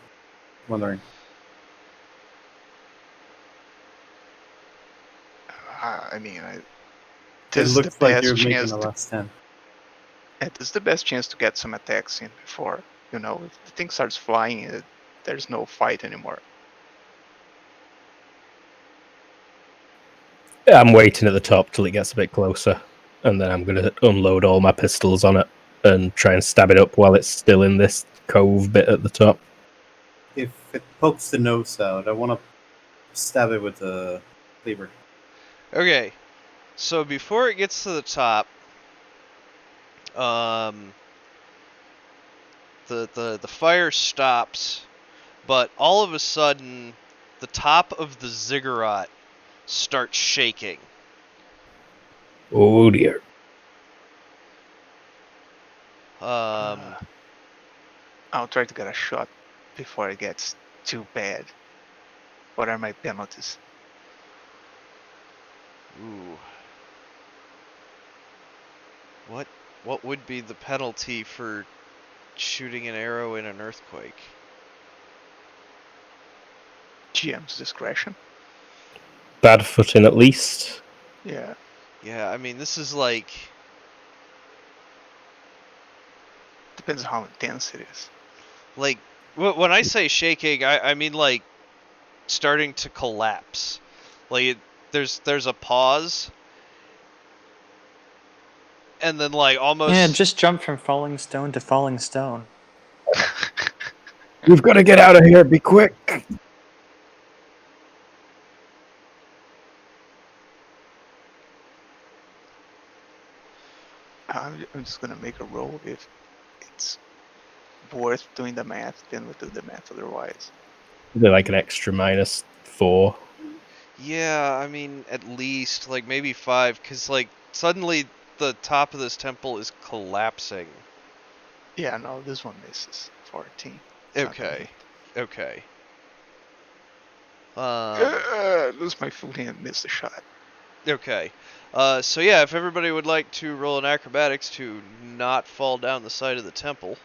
wondering. I mean, It this is looks the like best you're making chance. the last stand. This is the best chance to get some attacks in before, if the thing starts flying, there's no fight anymore. I'm waiting at the top till it gets a bit closer, and then I'm going to unload all my pistols on it and try and stab it up while it's still in this cove bit at the top. If it pokes the nose out, I want to stab it with a cleaver. Okay, so before it gets to the top, the fire stops, but all of a sudden, the top of the ziggurat starts shaking. Oh dear. I'll try to get a shot before it gets too bad. What are my penalties? Ooh. What would be the penalty for shooting an arrow in an earthquake? GM's discretion. Bad footing at least. Yeah. Yeah, I mean, this is like... Depends on how intense it is. Like, when I say shaking, I mean, like, starting to collapse. Like, there's a pause, and then, like, almost... Yeah, just jump from falling stone to falling stone. We've got to get out of here, be quick! I'm just gonna make a roll. If it's worth doing the math, then we'll do the math otherwise. They're like an extra -4. Yeah, I mean, at least, like, maybe 5, because, like, suddenly the top of this temple is collapsing. Yeah, no, this one misses. 14. It's not gonna Okay. hit. Okay. Lose my footing and miss the shot. Okay. So yeah, if everybody would like to roll an acrobatics to not fall down the side of the temple.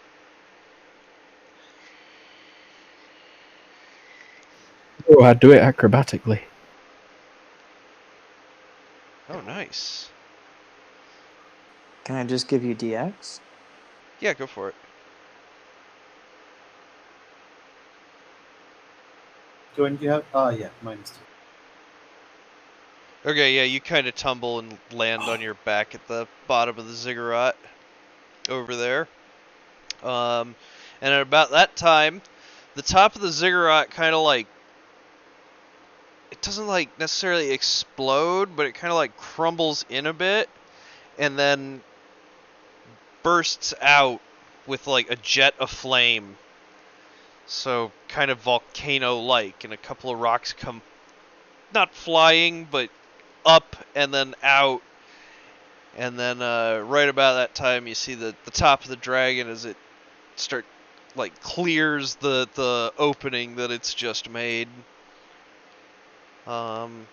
Oh, I'd do it acrobatically. Oh, nice. Can I just give you DX? Yeah, go for it. Do you have? Yeah, -2. Okay, yeah, you kind of tumble and land on your back at the bottom of the ziggurat over there. And at about that time, the top of the ziggurat kind of like, it doesn't like necessarily explode, but it kind of like crumbles in a bit and then bursts out with like a jet of flame. So kind of volcano-like, and a couple of rocks come not flying, but up and then out. And then right about that time, you see the top of the dragon as it clears the opening that it's just made. And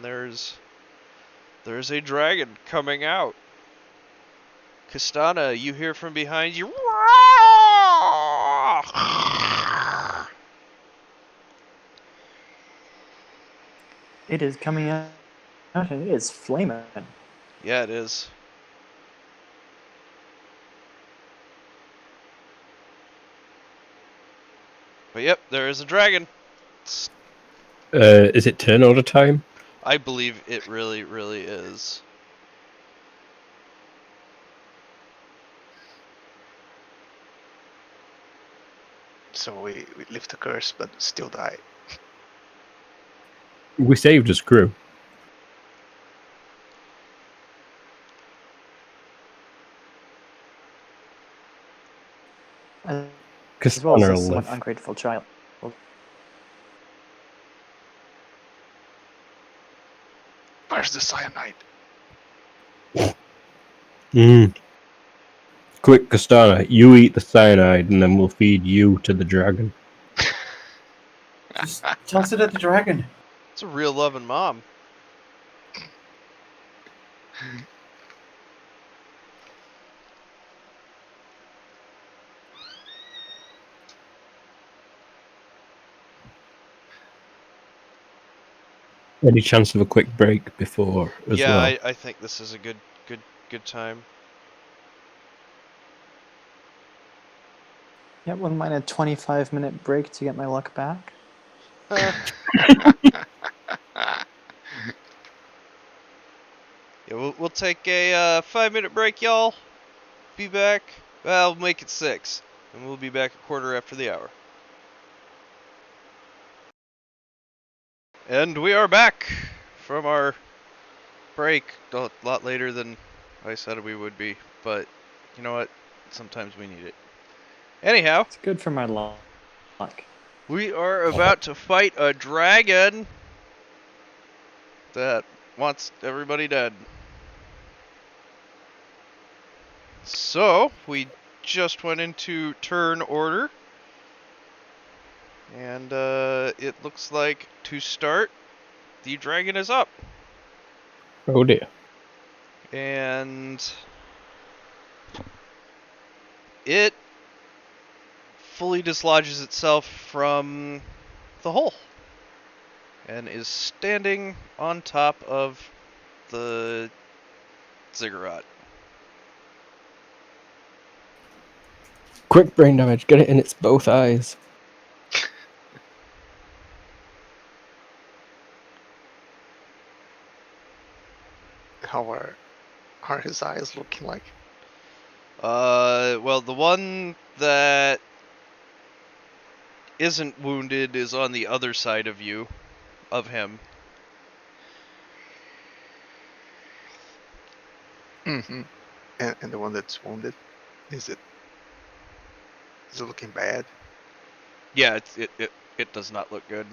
there's a dragon coming out. Kastana, you hear from behind you. It is coming out and it is flaming. Yeah, it is. But yep, there is a dragon. Is it turn order time? I believe it really, really is. So we lift the curse, but still die. We saved his crew. As well as Castana a will somewhat live. ungrateful child. Where's the cyanide? Quick, Castana, you eat the cyanide, and then we'll feed you to the dragon. Just toss it at the dragon. It's a real loving mom. Any chance of a quick break before as Yeah, well? I think this is a good time. Yeah, wouldn't mind a 25-minute break to get my luck back. Yeah, we'll take a 5-minute break, y'all. Be back. Well, we'll make it 6, and we'll be back a quarter after the hour. And we are back from our break. A lot later than I said we would be, but you know what? Sometimes we need it. Anyhow, It's good for my luck. we are about to fight a dragon that wants everybody dead. So, we just went into turn order. And it looks like to start, the dragon is up. Oh dear. And it fully dislodges itself from the hole. And is standing on top of the ziggurat. Quick brain damage. Get it in its both eyes. How are his eyes looking like? Well, the one that isn't wounded is on the other side of you, of him. Mm-hmm. And the one that's wounded, is it looking bad? Yeah, it does not look good.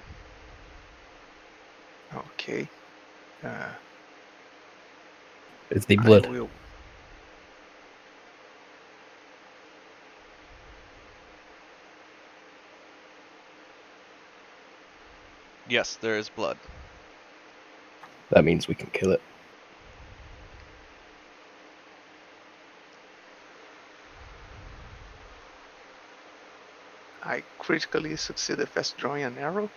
Okay. It's the I blood. will. Yes, there is blood. That means we can kill it. I critically succeeded fast drawing an arrow.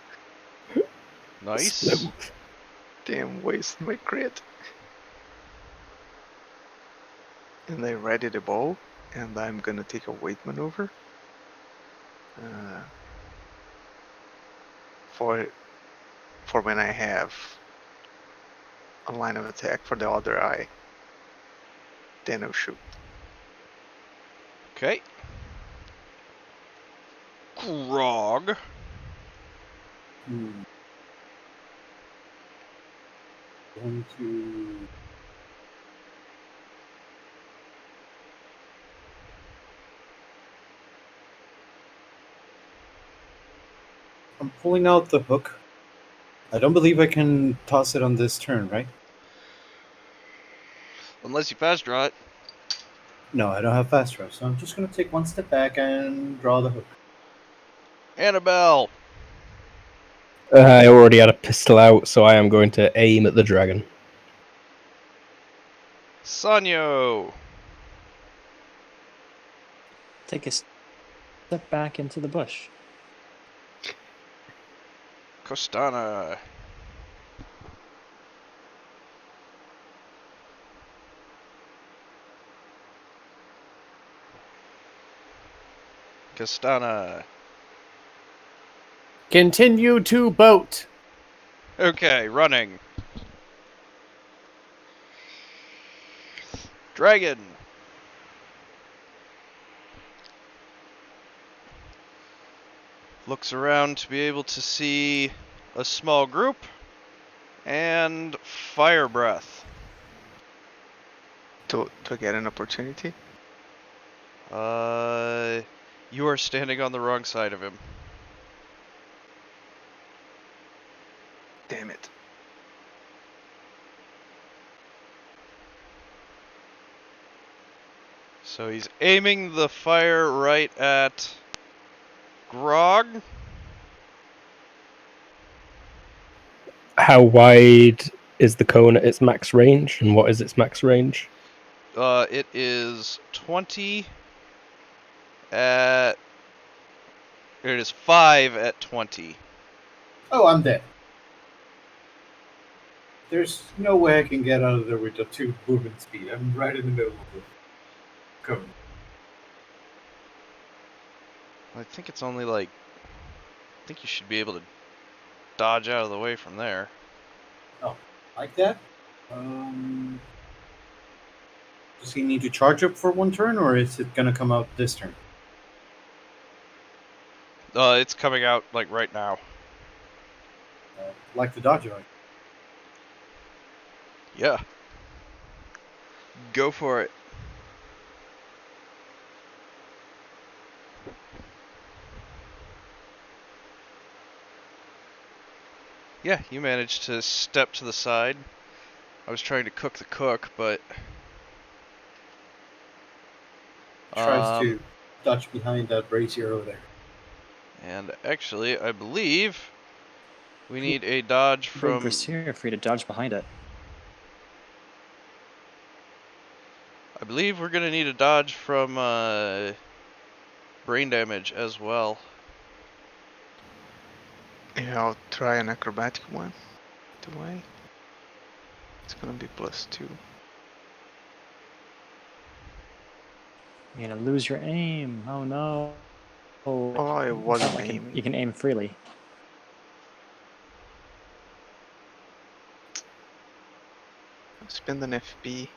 Nice. Smooth. Damn, waste my crit. And I ready the bow, and I'm gonna take a weight maneuver. For when I have a line of attack for the other eye. Then I'll shoot. Okay. Grog. Hmm. 1, 2. I'm pulling out the hook. I don't believe I can toss it on this turn, right? Unless you fast draw it. No, I don't have fast draw, so I'm just gonna take one step back and draw the hook. Annabelle. I already had a pistol out, so I am going to aim at the dragon. Sanyo. Take a step back into the bush. Costana. Castana. Continue to boat. Okay, running. Dragon. Looks around to be able to see a small group and fire breath. To get an opportunity. You are standing on the wrong side of him. Damn it. So he's aiming the fire right at Grog. How wide is the cone at its max range, and what is its max range? It is 20 at... It is 5 at 20. Oh, I'm dead. There's no way I can get out of there with the 2 movement speed. I'm right in the middle of the cone. I think it's only like... I think you should be able to dodge out of the way from there. Like that? Does he need to charge up for 1 turn, or is it gonna come out this turn? It's coming out like right now. Like the dodge right? Yeah. Go for it. Yeah, you managed to step to the side. I was trying to cook the cook, but... Tries to dodge behind that brazier over there. And actually, I believe we need a dodge Big from... brazier for you to dodge behind it. I believe we're gonna need a dodge from brain damage as well. Yeah, I'll try an acrobatic one. Do I? It's gonna be +2. You're gonna lose your aim. Oh no. Oh, I It's wasn't not like aiming. you can aim freely. Spend an FP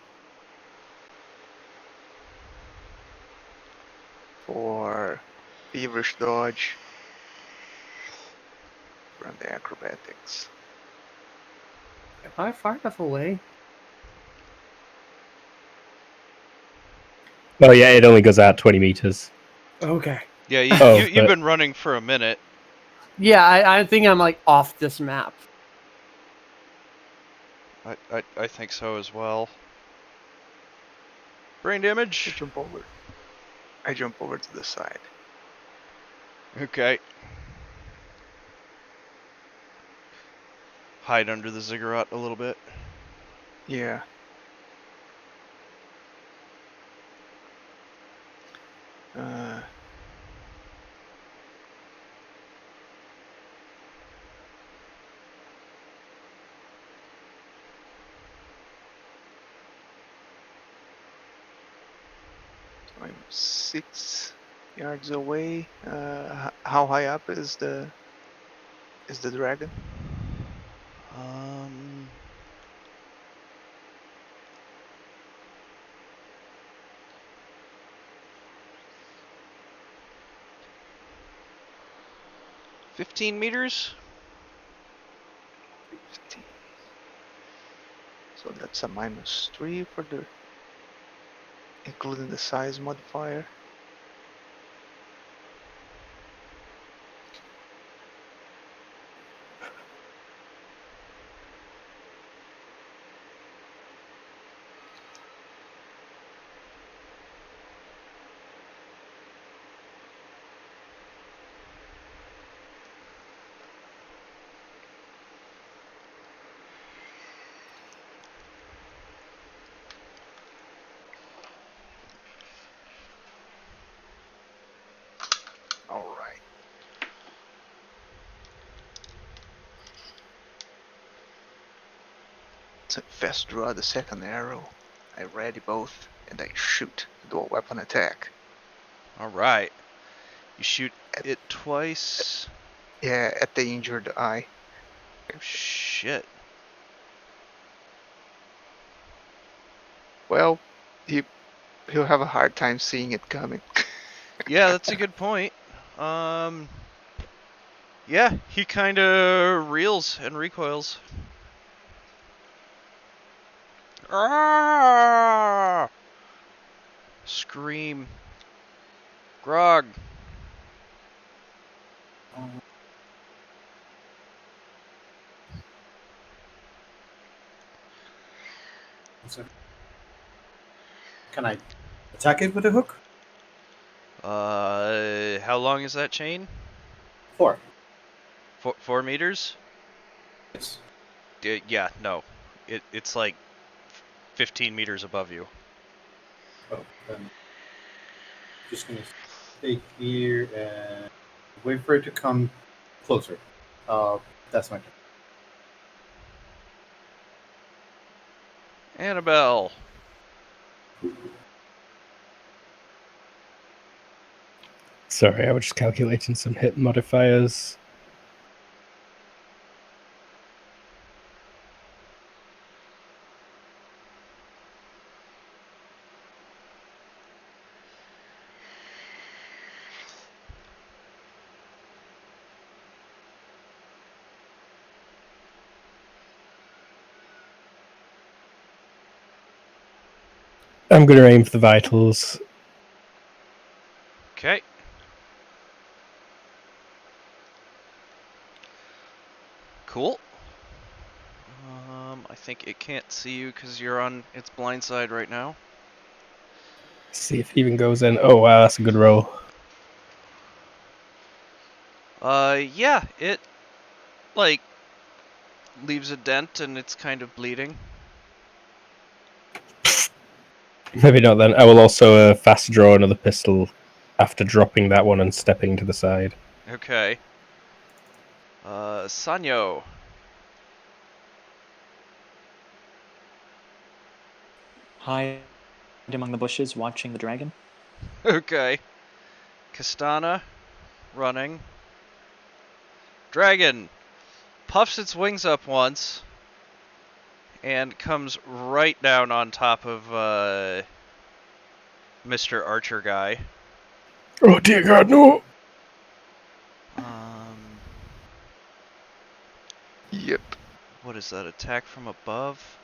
for feverish dodge. Run the acrobatics. If I far enough away. Well, yeah, it only goes out 20 meters. Okay. Yeah, you've but- been running for a minute. Yeah, I think I'm like off this map. I think so as well. Brain I damage? jump over. I jump over to the side. Okay. Hide under the ziggurat a little bit. Yeah. Uh, I'm 6 yards away. How high up is the dragon? Um... 15 meters? 15. So that's a -3 for the, including the size modifier. All right. So fast draw the second arrow. I ready both, and I shoot. Do a weapon attack. Alright. You shoot it twice. Yeah, at the injured eye. Oh, shit. Well, he'll have a hard time seeing it coming. Yeah, that's a good point. Yeah, he kind of reels and recoils. Ah! Scream. Grog. Can I attack it with a hook? How long is that chain? 4. 4 meters? Yes. Yeah, no. It's like 15 meters above you. Oh, then just gonna stay here and wait for it to come closer. That's my turn. Annabelle. Sorry, I was just calculating some hit modifiers. I'm going to aim for the vitals. Okay. Cool. I think it can't see you because you're on its blind side right now. See if it even goes in. Oh, wow, that's a good roll. Yeah, it, like, leaves a dent and it's kind of bleeding. Maybe not then. I will also fast draw another pistol after dropping that one and stepping to the side. Okay. Sanyo. Hide among the bushes, watching the dragon. Okay. Castana, running. Dragon puffs its wings up once and comes right down on top of Mr. Archer guy. Oh dear God, no! Yep. What is that? Attack from above?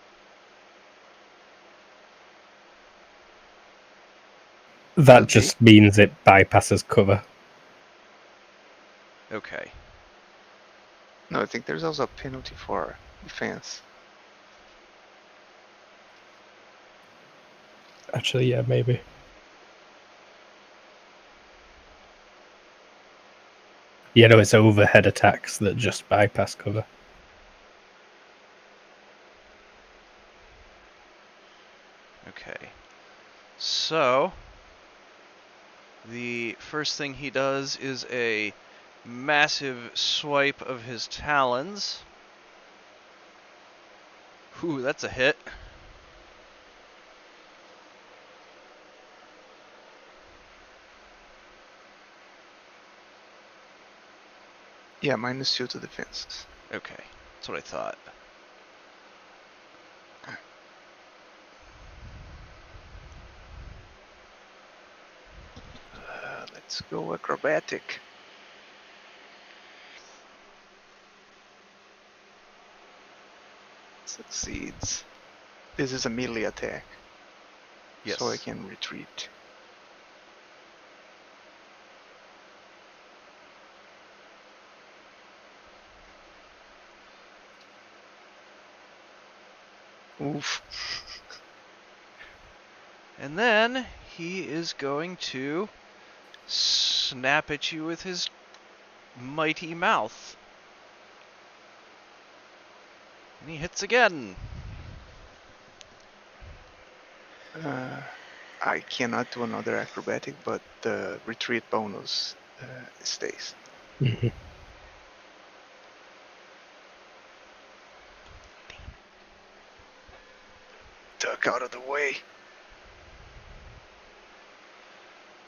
That Could be. just means it bypasses cover. Okay. No, I think there's also a penalty for defense. Actually, yeah, maybe. Yeah, no, it's overhead attacks that just bypass cover. Okay. So, the first thing he does is a massive swipe of his talons. Ooh, that's a hit. Yeah, -2 to defenses. Okay, that's what I thought. Let's go acrobatic. Succeeds. This is a melee attack, Yes. so I can retreat. Oof. And then he is going to snap at you with his mighty mouth. And he hits again. I cannot do another acrobatic, but the retreat bonus stays. Mm-hmm. Duck out of the way.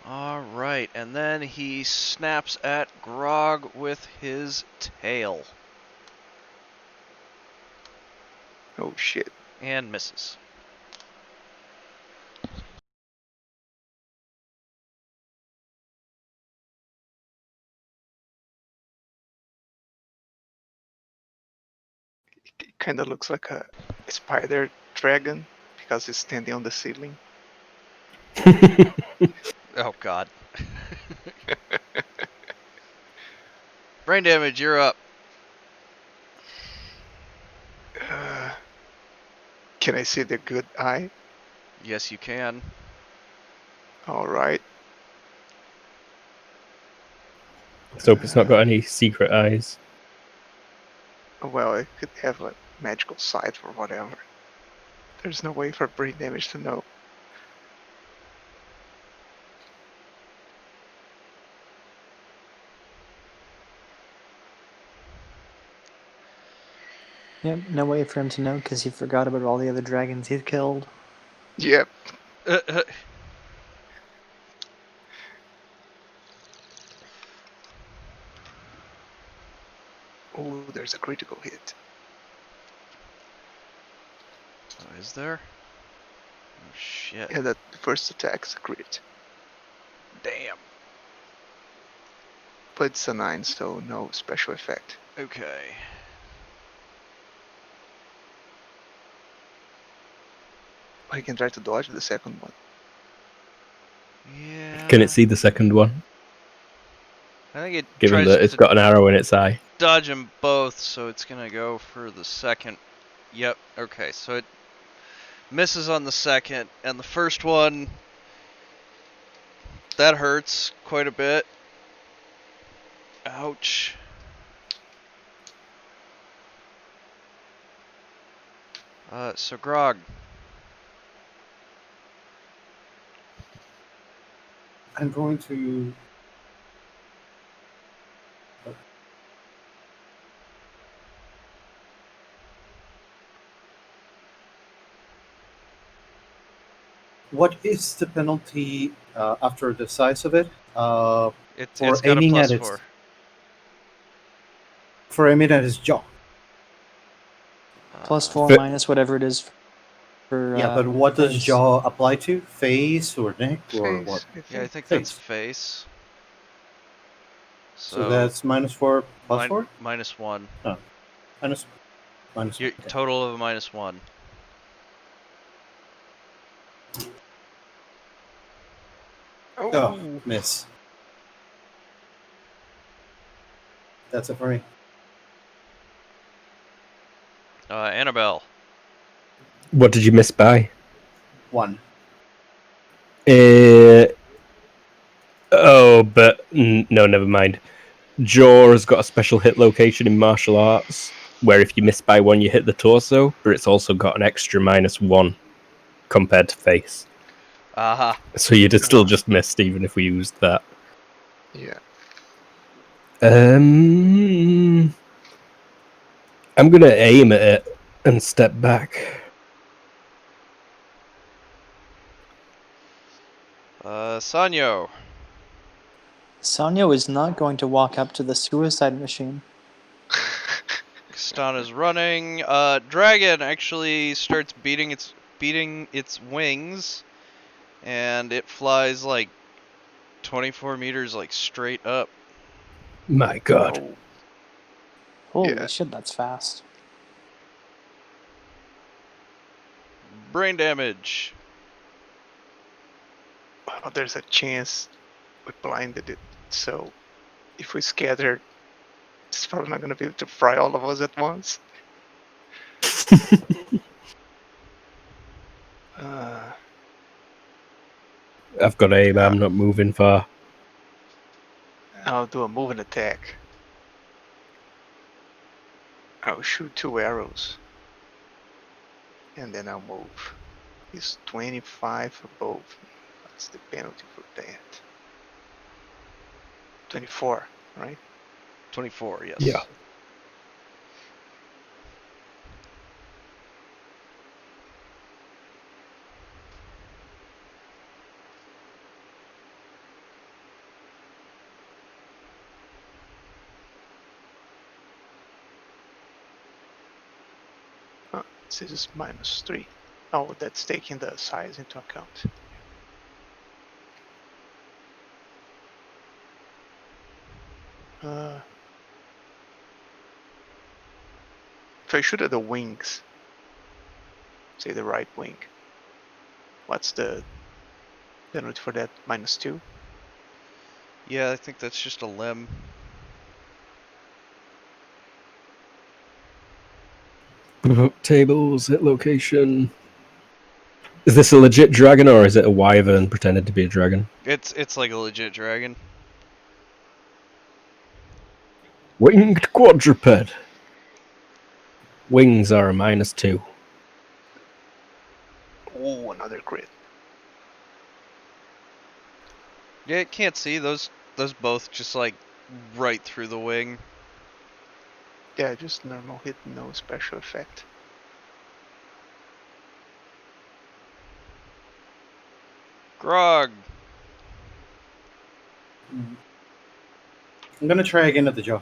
Alright, and then he snaps at Grog with his tail. Oh shit. And misses. It kind of looks like a spider dragon because it's standing on the ceiling. Oh god. Brain damage, you're up. Can I see the good eye? Yes, you can. All right. Let's hope it's not got any secret eyes. Well, it could have a magical sight or whatever. There's no way for brain damage to know. Yep, no way for him to know because he forgot about all the other dragons he'd killed. Yep. Oh, there's a critical hit. Oh, is there? Oh, shit. Yeah, that first attack's a crit. Damn. But it's a 9, so no special effect. Okay. I can try to dodge the second one. Yeah. Can it see the second one? I think it Given tries that it's to got an arrow in its eye. dodge them both, so it's gonna go for the second. Yep, okay, so it misses on the second, and the first one, that hurts quite a bit. Ouch. So Grog. I'm going to. What is the penalty after the size of it? It's For got a aiming at +4. its for aiming at his jaw. +4 Fi- minus whatever it is for. Yeah, but what does face. jaw apply to? Face or neck or what? Face, I think. Yeah, I think Face. that's face. So that's -4 +4? -1. No. Minus Your okay. total of a -1. Oh, miss. That's it for me. Annabelle. What did you miss by? 1. But no, never mind. Jaw has got a special hit location in martial arts, where if you miss by 1, you hit the torso, but it's also got an extra -1 compared to face. Aha. So you'd have still just missed even if we used that. Yeah. I'm gonna aim at it and step back. Sanyo. Sanyo is not going to walk up to the suicide machine. Kastana's running. Dragon actually starts beating its wings, and it flies like 24 meters, like straight up. My God. Oh, Holy Yeah. shit, that's fast. Brain damage. well, there's a chance we blinded it. So if we scatter, it's probably not going to be able to fry all of us at once. Uh, I've got aim. I'm not moving far. I'll do a moving attack. I'll shoot 2 arrows. And then I'll move. It's 25 for both. That's the penalty for that. 24, right? 24, yes. Yeah. This is -3. Oh, that's taking the size into account. If I shoot at the wings, say the right wing, what's the penalty for that? -2? Yeah, I think that's just a limb. Tables, hit location. Is this a legit dragon or is it a wyvern pretended to be a dragon? It's like a legit dragon. Winged quadruped. Wings are a -2. Oh, another crit. Yeah, it can't see those both just like right through the wing. Yeah, just normal hit, no special effect. Grog. I'm gonna try again at the jaw.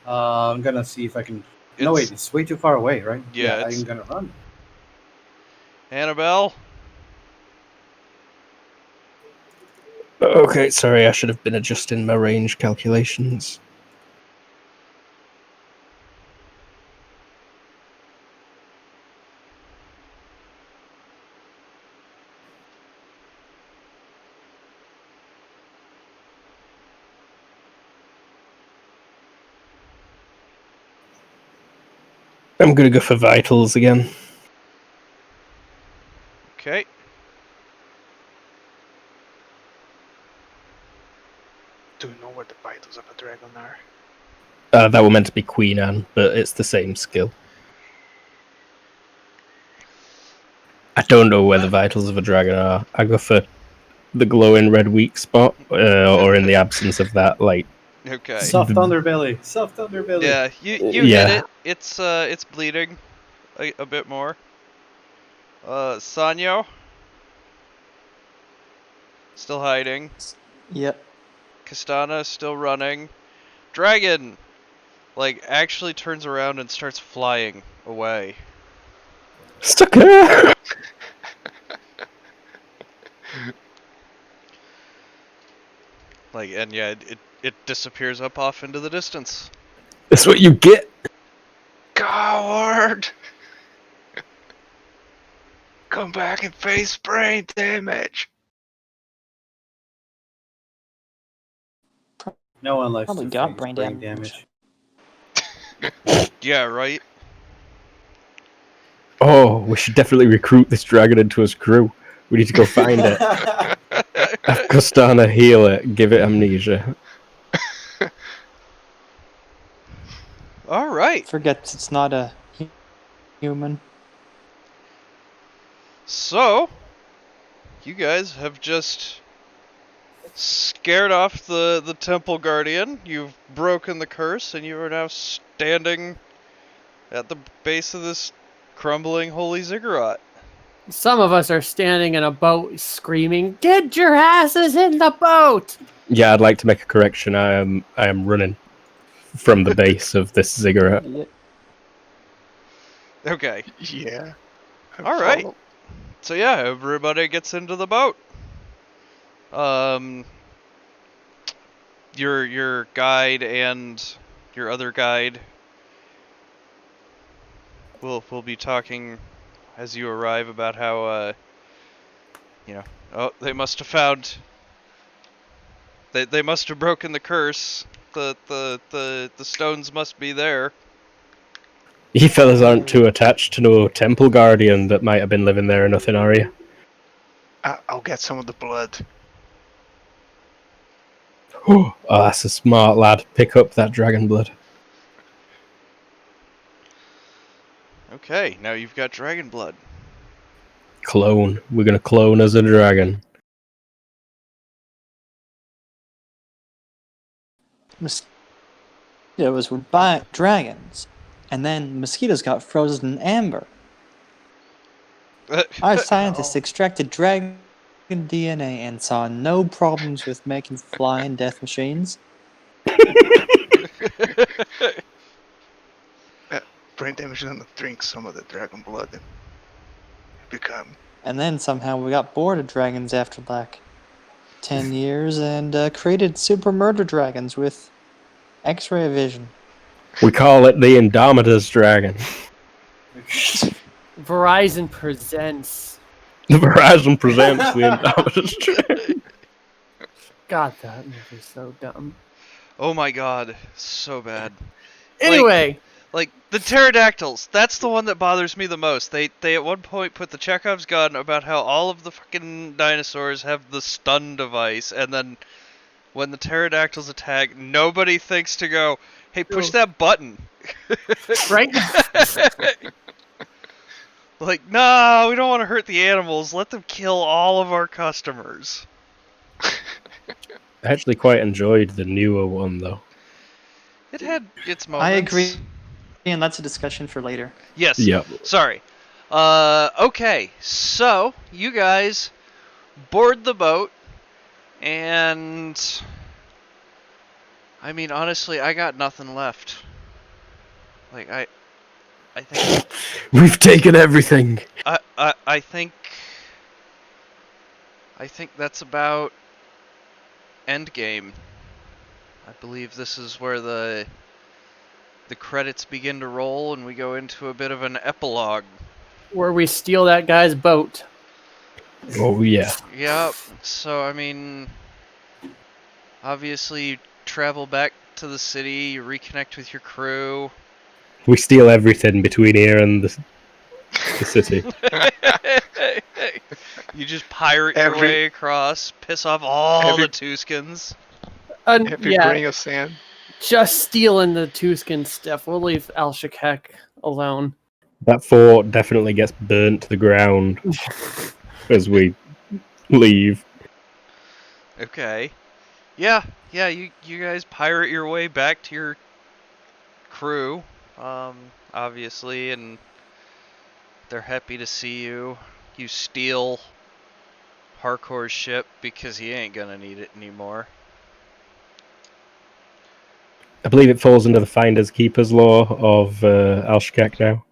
I'm gonna see if I can. No, wait, it's way too far away, right? Yeah, I'm gonna run. Annabelle. Okay, sorry, I should have been adjusting my range calculations. I'm gonna go for vitals again. Okay. Do you know where the vitals of a dragon are? That were meant to be Queen Anne, but it's the same skill. I don't know where the vitals of a dragon are. I go for the glowing red weak spot, or in the absence of that, like. Okay. Soft underbelly. Soft underbelly. Yeah, you Yeah. hit it. It's bleeding a bit more. Sanyo. Still hiding. Yep. Castana still running. Dragon, like, actually turns around and starts flying away. Stucker! Like, and yeah, it disappears up off into the distance. That's what you get. Coward! Come back and face brain damage! No one likes Probably to got face brain brain damage. damage. Yeah, right? Oh, we should definitely recruit this dragon into his crew. We need to go find it. Have Costana heal it, give it amnesia. Alright. Forgets it's not a human. So, you guys have just scared off the temple guardian. You've broken the curse, and you are now standing at the base of this crumbling holy ziggurat. Some of us are standing in a boat screaming, "Get your asses in the boat!" Yeah, I'd like to make a correction. I am running from the base of this ziggurat. Yep. Okay. Yeah. All right. So yeah, everybody gets into the boat. Your guide and your other guide will be talking as you arrive about how they must have found they must have broken the curse. The stones must be there. You fellas aren't too attached to no temple guardian that might have been living there or nothing, are you? I'll get some of the blood. Oh, that's a smart lad. Pick up that dragon blood. Okay, now you've got dragon blood. Clone. We're gonna clone as a dragon. Mosquitoes were dragons, and then mosquitoes got frozen in amber. Our scientists extracted dragon DNA and saw no problems with making flying death machines. brain damage is gonna drink some of the dragon blood and become. And then somehow we got bored of dragons after like 10 years and created super murder dragons with X-ray vision. We call it the Indomitus Dragon. Verizon presents. The Verizon presents the Indomitus Dragon. God, that movie's so dumb. Oh my god, so bad. Anyway, Like, the pterodactyls, that's the one that bothers me the most. They at one point put the Chekhov's gun about how all of the fucking dinosaurs have the stun device, and then when the pterodactyls attack, nobody thinks to go, hey, push that button. right? Like, no, we don't want to hurt the animals. Let them kill all of our customers. I actually quite enjoyed the newer one, though. It had its moments. I agree, and that's a discussion for later. Yes. Yep. Sorry. Okay, so you guys board the boat, and I mean, honestly, I got nothing left. Like, I think We've taken everything. I think that's about endgame. I believe this is where the credits begin to roll and we go into a bit of an epilogue. Where we steal that guy's boat. Oh, yeah. Yep. So, I mean, obviously you travel back to the city, you reconnect with your crew. We steal everything between here and the city. You just pirate your way across, piss off all the Tuskens. Every Yeah, grain of sand. just stealing the Tuscan stuff. We'll leave Al-Shakek alone. That fort definitely gets burnt to the ground as we leave. Okay. Yeah, you guys pirate your way back to your crew, obviously, and they're happy to see you. You steal Harkor's ship because he ain't gonna need it anymore. I believe it falls under the Finders Keepers law of Al-Shakek now.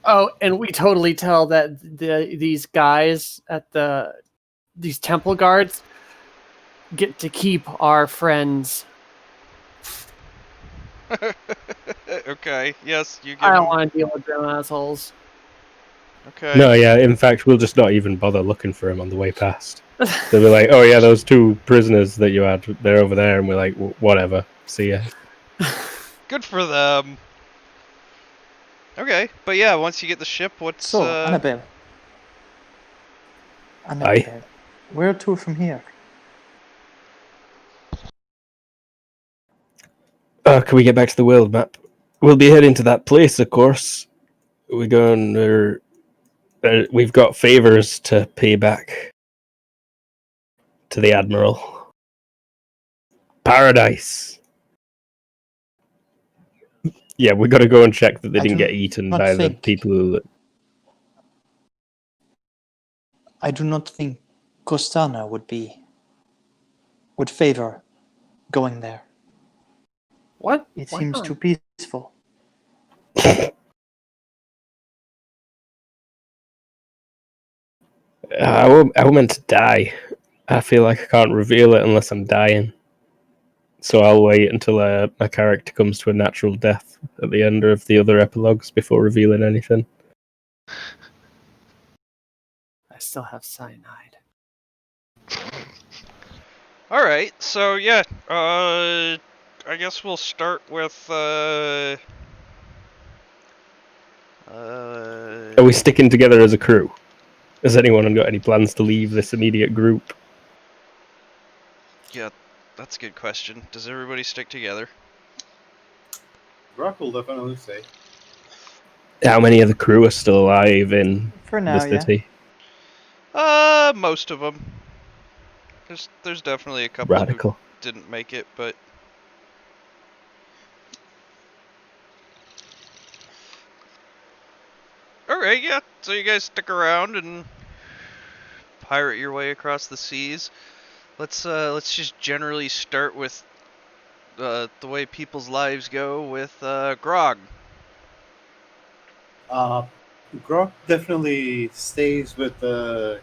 Oh, and we totally tell that these guys at these temple guards get to keep our friends. Okay, yes, you I give don't them. want to deal with them assholes. Okay. No, yeah, in fact, we'll just not even bother looking for him on the way past. They'll be like, oh yeah, those two prisoners that you had, they're over there, and we're like, whatever, see ya. Good for them. Okay, but yeah, once you get the ship, what's So, Annabelle. Aye. Where to from here? Can we get back to the world map? We'll be heading to that place, of course. We're going. We've got favors to pay back to the Admiral. Paradise. Yeah, we got to go and check that they didn't get eaten by the people who. I do not think Costana would favor going there. What? It Why seems not? too peaceful. I won't meant to die. I feel like I can't reveal it unless I'm dying. So I'll wait until my character comes to a natural death at the end of the other epilogues before revealing anything. I still have cyanide. Alright, so yeah, I guess we'll start with, Are we sticking together as a crew? Has anyone got any plans to leave this immediate group? Yeah, that's a good question. Does everybody stick together? Brock will definitely say. How many of the crew are still alive in For now, the city? Most of them. There's definitely a couple Radical. who didn't make it, but alright, yeah. So you guys stick around and pirate your way across the seas. Let's just generally start with the way people's lives go with Grog? Grok definitely stays with the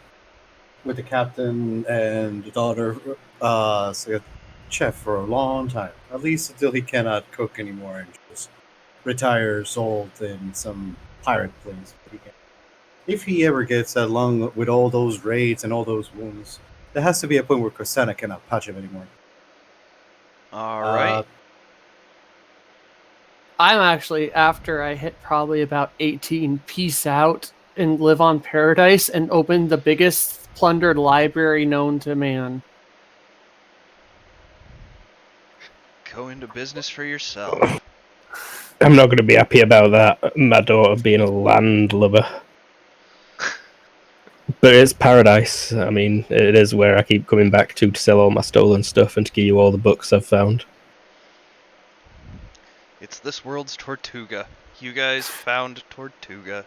captain and the daughter, so chef for a long time. At least until he cannot cook anymore and just retires old in some pirate place. But if he ever gets that long with all those raids and all those wounds, there has to be a point where Kosana cannot patch him anymore. All right. I'm actually, after I hit probably about 18, peace out and live on Paradise and open the biggest plundered library known to man. Go into business for yourself. I'm not going to be happy about that. My daughter being a landlubber. But it's paradise. I mean, it is where I keep coming back to sell all my stolen stuff and to give you all the books I've found. It's this world's Tortuga. You guys found Tortuga.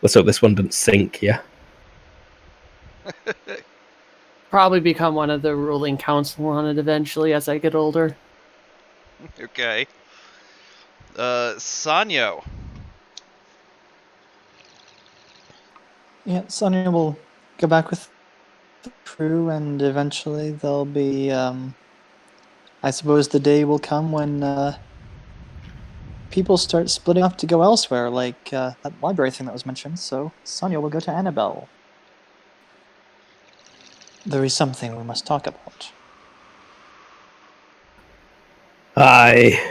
Let's hope this one doesn't sink, yeah? Probably become one of the ruling council on it eventually as I get older. Okay. Sanyo. Yeah, Sonia will go back with the crew, and eventually there'll be. I suppose the day will come when people start splitting up to go elsewhere, like that library thing that was mentioned. So Sonia will go to Annabelle. There is something we must talk about. I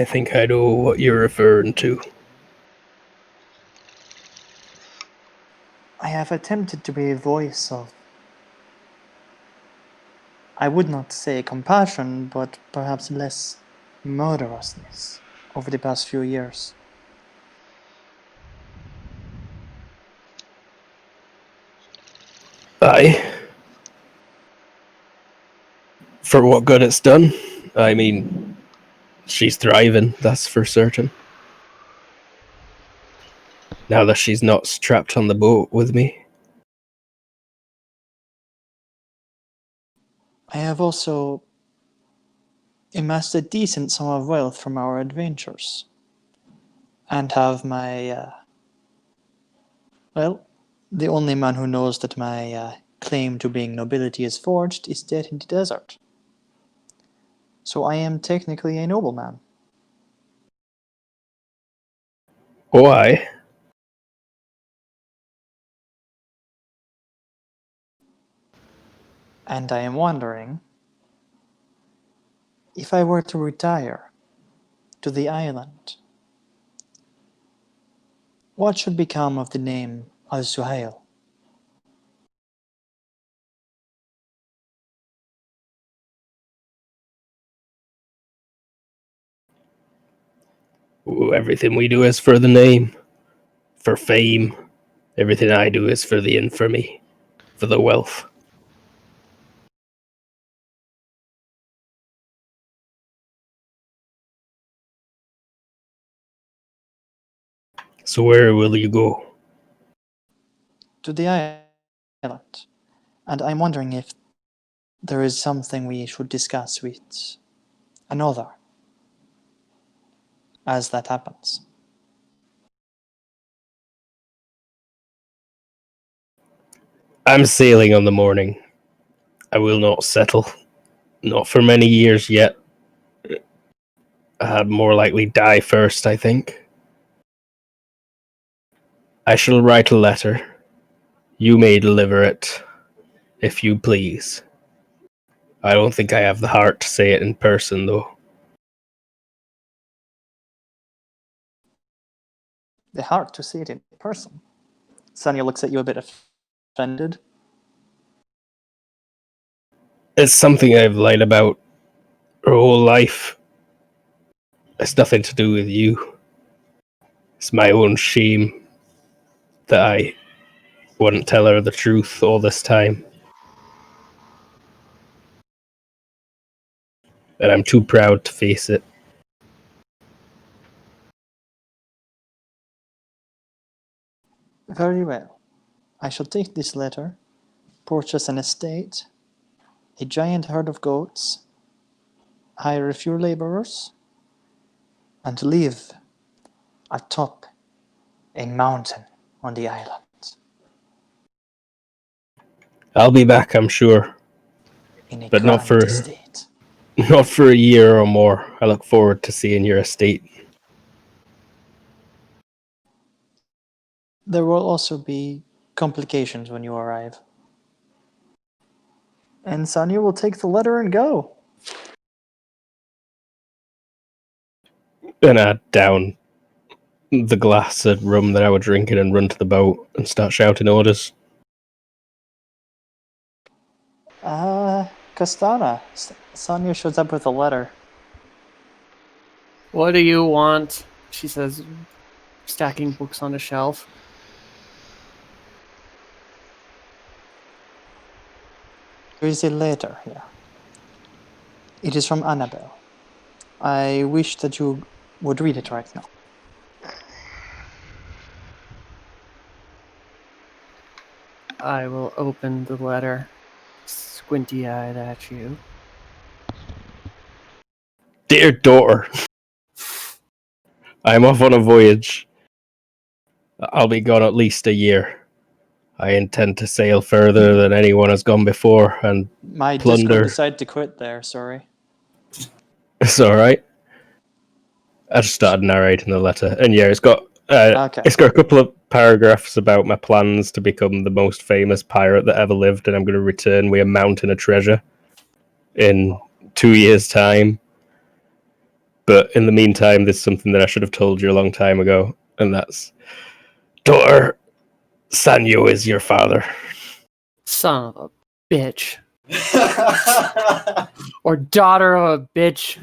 think I know what you're referring to. I have attempted to be a voice of, I would not say compassion, but perhaps less murderousness over the past few years. Aye. For what good it's done. I mean, she's thriving, that's for certain. Now that she's not strapped on the boat with me. I have also amassed a decent sum of wealth from our adventures, and have my, well, the only man who knows that my claim to being nobility is forged is dead in the desert. So I am technically a nobleman. Why? And I am wondering, if I were to retire to the island, what should become of the name Al-Suhail? Ooh, everything we do is for the name, for fame. Everything I do is for the infamy, for the wealth. So where will you go? To the island. And I'm wondering if there is something we should discuss with another as that happens. I'm sailing on the morning. I will not settle. Not for many years yet. I'd more likely die first, I think. I shall write a letter. You may deliver it, if you please. I don't think I have the heart to say it in person, though. The heart to see it in person. Sonia looks at you a bit offended. It's something I've lied about her whole life. It's nothing to do with you. It's my own shame that I wouldn't tell her the truth all this time. And I'm too proud to face it. Very well. I shall take this letter, purchase an estate, a giant herd of goats, hire a few laborers, and live atop a mountain on the island. I'll be back, I'm sure, In a but not grand for estate. not for a year or more. I look forward to seeing your estate. There will also be complications when you arrive. And Sonia will take the letter and go. And I down the glass of rum that I was drinking and run to the boat and start shouting orders. Castana. Sonia shows up with a letter. What do you want? She says, stacking books on a shelf. There is a letter here. It is from Annabelle. I wish that you would read it right now. I will open the letter, squinty-eyed at you. Dear daughter, I am off on a voyage. I'll be gone at least a year. I intend to sail further than anyone has gone before and My plunder. Discord decided to quit there, sorry. It's alright. I just started narrating the letter, and yeah, Okay. it's got a couple of paragraphs about my plans to become the most famous pirate that ever lived, and I'm going to return with a mountain of treasure in 2 years' time. But in the meantime, there's something that I should have told you a long time ago, and that's, daughter, Sanyo is your father. Son of a bitch. Or daughter of a bitch.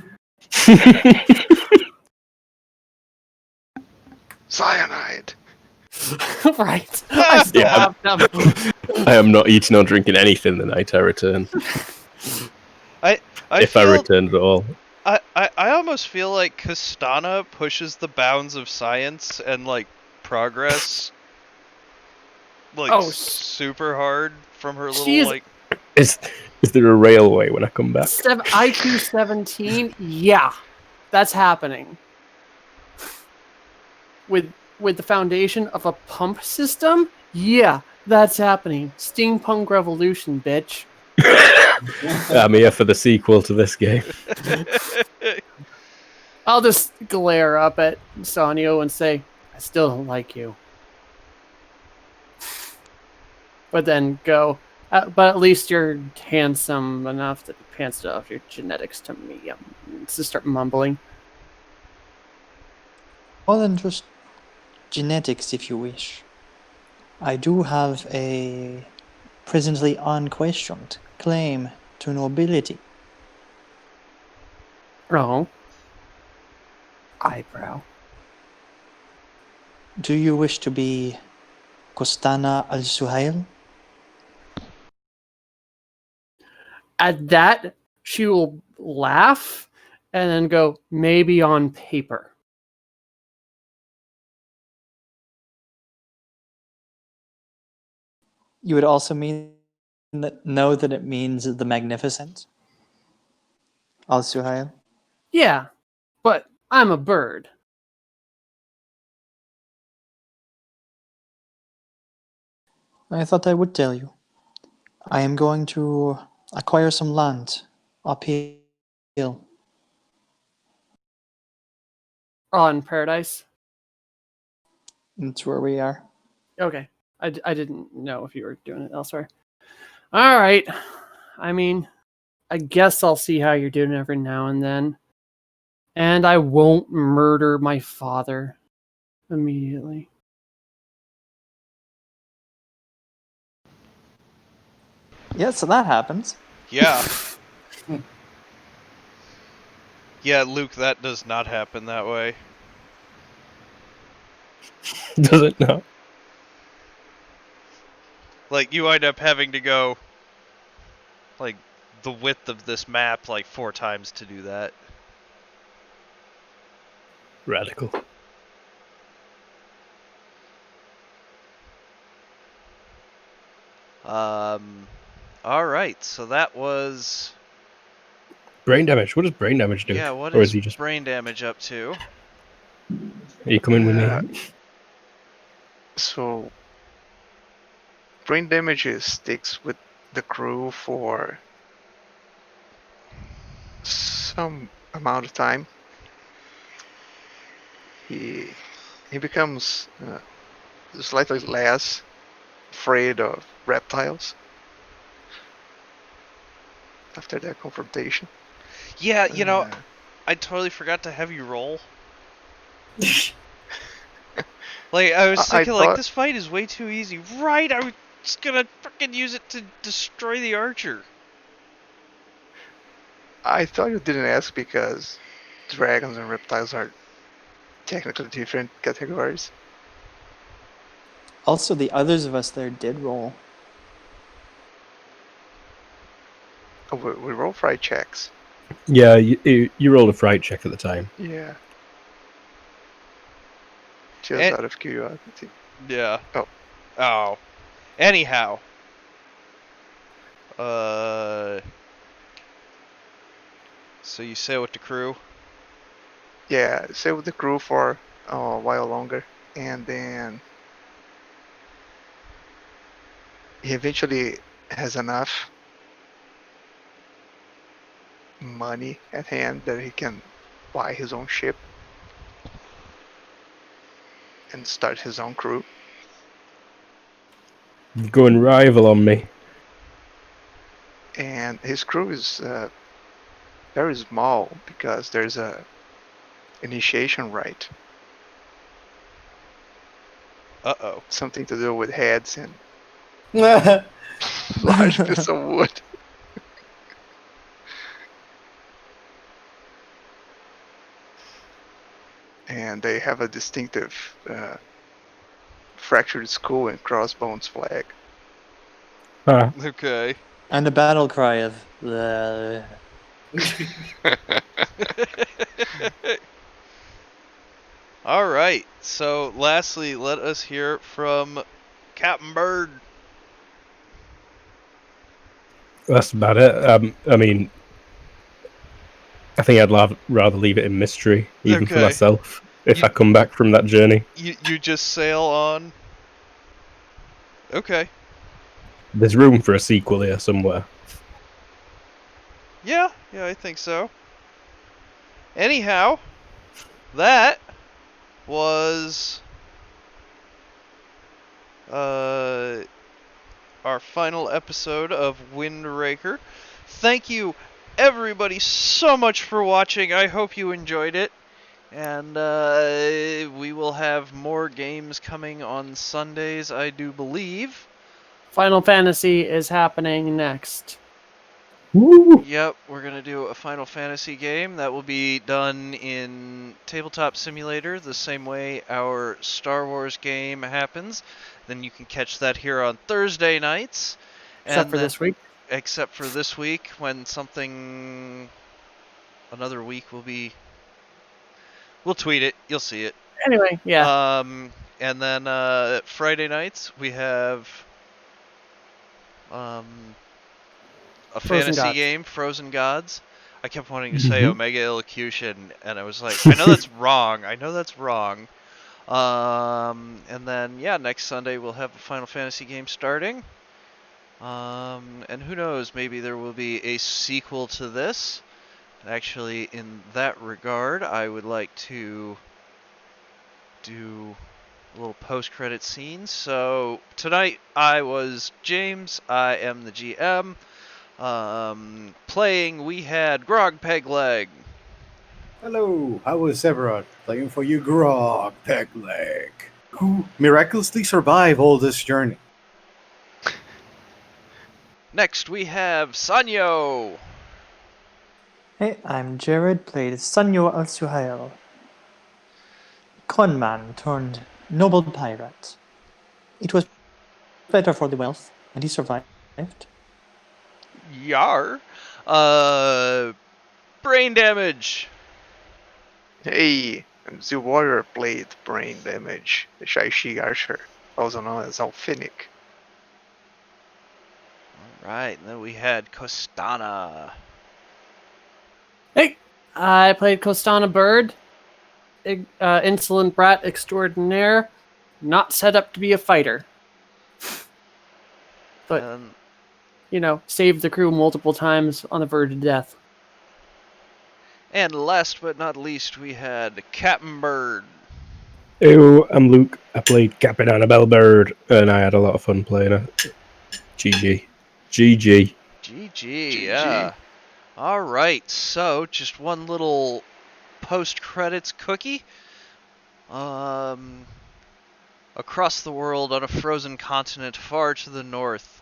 Cyanide. Right. I still Yeah, have them. I am not eating or drinking anything the night I return. I If I feel return at all. I almost feel like Castana pushes the bounds of science and like progress like Oh, super hard from her she little is- like Is there a railway when I come back? IQ 17? Yeah. That's happening. With the foundation of a pump system? Yeah, that's happening. Steampunk revolution, bitch. I'm here for the sequel to this game. I'll just glare up at Sanyo and say, I still don't like you. But then go, but at least you're handsome enough to pants off your genetics to me. To start mumbling. More than just genetics, if you wish. I do have a presently unquestioned claim to nobility. Oh. Eyebrow. Do you wish to be Costana al-Suhail? At that, she will laugh and then go, maybe on paper. You would also know that it means the magnificent? Al-Suhail? Yeah, but I'm a bird. I thought I would tell you. I am going to acquire some land uphill. On Paradise. That's where we are. Okay. I didn't know if you were doing it elsewhere. All right. I mean, I guess I'll see how you're doing every now and then. And I won't murder my father immediately. Yeah, so that happens. yeah. Yeah, Luke, that does not happen that way. Does it not? Like you wind up having to go like the width of this map like 4 times to do that. Radical. All right, so that was Brain damage. What does brain damage do? yeah. What Or is is he just? brain damage up to? Are you coming with Uh, me? So brain damage sticks with the crew for some amount of time. He becomes slightly less afraid of reptiles after that confrontation. Yeah, Uh, I totally forgot to have you roll. Like I was I thinking, like thought this fight is way too easy. Right? I was just gonna freaking use it to destroy the archer. you didn't ask because dragons and reptiles are technically different categories. Also, the others of us there did roll. We roll fright checks. Yeah, you rolled a fright check at the time. Yeah, just And out of curiosity. yeah. Oh. Oh. Anyhow. Uh. So you sail with the crew? Yeah, stay with the crew for a while longer, and then he eventually has enough money at hand that he can buy his own ship and start his own crew. Go and rival on me. And his crew is very small because there's a initiation rite, Uh-oh. something to do with heads and large piece of wood. And they have a distinctive fractured skull and crossbones flag. Ah, Okay. And a battle cry of the. All right. So, lastly, let us hear from Captain Bird. that's about it. I mean, I think I'd rather leave it in mystery, even for Okay. myself, if You I come back from that journey. you just sail on. Okay. There's room for a sequel here somewhere. Yeah, I think so. Anyhow, that was our final episode of Windraker. Thank you everybody so much for watching. I hope you enjoyed it. And we will have more games coming on Sundays, I do believe. Final Fantasy is happening next. Woo! Yep, we're going to do a Final Fantasy game that will be done in Tabletop Simulator the same way our Star Wars game happens. Then you can catch that here on Thursday nights. Except for then, this week. Except for this week when another week will be. We'll tweet it. You'll see it. Anyway, yeah. And then Friday nights we have a Frozen fantasy Gods. game, Frozen Gods. I kept wanting to say Mhm. Omega Elocution, and I was like, I know that's wrong. And then yeah, next Sunday we'll have a Final Fantasy game starting. And who knows, maybe there will be a sequel to this. Actually, in that regard, I would like to do a little post-credit scene. So tonight I was James. I am the GM. Playing, we had Grog Pegleg. Hello, how is everyone? Playing for you, Grog Pegleg, who miraculously survived all this journey. Next we have Sanyo. Hey, I'm Jared, played Sanyo al Suhail. Conman turned noble pirate. It was better for the wealth, and he survived. Yar. Brain damage. Hey, the warrior played brain damage, the Shaishi Archer, also known as Alfinic. All right, and then we had Costana. Hey, I played Costana Bird, insolent brat extraordinaire, not set up to be a fighter. But, And saved the crew multiple times on the verge of death. And last but not least, we had Captain Bird. Ew, I'm Luke. I played Captain Annabelle Bird, and I had a lot of fun playing her. GG. GG. GG, yeah. All right, so just one little post-credits cookie. Across the world, on a frozen continent far to the north,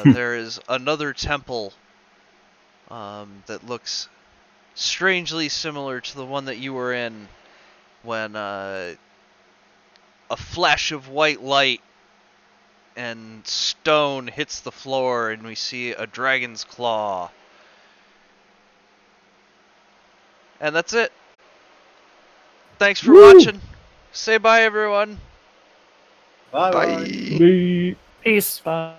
there is another temple that looks strangely similar to the one that you were in when a flash of white light and stone hits the floor and we see a dragon's claw. And that's it. Thanks for watching. Say bye, everyone. Bye bye. Bye. Bye. Peace. Bye.